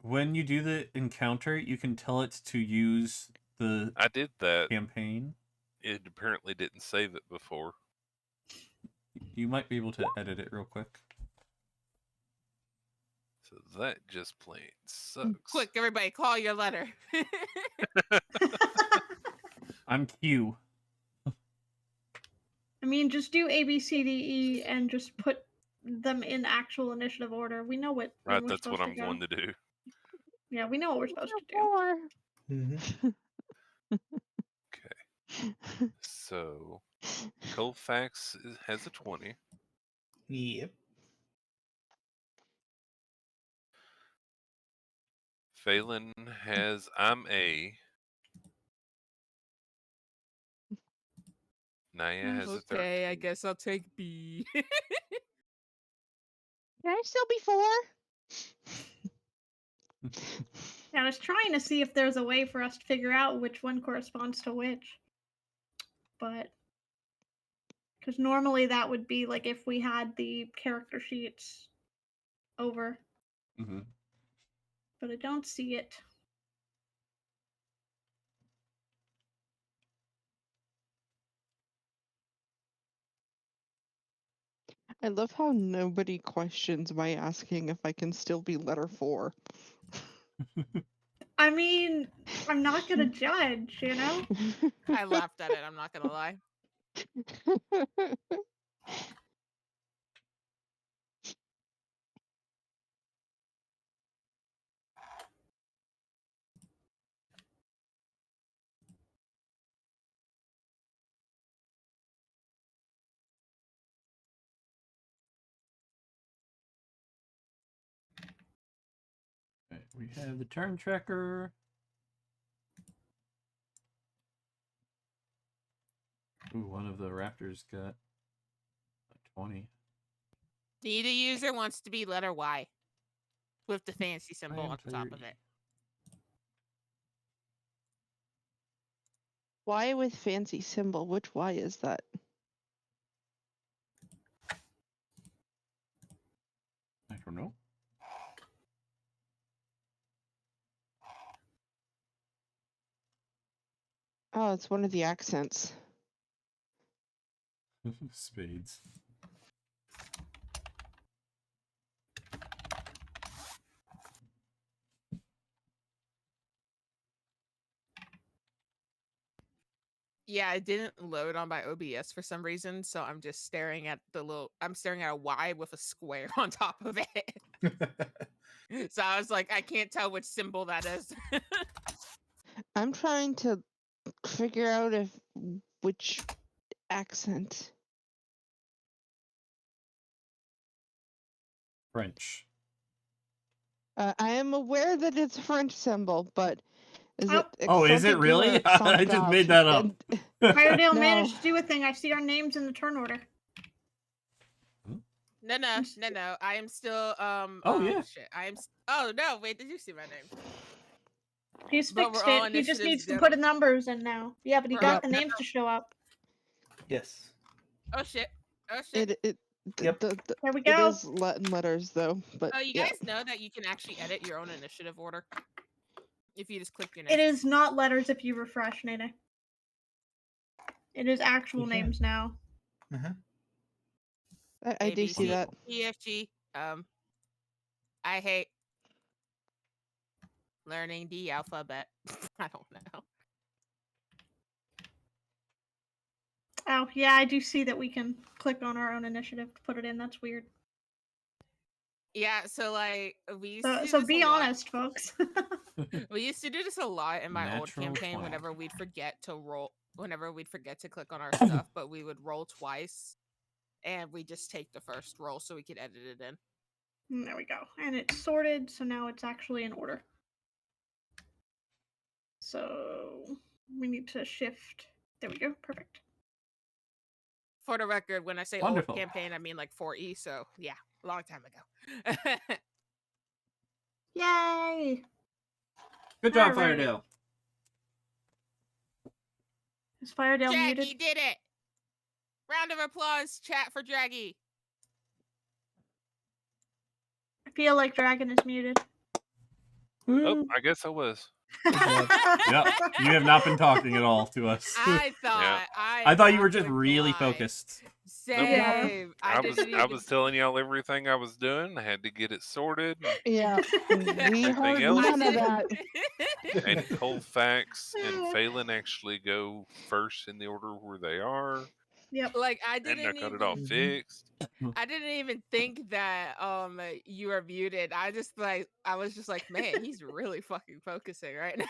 S2: When you do the encounter, you can tell it to use the
S1: I did that.
S2: campaign.
S1: It apparently didn't save it before.
S2: You might be able to edit it real quick.
S1: So that just plain sucks.
S6: Quick, everybody, call your letter.
S2: I'm Q.
S5: I mean, just do A B C D E and just put them in actual initiative order. We know what
S1: Right,
S5: we're
S1: that's what
S5: supposed
S1: I'm
S5: to go.
S1: going to do.
S5: Yeah, we know what we're supposed to do.
S3: Four.
S4: Mm-hmm.
S1: Okay. So Colfax has a 20.
S4: Yep.
S1: Phelan has I'm A. Naya has a 13.
S6: Okay, I guess I'll take B.
S3: Can I still be 4?
S5: Yeah, I was trying to see if there's a way for us to figure out which one corresponds to which. But Because normally that would be like if we had the character sheets over,
S2: Mm-hmm.
S5: but I don't see it.
S3: I love how nobody questions my asking if I can still be letter 4.
S5: I mean, I'm not gonna judge, you know?
S6: I laughed at it. I'm not gonna lie.
S2: Right, we have the turn tracker. Ooh, one of the raptors got a 20.
S6: Neither user wants to be letter Y with the fancy symbol
S2: am
S6: on the top of
S2: player
S6: it.
S3: Why with fancy symbol? Which Y is that?
S2: I don't know.
S3: Oh, it's one of the accents.
S2: Spades.
S6: Yeah, it didn't load on my OBS for some reason, so I'm just staring at I'm staring at a Y with a square on top of it. So I was like, I can't tell which symbol that is.
S3: I'm trying to figure out which accent.
S2: French.
S3: I am aware that it's a French symbol, but is it?
S2: Oh, is it really? I just made that up.
S5: Iredale
S3: No.
S5: managed to do a thing. I see our names in the turn order.
S6: No. I am still
S2: Oh, yeah.
S6: shit. Oh no, wait, did you see my name?
S5: He's
S6: But
S5: fixed
S6: we're all
S5: it. He just
S6: initiatives
S5: needs to
S6: down.
S5: put the numbers in now. Yeah, but he
S6: We're
S5: got
S6: all-
S5: the names to show up.
S4: Yes.
S6: Oh shit. Oh shit.
S4: Yep.
S5: There we
S3: It
S5: go.
S3: is Latin letters though, but
S6: Oh, you
S3: yeah.
S6: guys know that you can actually edit your own initiative order if you just click your name.
S5: It is not letters if you refresh, Nene. It is actual
S4: You can.
S5: names now.
S3: I do see that.
S6: EFG. I hate learning the alphabet. I don't know.
S5: Oh, yeah, I do see that we can click on our own initiative to put it in. That's weird.
S6: Yeah, so like we used to do
S5: So
S6: this
S5: be
S6: a lot.
S5: honest, folks.
S6: We used to do this a lot in my old
S2: Natural
S6: campaign
S2: 20.
S6: whenever we'd forget to click on our stuff, but we would roll twice and we just take the first roll so we could edit it in.
S5: And there we go. And it's sorted, so now it's actually in order. So we need to shift. There we go. Perfect.
S6: For the record, when I say
S2: Wonderful.
S6: old campaign, I mean like 4E, so yeah, a long time ago.
S5: Yay!
S2: Good job,
S5: All right.
S2: Firedale.
S5: Is Firedale
S6: Jaggy
S5: muted?
S6: did it! Round of applause, chat for Jaggy.
S5: I feel like Dragon is muted.
S1: Oh, I guess I was.
S2: Yep, you have not been talking at all to us.
S6: I
S2: I thought you were just really focused.
S6: Same.
S1: I was telling y'all everything I was doing. I had to get it sorted.
S3: Yeah, we heard
S1: else?
S3: none of that.
S1: And Colfax and Phelan actually go first in the order where they are.
S5: Yep.
S6: Like I
S1: And I
S6: didn't
S1: got
S6: even
S1: it all fixed.
S6: I didn't even think that you are muted. I was just like, man, he's really fucking focusing right now.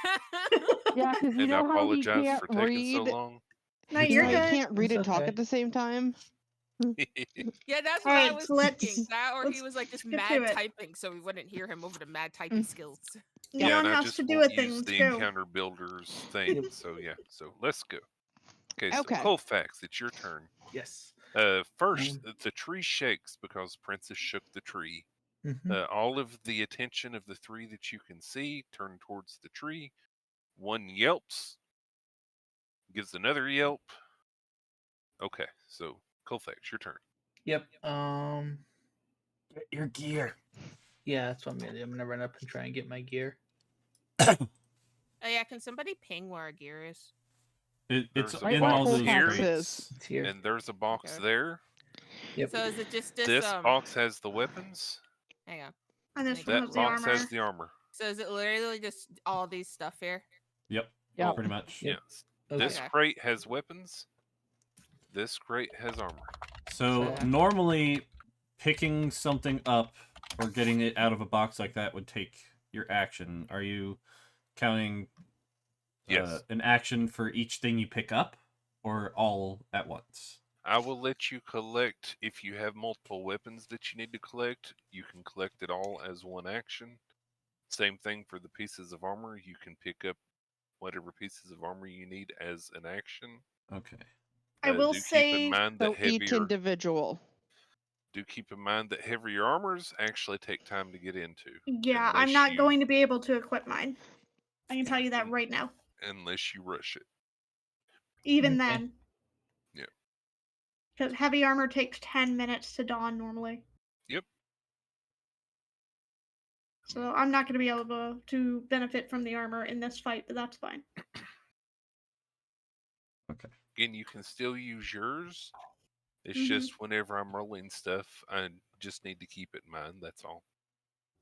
S3: Yeah, because you
S1: And I
S3: know how he
S1: apologize
S3: can't
S1: for taking so
S3: read.
S1: long.
S5: No,
S3: You
S5: you're
S3: know
S5: good.
S3: he can't read
S4: It's
S3: and talk
S4: okay.
S3: at the same time.
S6: Yeah, that's
S5: All
S6: what I
S5: right,
S6: was
S5: so let's-
S6: thinking. That or he
S5: let's
S6: was like just
S5: get
S6: mad
S5: to it.
S6: typing, so we wouldn't hear him over the mad typing skills.
S1: Yeah,
S5: Leon
S1: and I
S5: has
S1: just
S5: to do
S1: won't
S5: a thing.
S1: use
S5: Let's
S1: the
S5: go.
S1: encounter builders thing. So yeah, so let's go. Okay, so
S3: Okay.
S1: Colfax, it's your turn.
S4: Yes.
S1: First, the tree shakes because Princess shook the tree. All of the attention of the three that you can see turn towards the tree. One yelps, gives another yelp. Okay, so Colfax, your turn.
S4: Yep.
S2: Get your gear.
S4: Yeah, that's what I'm gonna do. I'm gonna run up and try and get my gear.
S6: Oh yeah, can somebody ping where our gear is?
S2: It's
S1: There's a
S3: Right
S2: in
S3: where
S2: all
S1: box
S2: those
S1: here.
S3: Colfax is.
S2: crates.
S4: It's here.
S1: And there's a box
S6: Okay.
S1: there.
S4: Yep.
S6: So is it just this?
S1: This box has the weapons.
S6: Hang on.
S5: And this
S6: Make
S5: one
S1: That
S5: has the
S1: box
S5: armor.
S1: has the armor.
S6: So is it literally just all these stuff here?
S2: Yep.
S3: Yep.
S2: Pretty much.
S4: Yep.
S1: Yes.
S4: Okay.
S1: This
S6: Okay.
S1: crate has weapons. This crate has armor.
S2: So
S6: Okay.
S2: normally, picking something up or getting it out of a box like that would take your action. Are you counting
S1: Yes.
S2: an action for each thing you pick up, or all at once?
S1: I will let you collect, if you have multiple weapons that you need to collect, you can collect it all as one action. Same thing for the pieces of armor. You can pick up whatever pieces of armor you need as an action.
S2: Okay.
S5: I will
S1: Do keep in
S5: say,
S1: mind that
S3: So each
S1: heavier
S3: individual.
S1: armors actually take time to get into.
S5: yeah, I'm
S1: unless
S5: not
S1: you-
S5: going to be able to equip mine. I can tell you that
S1: Mm.
S5: right now.
S1: unless you rush it.
S5: Even
S4: Okay.
S5: then.
S1: Yeah.
S5: Because heavy armor takes 10 minutes to don normally.
S1: Yep.
S5: So I'm not going to be able to benefit from the armor in this fight, but that's fine.
S2: Okay.
S1: Again, you can still use yours. It's
S5: Mhm.
S1: just whenever I'm rolling stuff, I just need to keep it in mind. That's all.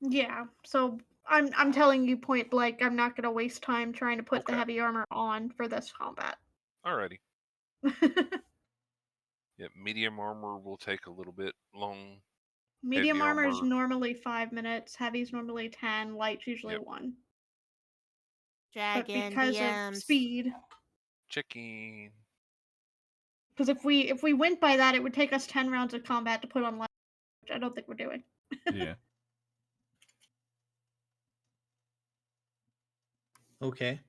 S5: Yeah, so I'm telling you point blank, I'm not going to waste time trying to put the
S1: Okay.
S5: heavy armor on for this combat.
S1: Alrighty. Yeah, medium armor will take a little bit long.
S5: Medium
S1: Heavy
S5: armor is
S1: armor-
S5: normally 5 minutes, heavy's normally 10, light's usually
S1: Yep.
S5: 1. But
S6: Dragon
S5: because
S6: DMs.
S5: of speed,
S1: Checking.
S5: because if we went by that, it would take us 10 rounds of combat to put on light, which I don't think we're doing.
S2: Yeah.
S4: Okay.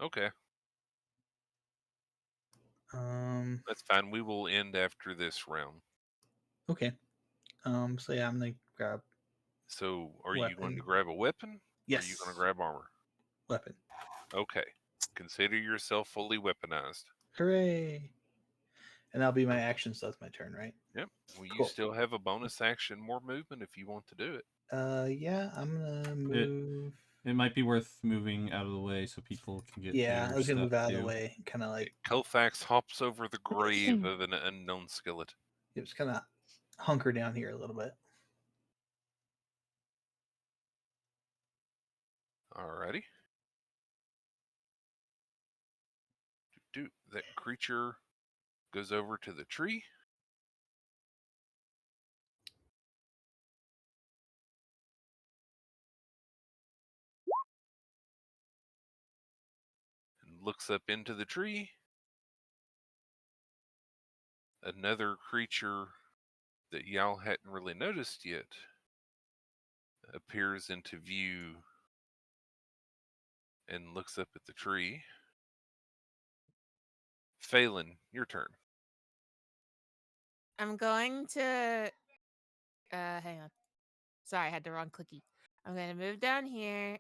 S1: Okay,
S4: That's
S1: that's fine. We will end after this round.
S4: okay. So yeah, I'm gonna grab
S1: So, are you going to
S4: Weapon.
S1: grab a weapon? Or are you
S4: yes
S1: going to grab armor?
S4: weapon.
S1: Okay. Consider yourself fully weaponized.
S4: Hooray! And that'll be my action, so that's my turn, right?
S1: Yep. Well, you
S4: Cool.
S1: still have a bonus action, more movement if you want to do it.
S4: Yeah, I'm gonna move.
S2: It might be worth moving out of the way so people can get
S4: Yeah,
S2: their
S4: I was gonna
S2: stuff
S4: move out of
S2: too.
S4: the way, kind of like
S1: Colfax hops over the grave of an unknown skillet.
S4: just kind of hunker down here a little bit.
S1: Alrighty. That creature goes over to the tree. And looks up into the tree. Another creature that y'all hadn't really noticed yet appears into view and looks up at the tree. Phelan, your turn.
S6: I'm going to hang on. Sorry, I had the wrong clicky. I'm gonna move down here.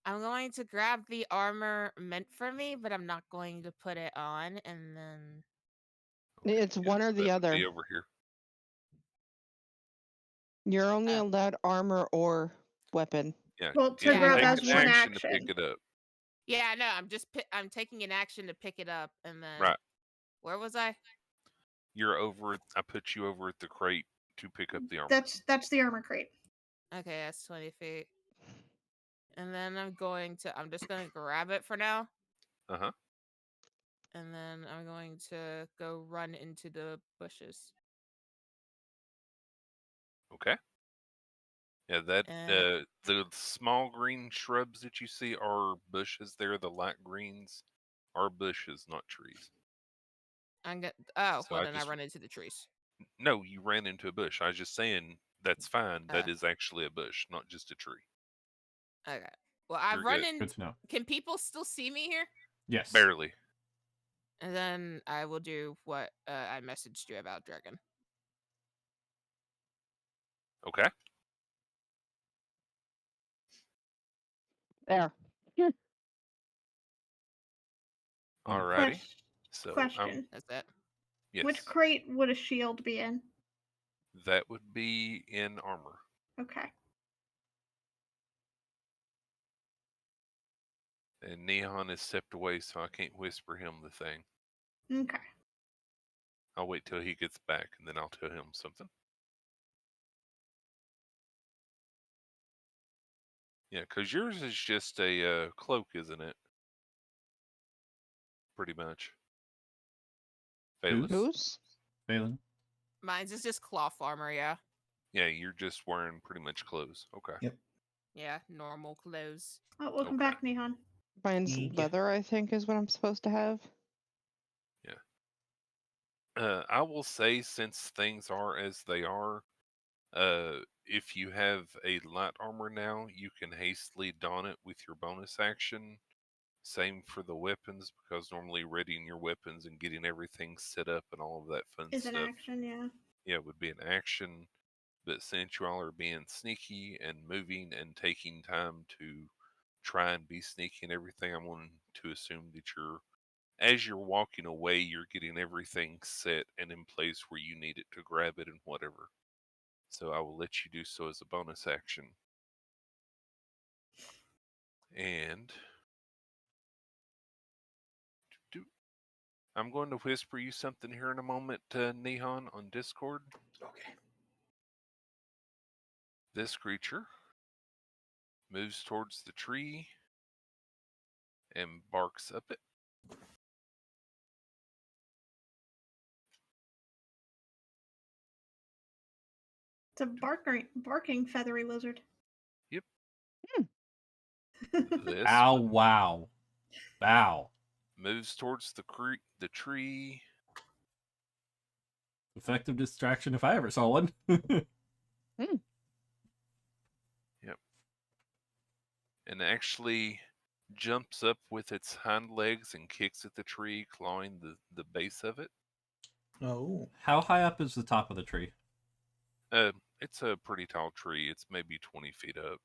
S6: I'm going to grab the armor meant for me, but I'm not going to put it on, and then
S3: It's one or
S1: so
S3: the
S1: that would
S3: other.
S1: be over here.
S3: You're only
S6: Oh.
S3: allowed armor or weapon.
S1: Yeah.
S5: Well, to
S1: it'll
S6: grab
S1: take
S6: as
S1: an
S6: one
S1: action to pick
S5: action.
S1: it up.
S6: yeah, no, I'm taking an action to pick it up, and then
S1: Right.
S6: where was I?
S1: You're over. I put you over at the crate to pick up the armor.
S5: That's the armor crate.
S6: Okay, that's 20 feet. And then I'm just gonna grab it for now.
S1: Uh huh.
S6: And then I'm going to go run into the bushes.
S1: Okay. Yeah, that
S6: And
S1: the small green shrubs that you see are bushes. There, the light greens are bushes, not trees.
S6: I'm gonna.
S1: So
S6: well,
S1: I
S6: then I
S1: just
S6: run into the trees.
S1: no, you ran into a bush. I was just saying that's fine. That
S6: Uh.
S1: is actually a bush, not just a tree.
S6: Okay. Well, I've
S1: You're
S6: run
S1: good.
S6: in.
S2: Good to know.
S6: Can people still see me here?
S2: Yes.
S1: Barely.
S6: And then I will do what I messaged you about, Dragon.
S1: Okay.
S3: There.
S1: Alrighty. So
S5: Question.
S6: That's it.
S1: yes,
S5: Which crate would a shield be in?
S1: that would be in armor.
S5: Okay.
S1: And Neon is stepped away, so I can't whisper him the thing.
S5: Okay.
S1: I'll wait till he gets back, and then I'll tell him something. Yeah, because yours is just a cloak, isn't it? Pretty much.
S2: Whose?
S1: Phelan.
S3: Whose?
S2: Phelan.
S6: Mine's is just cloth armor, yeah.
S1: Yeah, you're just wearing pretty much clothes. Okay.
S4: Yep.
S6: Yeah, normal clothes.
S5: Oh, welcome
S1: Okay.
S5: back, Nihon.
S3: Mine's
S4: Yeah.
S3: leather, I think, is what I'm supposed to have.
S1: I will say, since things are as they are, if you have a light armor now, you can hastily don it with your bonus action. Same for the weapons, because normally readying your weapons and getting everything set up and all of that fun
S5: Is an
S1: stuff,
S5: action, yeah.
S1: yeah, would be an action. But since you all are being sneaky and moving and taking time to try and be sneaky and everything, I'm wanting to assume that as you're walking away, you're getting everything set and in place where you need it to grab it and whatever. So I will let you do so as a bonus action. And I'm going to whisper you something here in a moment, Nihon, on Discord.
S4: Okay.
S1: This creature moves towards the tree and barks up it.
S5: It's a barking feathery lizard.
S1: Yep.
S3: Hmm.
S1: This
S2: Ow!
S1: one
S2: Wow! Wow!
S1: moves towards the tree.
S2: Effective distraction if I ever saw one.
S1: Yep. And actually jumps up with its hind legs and kicks at the tree, clawing the base of it.
S4: Oh.
S2: How high up is the top of the tree?
S1: It's a pretty tall tree. It's maybe 20 feet up.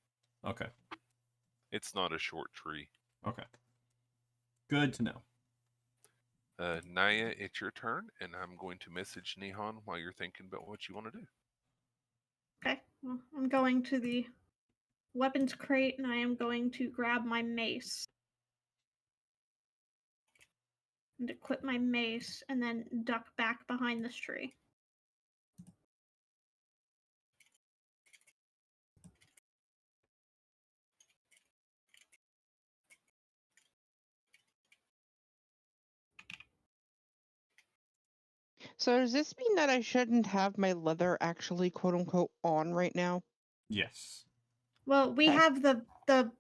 S2: Okay.
S1: It's not a short tree.
S2: Okay. Good to know.
S1: Naya, it's your turn, and I'm going to message Nihon while you're thinking about what you want to do.
S5: Okay. Well, I'm going to the weapons crate and I am going to grab my mace. And equip my mace and then duck back behind this tree.
S3: So does this mean that I shouldn't have my leather actually quote unquote on right now?
S2: Yes.
S5: Well, we
S3: Okay.
S5: have the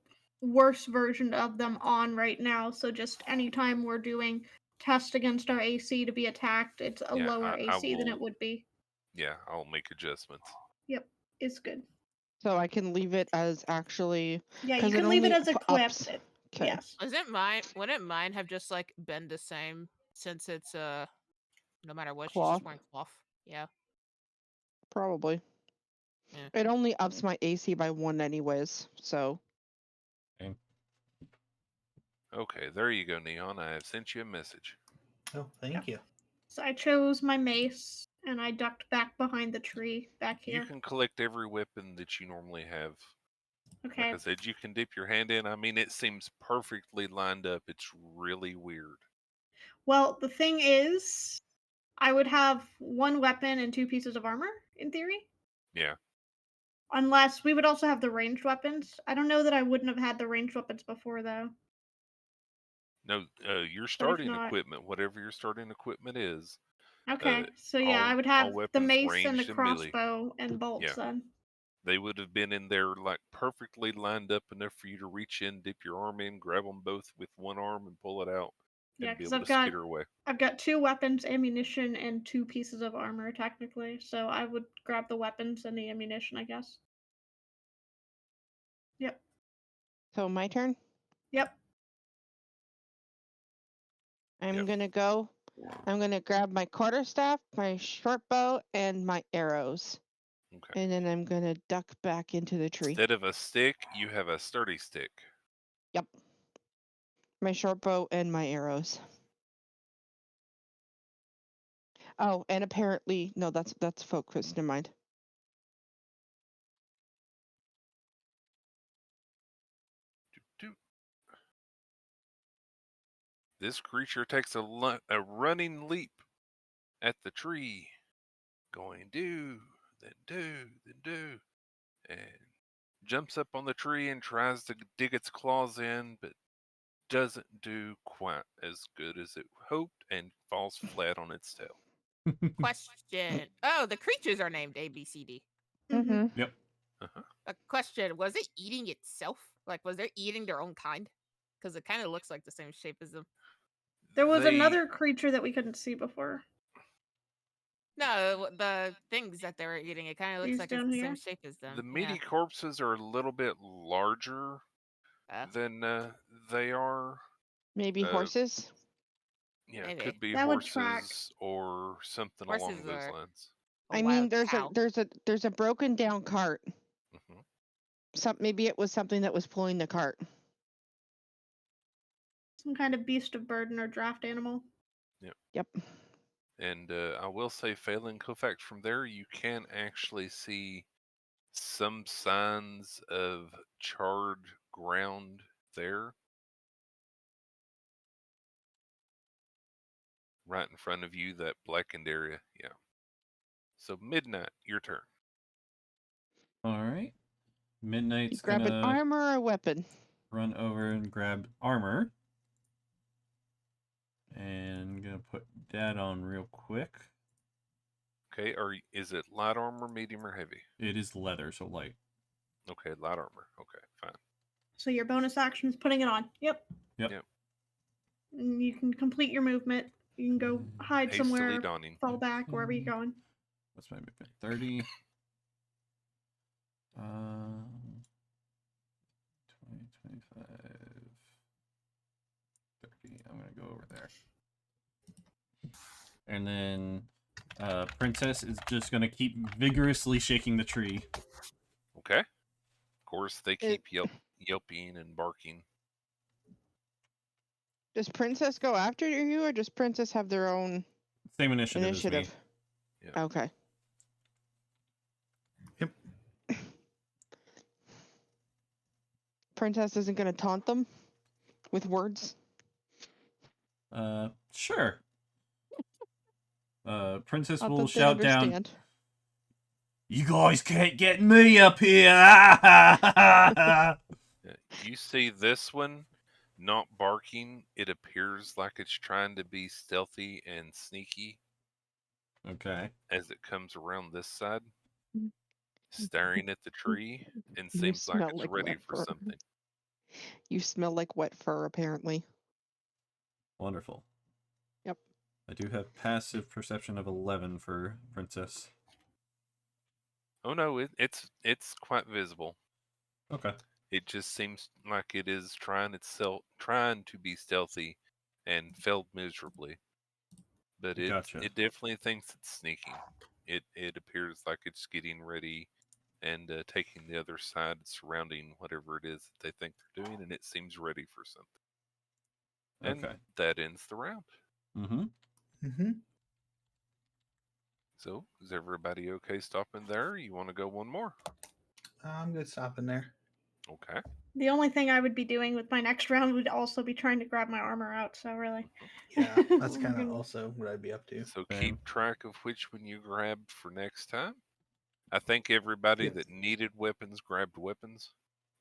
S5: worst version of them on right now, so just anytime we're doing test against our AC to be attacked, it's a
S1: Yeah,
S5: lower
S1: I
S5: AC than it
S1: will-
S5: would be.
S1: Yeah, I'll make adjustments.
S5: Yep, it's good.
S3: So I can leave it as actually
S5: Yeah, you
S3: 'cause it
S5: can leave it
S3: only
S5: as
S3: ups.
S5: equipped.
S3: Okay.
S5: Yes.
S6: Wouldn't mine have just like been the same since it's no matter what, she's
S3: Cloth.
S6: just wearing cloth. Yeah.
S3: Probably.
S6: Yeah.
S3: It only ups my AC by 1 anyways, so
S1: Okay, there you go, Neon. I have sent you a message.
S4: Oh, thank you.
S5: So I chose my mace and I ducked back behind the tree back
S1: You
S5: here.
S1: can collect every weapon that you normally have.
S5: Okay.
S1: Like I said, you can dip your hand in. I mean, it seems perfectly lined up. It's really weird.
S5: Well, the thing is, I would have 1 weapon and 2 pieces of armor, in theory.
S1: Yeah.
S5: Unless we would also have the ranged weapons. I don't know that I wouldn't have had the ranged weapons before, though.
S1: No, your
S5: But if
S1: starting
S5: not,
S1: equipment, whatever your starting equipment is,
S5: okay. So yeah, I would
S1: all
S5: have the
S1: weapons
S5: mace and the
S1: ranged and melee.
S5: crossbow and bolts
S1: Yeah.
S5: then.
S1: They would have been in there like perfectly lined up enough for you to reach in, dip your arm in, grab them both with one arm, and pull it out,
S5: Yeah,
S1: and be
S5: because
S1: able to skitter away.
S5: I've got 2 weapons, ammunition, and 2 pieces of armor technically. So I would grab the weapons and the ammunition, I guess. Yep.
S3: so my turn.
S5: Yep.
S3: I'm
S1: Yep.
S3: gonna go. I'm gonna grab my quarterstaff, my short bow, and my arrows.
S1: Okay.
S3: And then I'm gonna duck back into the tree.
S1: Instead of a stick, you have a sturdy stick.
S3: Yep. My short bow and my arrows. Oh, and apparently no, that's focus. Never mind.
S1: Doot. This creature takes a running leap at the tree, going do, then do, then do, and jumps up on the tree and tries to dig its claws in, but doesn't do quite as good as it hoped and falls flat on its tail.
S6: Question. Oh, the creatures are named A, B, C, D.
S3: Mm-hmm.
S2: Yep.
S1: Uh-huh.
S6: A question. Was it eating itself? Like, was they eating their own kind? Because it kind of looks like the same shape as them.
S5: There was
S1: They-
S5: another creature that we couldn't see before.
S6: No, the things that they were eating, it kind of looks
S5: These
S6: like it's
S5: down
S6: the same
S5: here?
S6: shape as them.
S1: The
S6: Yeah.
S1: meaty corpses are a little bit larger than they are.
S3: Maybe horses.
S1: Yeah,
S6: Maybe.
S1: could be
S5: That would track.
S1: horses or something along
S6: Horses
S1: those
S6: are-
S1: lines.
S6: A
S3: I mean,
S6: wild
S3: there's
S6: cow.
S3: there's a broken down cart.
S1: Hmm.
S3: Maybe it was something that was pulling the cart.
S5: Some kind of beast of burden or draft animal.
S3: Yep.
S1: And I will say, Phelan Kofax, from there you can actually see some signs of charred ground there. Right in front of you, that blackened area. Yeah. So, Midnight, your turn.
S2: All right.
S3: You
S2: Midnight's
S3: grab an
S2: gonna
S3: armor or a weapon.
S2: run over and grab armor. And gonna put that on real quick.
S1: Okay, is it light armor, medium, or heavy?
S2: It is leather, so light.
S1: Okay, light armor. Okay, fine.
S5: So your bonus action is putting it on. Yep.
S1: Yep.
S5: And you can complete your movement. You can go hide
S1: Hastily
S5: somewhere,
S1: donning.
S5: fall back, wherever you're going.
S2: What's my movement? 30. 20, 25, 30. I'm gonna go over there. And then Princess is just gonna keep vigorously shaking the tree.
S1: Okay. Of course, they keep yelping and barking.
S3: Does Princess go after you, or does Princess have their own
S2: Same initiative,
S3: initiative?
S2: as me.
S1: Yeah.
S3: Okay.
S4: Yep.
S3: Princess isn't going to taunt them with words.
S2: Sure. Princess
S3: Not
S2: will
S3: that they
S2: shout down,
S3: understand.
S2: "You guys can't get me up here!"
S1: Yeah, you see this one not barking. It appears like it's trying to be stealthy and sneaky
S2: Okay.
S1: as it comes around this side, staring at the tree, and
S3: You
S1: seems like
S3: smell
S1: it's
S3: like
S1: ready
S3: wet
S1: for
S3: fur.
S1: something.
S3: You smell like wet fur, apparently.
S2: Wonderful.
S3: Yep.
S2: I do have passive perception of 11 for Princess.
S1: Oh no, it's quite visible.
S2: Okay.
S1: It just seems like it is trying to be stealthy and failed miserably. But
S2: Gotcha.
S1: it definitely thinks it's sneaking. It appears like it's getting ready and taking the other side, surrounding whatever it is that they think they're doing, and it seems ready for something. And
S2: Okay.
S1: that ends the round.
S2: Mm-hmm.
S4: Mm-hmm.
S1: So, is everybody okay stopping there? You want to go one more?
S4: I'm good stopping there.
S1: Okay.
S5: The only thing I would be doing with my next round would also be trying to grab my armor out. So really,
S4: Yeah, that's
S5: We're
S4: kind of
S5: gonna-
S4: also what I'd be up to.
S1: So
S2: Same.
S1: keep track of which one you grabbed for next time. I think everybody
S4: Yep.
S1: that needed weapons grabbed weapons.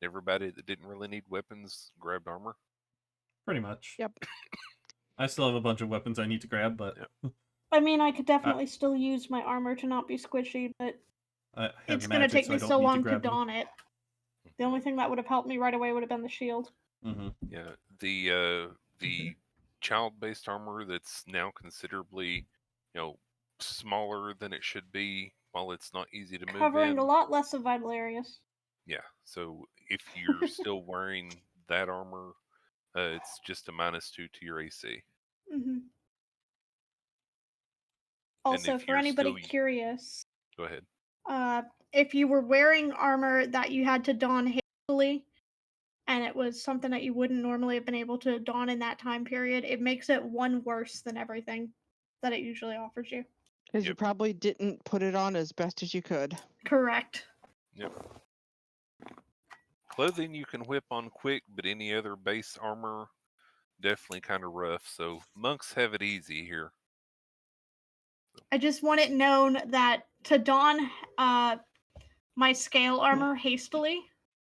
S1: Everybody that didn't really need weapons grabbed armor.
S2: Pretty much.
S3: Yep.
S2: I still have a bunch of weapons I need to grab, but
S5: I mean, I could definitely still use my armor to not be squishy, but
S2: I have
S5: it's gonna
S2: magic,
S5: take
S2: so
S5: me
S2: I don't
S5: so
S2: need
S5: long
S2: to
S5: to
S2: grab them.
S5: don it. The only thing that would have helped me right away would have been the shield.
S2: Mm-hmm.
S1: Yeah, the child-based armor that's now considerably, smaller than it should be. While it's not easy to move
S5: Covering
S1: in,
S5: a lot less of vital areas.
S1: yeah. So if you're still wearing that armor, it's just a -2 to your AC.
S5: hmm
S1: And
S5: Also,
S1: if
S5: for
S1: you're
S5: anybody
S1: still,
S5: curious,
S1: go ahead.
S5: if you were wearing armor that you had to don hastily, and it was something that you wouldn't normally have been able to don in that time period, it makes it one worse than everything that it usually offers you.
S3: Because you
S1: Yep.
S3: probably didn't put it on as best as you could.
S5: Correct.
S1: Yep. Clothing you can whip on quick, but any other base armor definitely kind of rough. So monks have it easy here.
S5: I just want it known that to don my scale armor hastily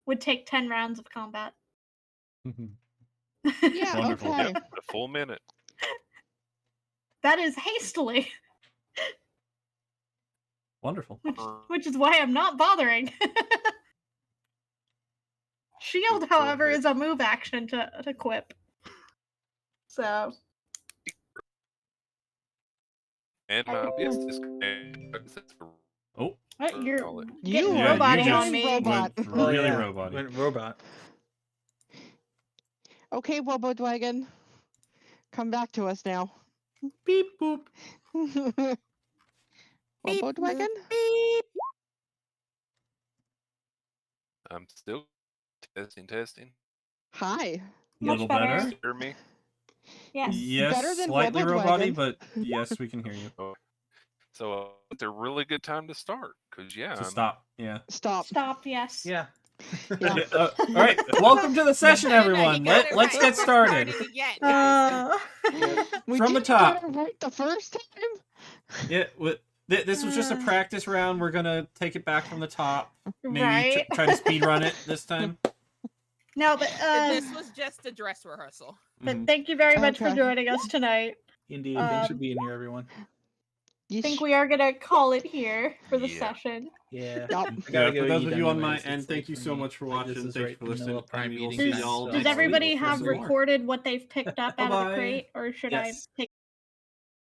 S5: would take 10 rounds of combat.
S3: Yeah,
S2: Wonderful.
S3: okay.
S1: Yep, a full minute.
S5: That is hastily,
S2: Wonderful.
S5: which is why I'm not bothering. Shield, however, is a move action to equip. So.
S1: And my OBS is
S2: Oh,
S5: You're
S1: call it.
S5: getting
S3: You
S5: robot-y
S2: you
S5: on
S2: just
S5: me.
S3: robot.
S2: went
S4: Oh,
S2: really
S4: yeah.
S2: robot.
S4: Went robot.
S3: Okay, Wobo Dwagon. Come back to us now.
S4: Beep boop.
S3: Wobo Dwagon?
S6: Beep.
S1: I'm still testing.
S3: Hi.
S5: Much
S2: Little
S5: better.
S2: better.
S1: Hear me?
S5: Yes.
S2: Yes,
S3: Better than
S2: slightly
S3: Wobo
S2: robot-y,
S3: Dwagon.
S2: but yes, we can hear you.
S1: So it's a really good time to start because
S2: So stop. Yeah.
S3: Stop.
S5: Stop, yes.
S4: Yeah.
S3: Yeah.
S2: All right. Welcome to the session,
S6: No, you
S2: everyone.
S6: got it
S2: Let's
S6: right.
S2: get
S6: We're
S2: started.
S6: starting again, guys.
S3: We
S2: From the
S3: didn't
S2: top.
S3: get it right the first time.
S2: Yeah. This was just a practice round. We're gonna take it back from the top. Maybe
S5: Right.
S2: try to speed run it this time.
S5: No, but
S6: This was just a dress rehearsal.
S5: but
S2: Mhm.
S5: thank you very much for
S3: Okay.
S5: joining us tonight.
S4: Indeed. Thanks for
S5: Um,
S4: being here, everyone.
S5: I think we are gonna call it here for the
S1: Yeah.
S5: session.
S4: Yeah.
S3: Yep.
S4: I
S2: Yeah,
S4: gotta
S2: for
S4: go
S2: those
S4: eat
S2: of you on my
S4: anyways.
S2: end,
S4: It's
S2: thank
S4: late
S2: you
S4: for
S2: so
S4: me.
S2: much for
S4: Like, this
S2: watching.
S4: is
S2: Thanks
S4: right
S2: for
S4: in the middle
S2: listening.
S4: of prime
S2: And we will
S4: eating
S2: see
S4: time,
S2: y'all
S4: so-
S5: Does
S2: next week
S5: everybody
S2: for
S5: have
S2: some more.
S5: recorded what they've picked up out of the
S2: Bye-bye.
S5: crate, or should I
S4: Yes.
S5: take